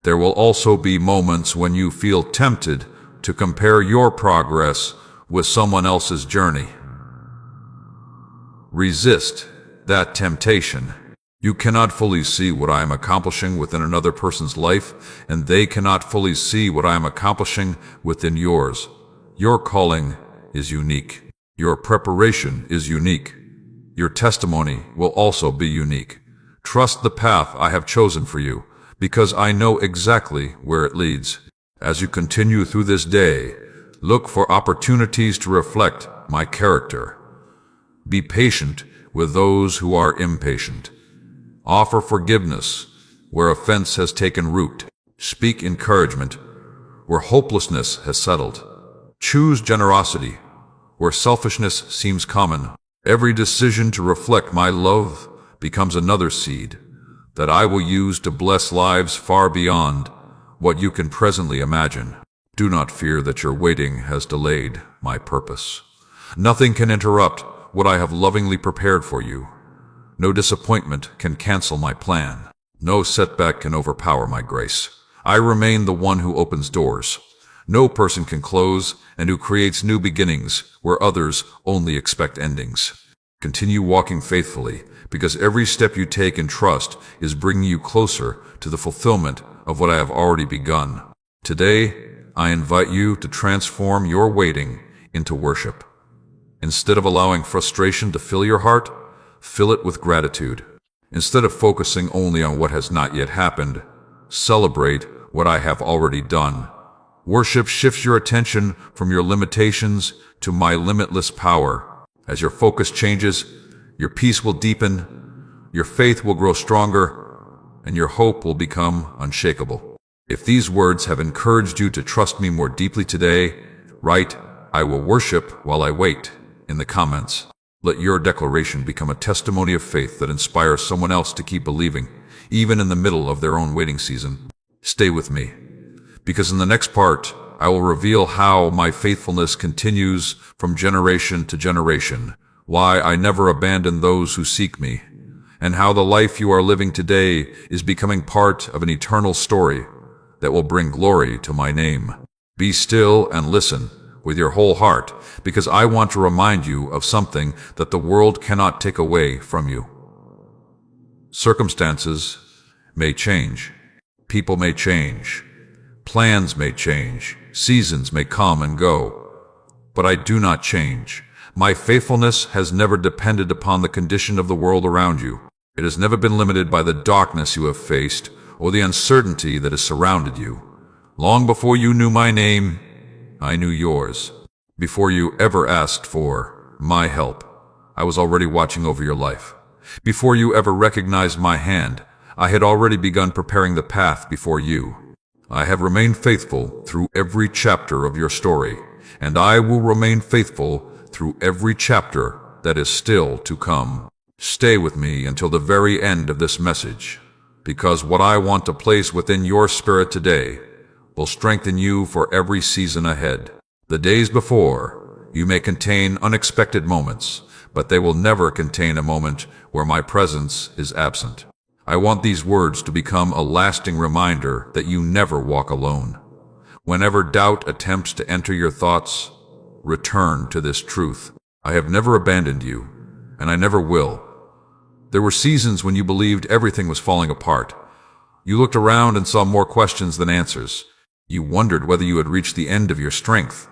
There will also be moments when you feel tempted to compare your progress with someone else's journey. Resist that temptation. You cannot fully see what I am accomplishing within another person's life, and they cannot fully see what I am accomplishing within yours. Your calling is unique. Your preparation is unique. Your testimony will also be unique. Trust the path I have chosen for you, because I know exactly where it leads. As you continue through this day, look for opportunities to reflect my character. Be patient with those who are impatient. Offer forgiveness where offense has taken root. Speak encouragement where hopelessness has settled. Choose generosity where selfishness seems common. Every decision to reflect my love becomes another seed that I will use to bless lives far beyond what you can presently imagine. Do not fear that your waiting has delayed my purpose. Nothing can interrupt what I have lovingly prepared for you. No disappointment can cancel my plan. No setback can overpower my grace. I remain the one who opens doors no person can close and who creates new beginnings where others only expect endings. Continue walking faithfully, because every step you take in trust is bringing you closer to the fulfillment of what I have already begun. Today, I invite you to transform your waiting into worship. Instead of allowing frustration to fill your heart, fill it with gratitude. Instead of focusing only on what has not yet happened, celebrate what I have already done. Worship shifts your attention from your limitations to my limitless power. As your focus changes, your peace will deepen, your faith will grow stronger, and your hope will become unshakable. If these words have encouraged you to trust me more deeply today, write, "I will worship while I wait," in the comments. Let your declaration become a testimony of faith that inspires someone else to keep believing, even in the middle of their own waiting season. Stay with me, because in the next part, I will reveal how my faithfulness continues from generation to generation, why I never abandon those who seek me, and how the life you are living today is becoming part of an eternal story that will bring glory to my name. Be still and listen with your whole heart, because I want to remind you of something that the world cannot take away from you. Circumstances may change, people may change, plans may change, seasons may come and go, but I do not change. My faithfulness has never depended upon the condition of the world around you. It has never been limited by the darkness you have faced or the uncertainty that has surrounded you. Long before you knew my name, I knew yours. Before you ever asked for my help, I was already watching over your life. Before you ever recognized my hand, I had already begun preparing the path before you. I have remained faithful through every chapter of your story, and I will remain faithful through every chapter that is still to come. Stay with me until the very end of this message, because what I want to place within your spirit today will strengthen you for every season ahead. The days before You may contain unexpected moments, but they will never contain a moment where my presence is absent. I want these words to become a lasting reminder that you never walk alone. Whenever doubt attempts to enter your thoughts, return to this truth. I have never abandoned you, and I never will. There were seasons when you believed everything was falling apart. You looked around and saw more questions than answers. You wondered whether you had reached the end of your strength.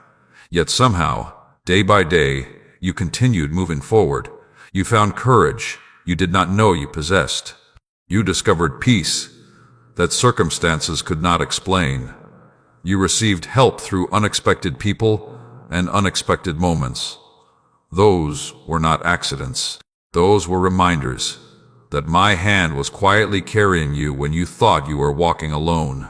Yet somehow, day by day, you continued moving forward. You found courage you did not know you possessed. You discovered peace that circumstances could not explain. You received help through unexpected people and unexpected moments. Those were not accidents. Those were reminders that my hand was quietly carrying you when you thought you were walking alone.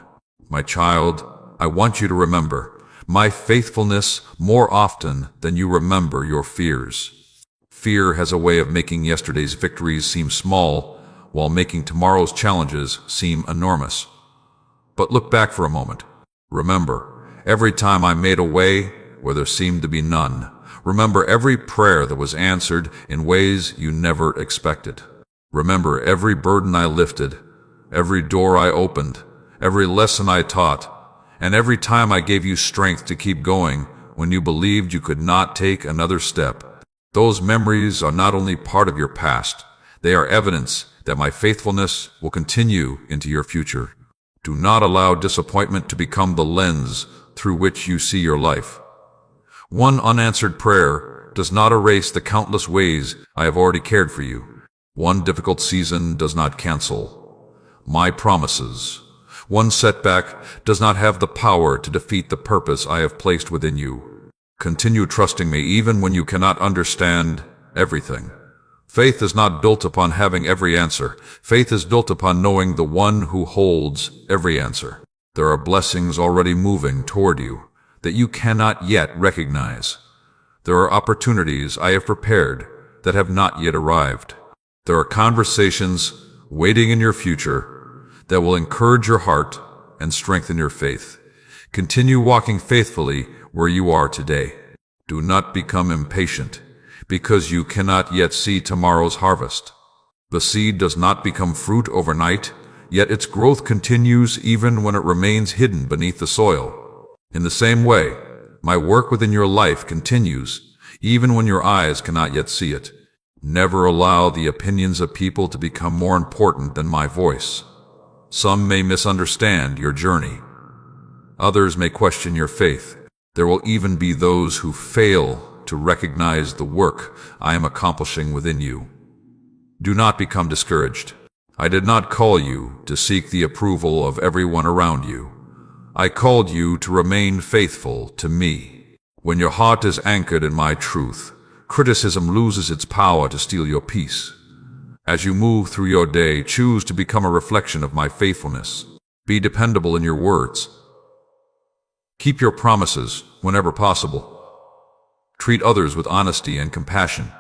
My child, I want you to remember my faithfulness more often than you remember your fears. Fear has a way of making yesterday's victories seem small, while making tomorrow's challenges seem enormous. But look back for a moment. Remember, every time I made a way where there seemed to be none. Remember every prayer that was answered in ways you never expected. Remember every burden I lifted, every door I opened, every lesson I taught, and every time I gave you strength to keep going when you believed you could not take another step. Those memories are not only part of your past, they are evidence that my faithfulness will continue into your future. Do not allow disappointment to become the lens through which you see your life. One unanswered prayer does not erase the countless ways I have already cared for you. One difficult season does not cancel my promises. One setback does not have the power to defeat the purpose I have placed within you. Continue trusting me even when you cannot understand everything. Faith is not built upon having every answer. Faith is built upon knowing the one who holds every answer. There are blessings already moving toward you that you cannot yet recognize. There are opportunities I have prepared that have not yet arrived. There are conversations waiting in your future that will encourage your heart and strengthen your faith. Continue walking faithfully where you are today. Do not become impatient because you cannot yet see tomorrow's harvest. The seed does not become fruit overnight, yet its growth continues even when it remains hidden beneath the soil. In the same way, my work within your life continues, even when your eyes cannot yet see it. Never allow the opinions of people to become more important than my voice. Some may misunderstand your journey. Others may question your faith. There will even be those who fail to recognize the work I am accomplishing within you. Do not become discouraged. I did not call you to seek the approval of everyone around you. I called you to remain faithful to me. When your heart is anchored in my truth, criticism loses its power to steal your peace. As you move through your day, choose to become a reflection of my faithfulness. Be dependable in your words. Keep your promises whenever possible. Treat others with honesty and compassion.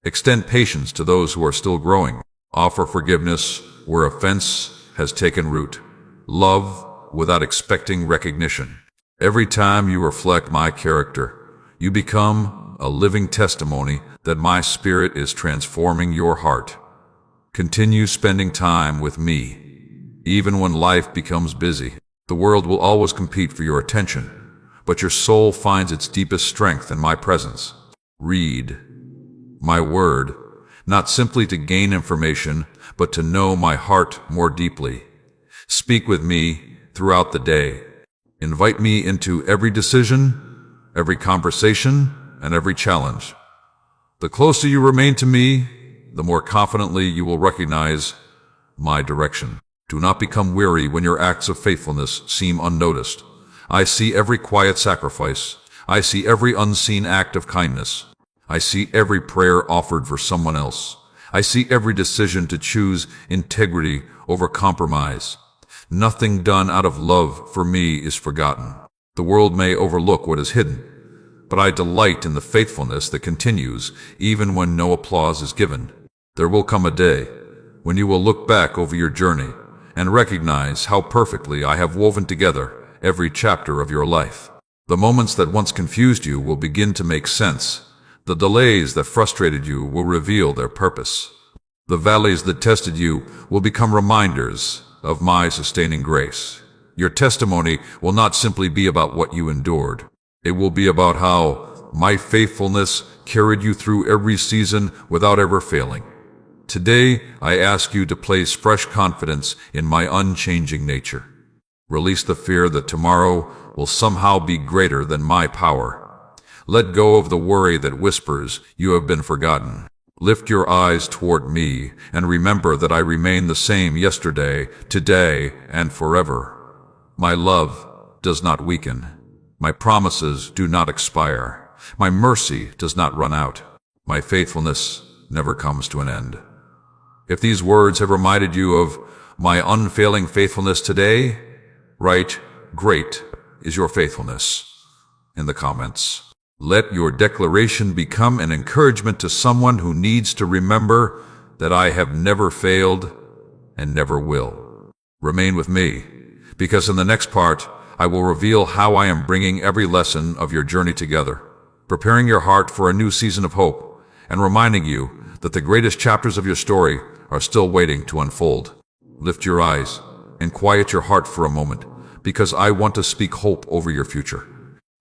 Extend patience to those who are still growing. Offer forgiveness where offense has taken root. Love without expecting recognition. Every time you reflect my character, you become a living testimony that my spirit is transforming your heart. Continue spending time with me, even when life becomes busy. The world will always compete for your attention, but your soul finds its deepest strength in my presence. Read my word, not simply to gain information, but to know my heart more deeply. Speak with me throughout the day. Invite me into every decision, every conversation, and every challenge. The closer you remain to me, the more confidently you will recognize my direction. Do not become weary when your acts of faithfulness seem unnoticed. I see every quiet sacrifice. I see every unseen act of kindness. I see every prayer offered for someone else. I see every decision to choose integrity over compromise. Nothing done out of love for me is forgotten. The world may overlook what is hidden, but I delight in the faithfulness that continues even when no applause is given. There will come a day when you will look back over your journey and recognize how perfectly I have woven together every chapter of your life. The moments that once confused you will begin to make sense. The delays that frustrated you will reveal their purpose. The valleys that tested you will become reminders of my sustaining grace. Your testimony will not simply be about what you endured. It will be about how my faithfulness carried you through every season without ever failing. Today, I ask you to place fresh confidence in my unchanging nature. Release the fear that tomorrow will somehow be greater than my power. Let go of the worry that whispers you have been forgotten. Lift your eyes toward me and remember that I remain the same yesterday, today, and forever. My love does not weaken. My promises do not expire. My mercy does not run out. My faithfulness never comes to an end. If these words have reminded you of my unfailing faithfulness today, write, "Great is your faithfulness," in the comments. Let your declaration become an encouragement to someone who needs to remember that I have never failed and never will. Remain with me, because in the next part, I will reveal how I am bringing every lesson of your journey together, preparing your heart for a new season of hope, and reminding you that the greatest chapters of your story are still waiting to unfold. Lift your eyes and quiet your heart for a moment, because I want to speak hope over your future.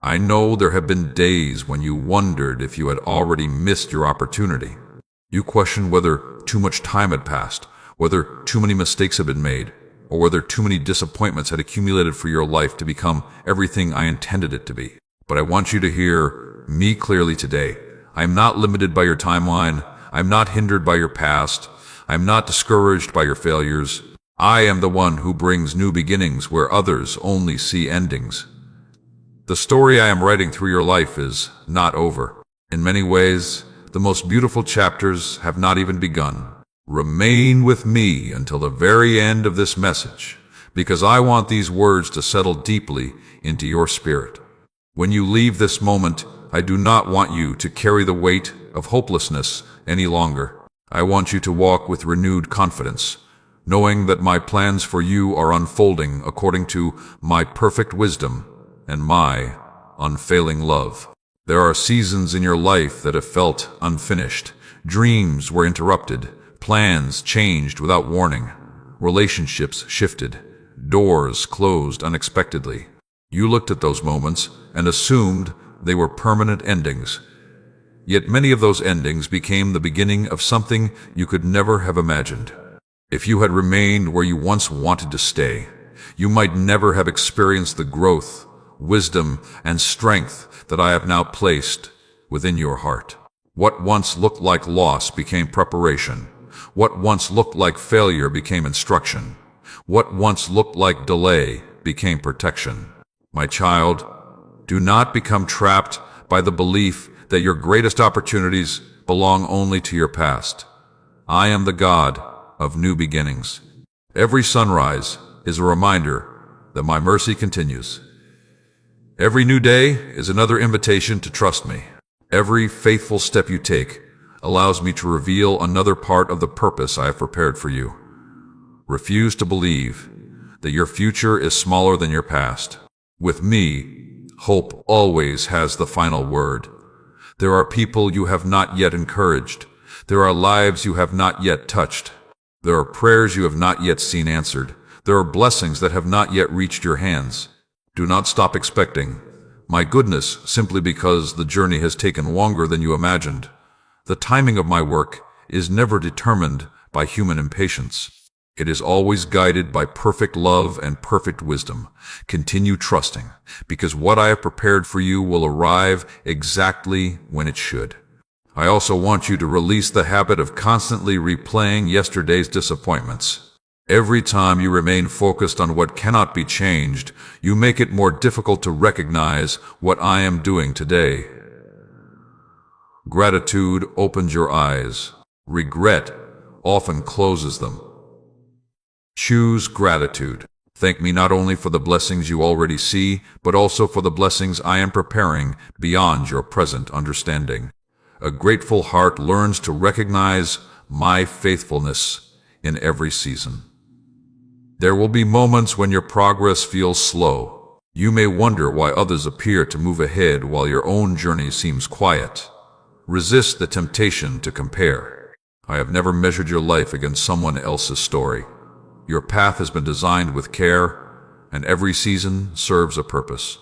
I know there have been days when you wondered if you had already missed your opportunity. You questioned whether too much time had passed, whether too many mistakes had been made, or whether too many disappointments had accumulated for your life to become everything I intended it to be. But I want you to hear me clearly today. I am not limited by your timeline. I am not hindered by your past. I am not discouraged by your failures. I am the one who brings new beginnings where others only see endings. The story I am writing through your life is not over. In many ways, the most beautiful chapters have not even begun. Remain with me until the very end of this message, because I want these words to settle deeply into your spirit. When you leave this moment, I do not want you to carry the weight of hopelessness any longer. I want you to walk with renewed confidence, knowing that my plans for you are unfolding according to my perfect wisdom and my unfailing love. There are seasons in your life that have felt unfinished. Dreams were interrupted. Plans changed without warning. Relationships shifted. Doors closed unexpectedly. You looked at those moments and assumed they were permanent endings. Yet many of those endings became the beginning of something you could never have imagined. If you had remained where you once wanted to stay, you might never have experienced the growth, wisdom, and strength that I have now placed within your heart. What once looked like loss became preparation. What once looked like failure became instruction. What once looked like delay became protection. My child, do not become trapped by the belief that your greatest opportunities belong only to your past. I am the God of new beginnings. Every sunrise is a reminder that my mercy continues. Every new day is another invitation to trust me. Every faithful step you take allows me to reveal another part of the purpose I have prepared for you. Refuse to believe that your future is smaller than your past. With me, hope always has the final word. There are people you have not yet encouraged. There are lives you have not yet touched. There are prayers you have not yet seen answered. There are blessings that have not yet reached your hands. Do not stop expecting my goodness simply because the journey has taken longer than you imagined. The timing of my work is never determined by human impatience. It is always guided by perfect love and perfect wisdom. Continue trusting, because what I have prepared for you will arrive exactly when it should. I also want you to release the habit of constantly replaying yesterday's disappointments. Every time you remain focused on what cannot be changed, you make it more difficult to recognize what I am doing today. Gratitude opens your eyes. Regret often closes them. Choose gratitude. Thank me not only for the blessings you already see, but also for the blessings I am preparing beyond your present understanding. A grateful heart learns to recognize my faithfulness in every season. There will be moments when your progress feels slow, You may wonder why others appear to move ahead while your own journey seems quiet. Resist the temptation to compare. I have never measured your life against someone else's story. Your path has been designed with care, and every season serves a purpose.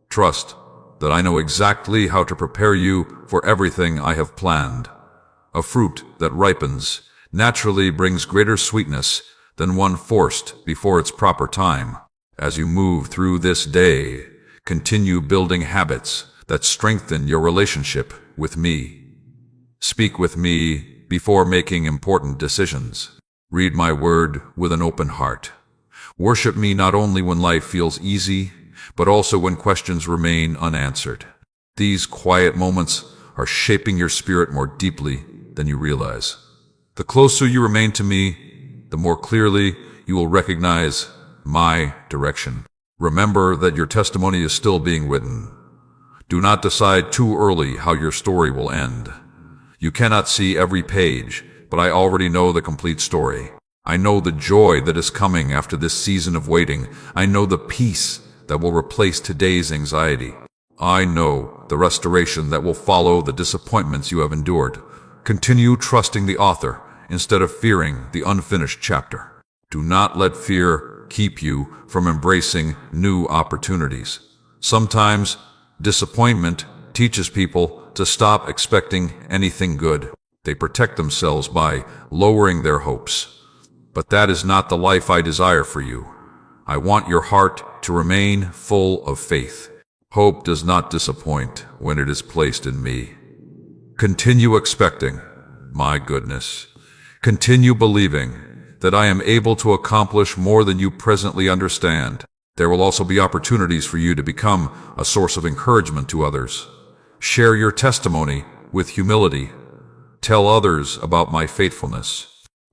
Trust that I know exactly how to prepare you for everything I have planned. A fruit that ripens naturally brings greater sweetness than one forced before its proper time. As you move through this day, continue building habits that strengthen your relationship with me. Speak with me before making important decisions. Read my word with an open heart. Worship me not only when life feels easy, but also when questions remain unanswered. These quiet moments are shaping your spirit more deeply than you realize. The closer you remain to me, the more clearly you will recognize my direction. Remember that your testimony is still being written. Do not decide too early how your story will end. You cannot see every page, but I already know the complete story. I know the joy that is coming after this season of waiting. I know the peace that will replace today's anxiety. I know the restoration that will follow the disappointments you have endured. Continue trusting the author instead of fearing the unfinished chapter. Do not let fear keep you from embracing new opportunities. Sometimes disappointment teaches people to stop expecting anything good. They protect themselves by lowering their hopes. But that is not the life I desire for you. I want your heart to remain full of faith. Hope does not disappoint when it is placed in me. Continue expecting my goodness. Continue believing that I am able to accomplish more than you presently understand. There will also be opportunities for you to become a source of encouragement to others. Share your testimony with humility. Tell others about my faithfulness.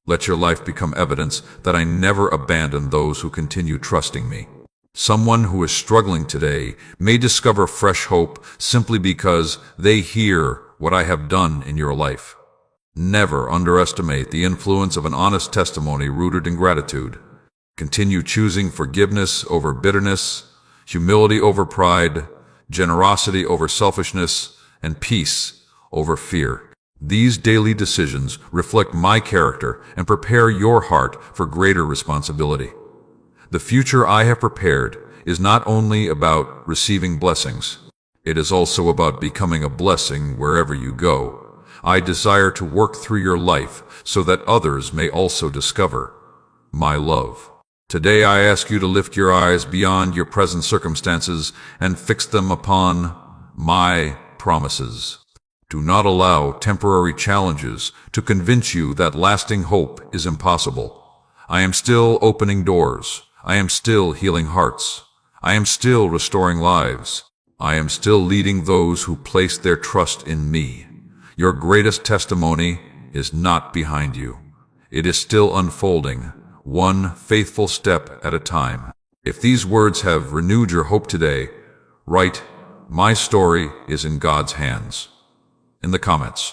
Let your life become evidence that I never abandon those who continue trusting me. Someone who is struggling today may discover fresh hope simply because they hear what I have done in your life. Never underestimate the influence of an honest testimony rooted in gratitude. Continue choosing forgiveness over bitterness, humility over pride, generosity over selfishness, and peace over fear. These daily decisions reflect my character and prepare your heart for greater responsibility. The future I have prepared is not only about receiving blessings, it is also about becoming a blessing wherever you go. I desire to work through your life so that others may also discover my love. Today I ask you to lift your eyes beyond your present circumstances and fix them upon my promises. Do not allow temporary challenges to convince you that lasting hope is impossible. I am still opening doors. I am still healing hearts. I am still restoring lives. I am still leading those who place their trust in me. Your greatest testimony is not behind you. It is still unfolding, one faithful step at a time. If these words have renewed your hope today, write, "My story is in God's hands" in the comments.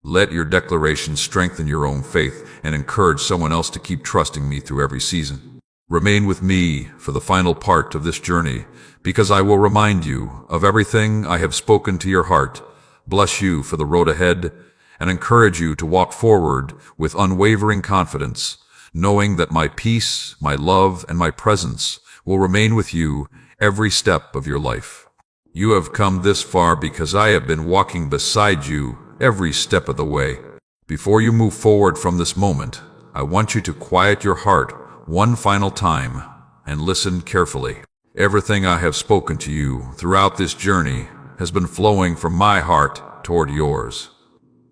Let your declaration strengthen your own faith and encourage someone else to keep trusting me through every season. Remain with me for the final part of this journey, because I will remind you of everything I have spoken to your heart, bless you for the road ahead, and encourage you to walk forward with unwavering confidence, knowing that my peace, my love, and my presence will remain with you every step of your life. You have come this far because I have been walking beside you every step of the way. Before you move forward from this moment, I want you to quiet your heart one final time and listen carefully. Everything I have spoken to you throughout this journey has been flowing from my heart toward yours.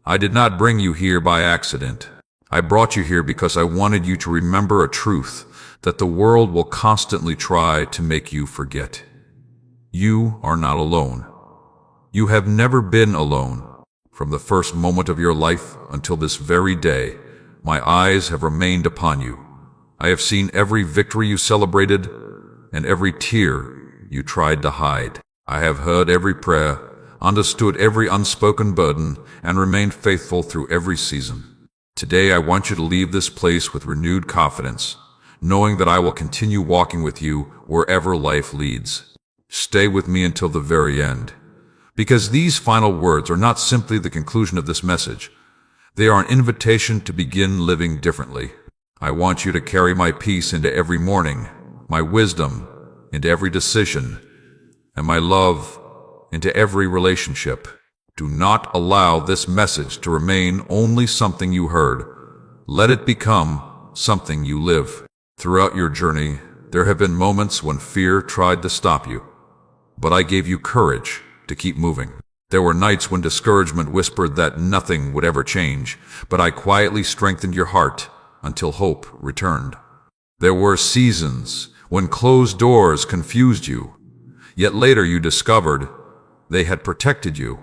I did not bring you here by accident. I brought you here because I wanted you to remember a truth that the world will constantly try to make you forget. You are not alone. You have never been alone. From the first moment of your life until this very day, my eyes have remained upon you. I have seen every victory you celebrated and every tear you tried to hide. I have heard every prayer, understood every unspoken burden, and remained faithful through every season. Today I want you to leave this place with renewed confidence, knowing that I will continue walking with you wherever life leads. Stay with me until the very end. Because these final words are not simply the conclusion of this message. They are an invitation to begin living differently. I want you to carry my peace into every morning, my wisdom into every decision, and my love into every relationship. Do not allow this message to remain only something you heard. Let it become something you live. Throughout your journey, there have been moments when fear tried to stop you, but I gave you courage to keep moving. There were nights when discouragement whispered that nothing would ever change, but I quietly strengthened your heart until hope returned. There were seasons when closed doors confused you, yet later you discovered they had protected you.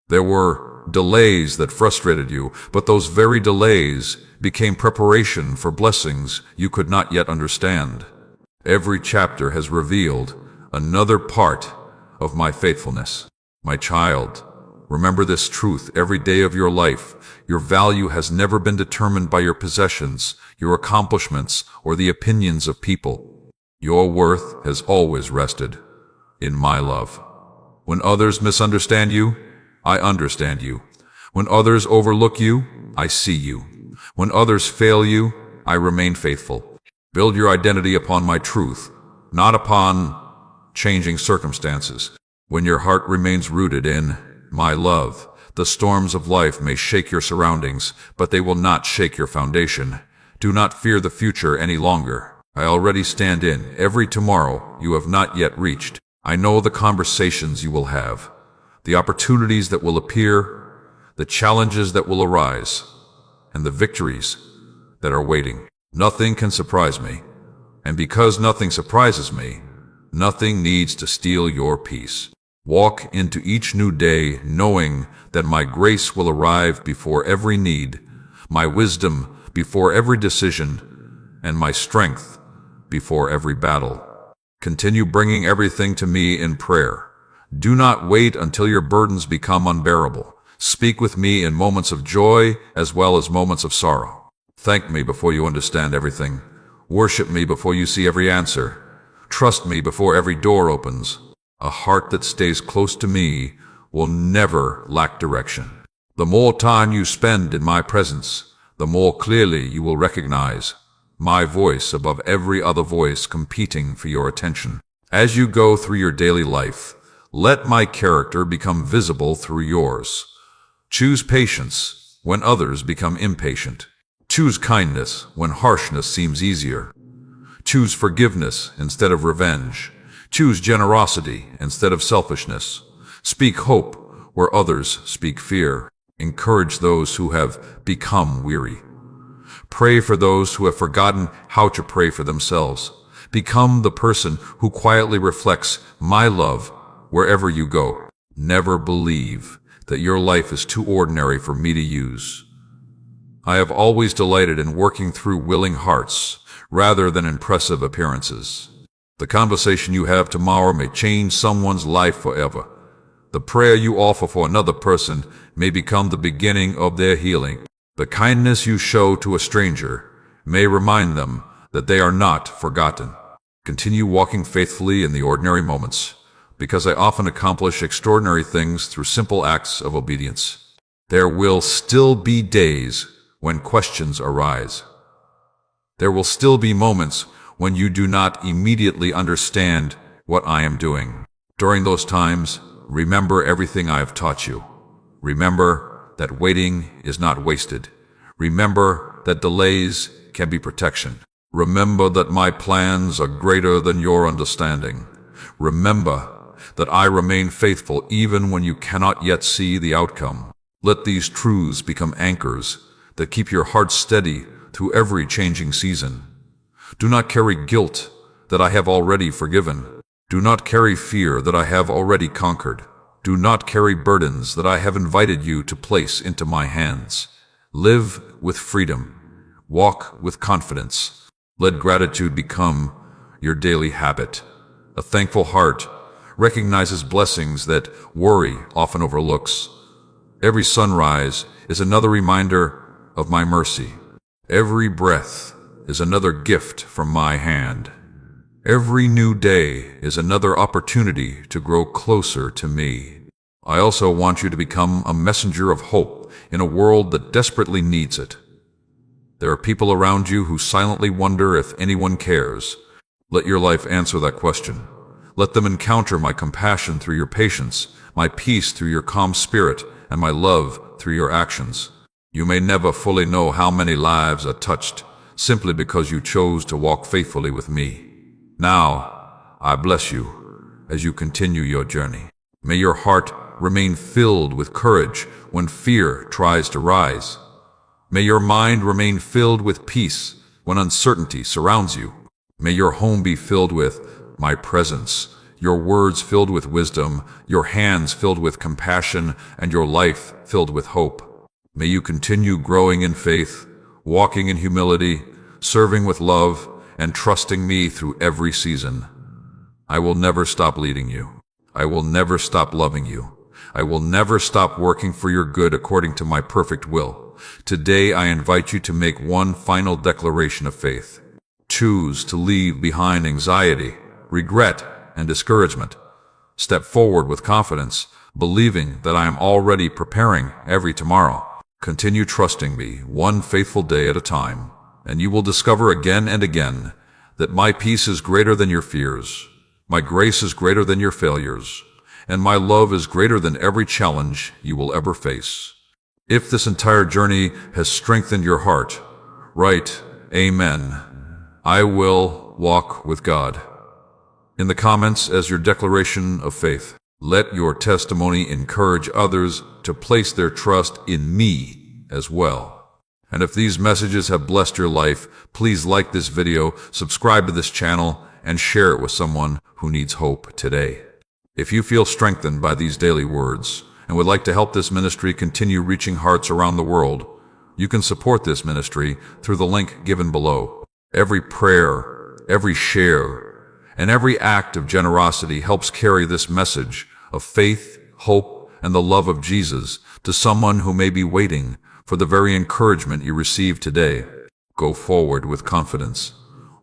There were delays that frustrated you, but those very delays became preparation for blessings you could not yet understand. Every chapter has revealed another part of my faithfulness. My child, remember this truth every day of your life. Your value has never been determined by your possessions, your accomplishments, or the opinions of people. Your worth has always rested in my love. When others misunderstand you, I understand you. When others overlook you, I see you. When others fail you, I remain faithful. Build your identity upon my truth, not upon changing circumstances. When your heart remains rooted in my love, the storms of life may shake your surroundings, but they will not shake your foundation. Do not fear the future any longer. I already stand in every tomorrow you have not yet reached. I know the conversations you will have, the opportunities that will appear, the challenges that will arise, and the victories that are waiting. Nothing can surprise me, and because nothing surprises me, nothing needs to steal your peace. Walk into each new day knowing that my grace will arrive before every need, my wisdom before every decision, and my strength before every battle. Continue bringing everything to me in prayer. Do not wait until your burdens become unbearable. Speak with me in moments of joy as well as moments of sorrow. Thank me before you understand everything. Worship me before you see every answer. Trust me before every door opens. A heart that stays close to me will never lack direction. The more time you spend in my presence, the more clearly you will recognize my voice above every other voice competing for your attention. As you go through your daily life, let my character become visible through yours. Choose patience when others become impatient. Choose kindness when harshness seems easier. Choose forgiveness instead of revenge. Choose generosity instead of selfishness. Speak hope where others speak fear. Encourage those who have become weary. Pray for those who have forgotten how to pray for themselves. Become the person who quietly reflects my love wherever you go. Never believe that your life is too ordinary for me to use. I have always delighted in working through willing hearts rather than impressive appearances. The conversation you have tomorrow may change someone's life forever. The prayer you offer for another person may become the beginning of their healing. The kindness you show to a stranger may remind them that they are not forgotten. Continue walking faithfully in the ordinary moments, because I often accomplish extraordinary things through simple acts of obedience. There will still be days when questions arise. There will still be moments when you do not immediately understand what I am doing. During those times, remember everything I have taught you. Remember that waiting is not wasted. Remember that delays can be protection. Remember that my plans are greater than your understanding. Remember that I remain faithful even when you cannot yet see the outcome. Let these truths become anchors that keep your heart steady through every changing season. Do not carry guilt that I have already forgiven. Do not carry fear that I have already conquered. Do not carry burdens that I have invited you to place into my hands. Live with freedom. Walk with confidence. Let gratitude become your daily habit. A thankful heart recognizes blessings that worry often overlooks. Every sunrise is another reminder of my mercy. Every breath is another gift from my hand. Every new day is another opportunity to grow closer to me. I also want you to become a messenger of hope in a world that desperately needs it. There are people around you who silently wonder if anyone cares. Let your life answer that question. Let them encounter my compassion through your patience, my peace through your calm spirit, and my love through your actions. You may never fully know how many lives are touched simply because you chose to walk faithfully with me. Now, I bless you as you continue your journey. May your heart remain filled with courage when fear tries to rise. May your mind remain filled with peace when uncertainty surrounds you. May your home be filled with my presence, your words filled with wisdom, your hands filled with compassion, and your life filled with hope. May you continue growing in faith, walking in humility, serving with love, and trusting me through every season. I will never stop leading you. I will never stop loving you. I will never stop working for your good according to my perfect will. Today I invite you to make one final declaration of faith. Choose to leave behind anxiety, regret, and discouragement. Step forward with confidence, believing that I am already preparing every tomorrow. Continue trusting me one faithful day at a time, and you will discover again and again that my peace is greater than your fears, my grace is greater than your failures, and my love is greater than every challenge you will ever face. If this entire journey has strengthened your heart, write, Amen. I will walk with God in the comments as your declaration of faith. Let your testimony encourage others to place their trust in me as well. And if these messages have blessed your life, please like this video, subscribe to this channel, and share it with someone who needs hope today. If you feel strengthened by these daily words and would like to help this ministry continue reaching hearts around the world, you can support this ministry through the link given below. Every prayer, every share, and every act of generosity helps carry this message of faith, hope, and the love of Jesus to someone who may be waiting for the very encouragement you receive today. Go forward with confidence.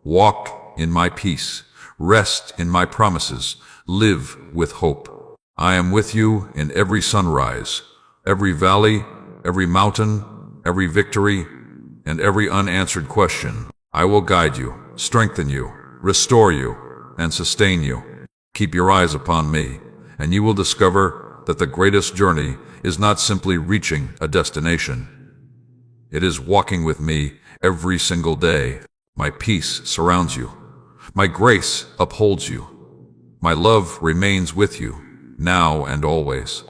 Walk in my peace. Rest in my promises. Live with hope. I am with you in every sunrise, every valley, every mountain, every victory, and every unanswered question. I will guide you, strengthen you, restore you, and sustain you. Keep your eyes upon me, and you will discover that the greatest journey is not simply reaching a destination. It is walking with me every single day. My peace surrounds you. My grace upholds you. My love remains with you, now and always.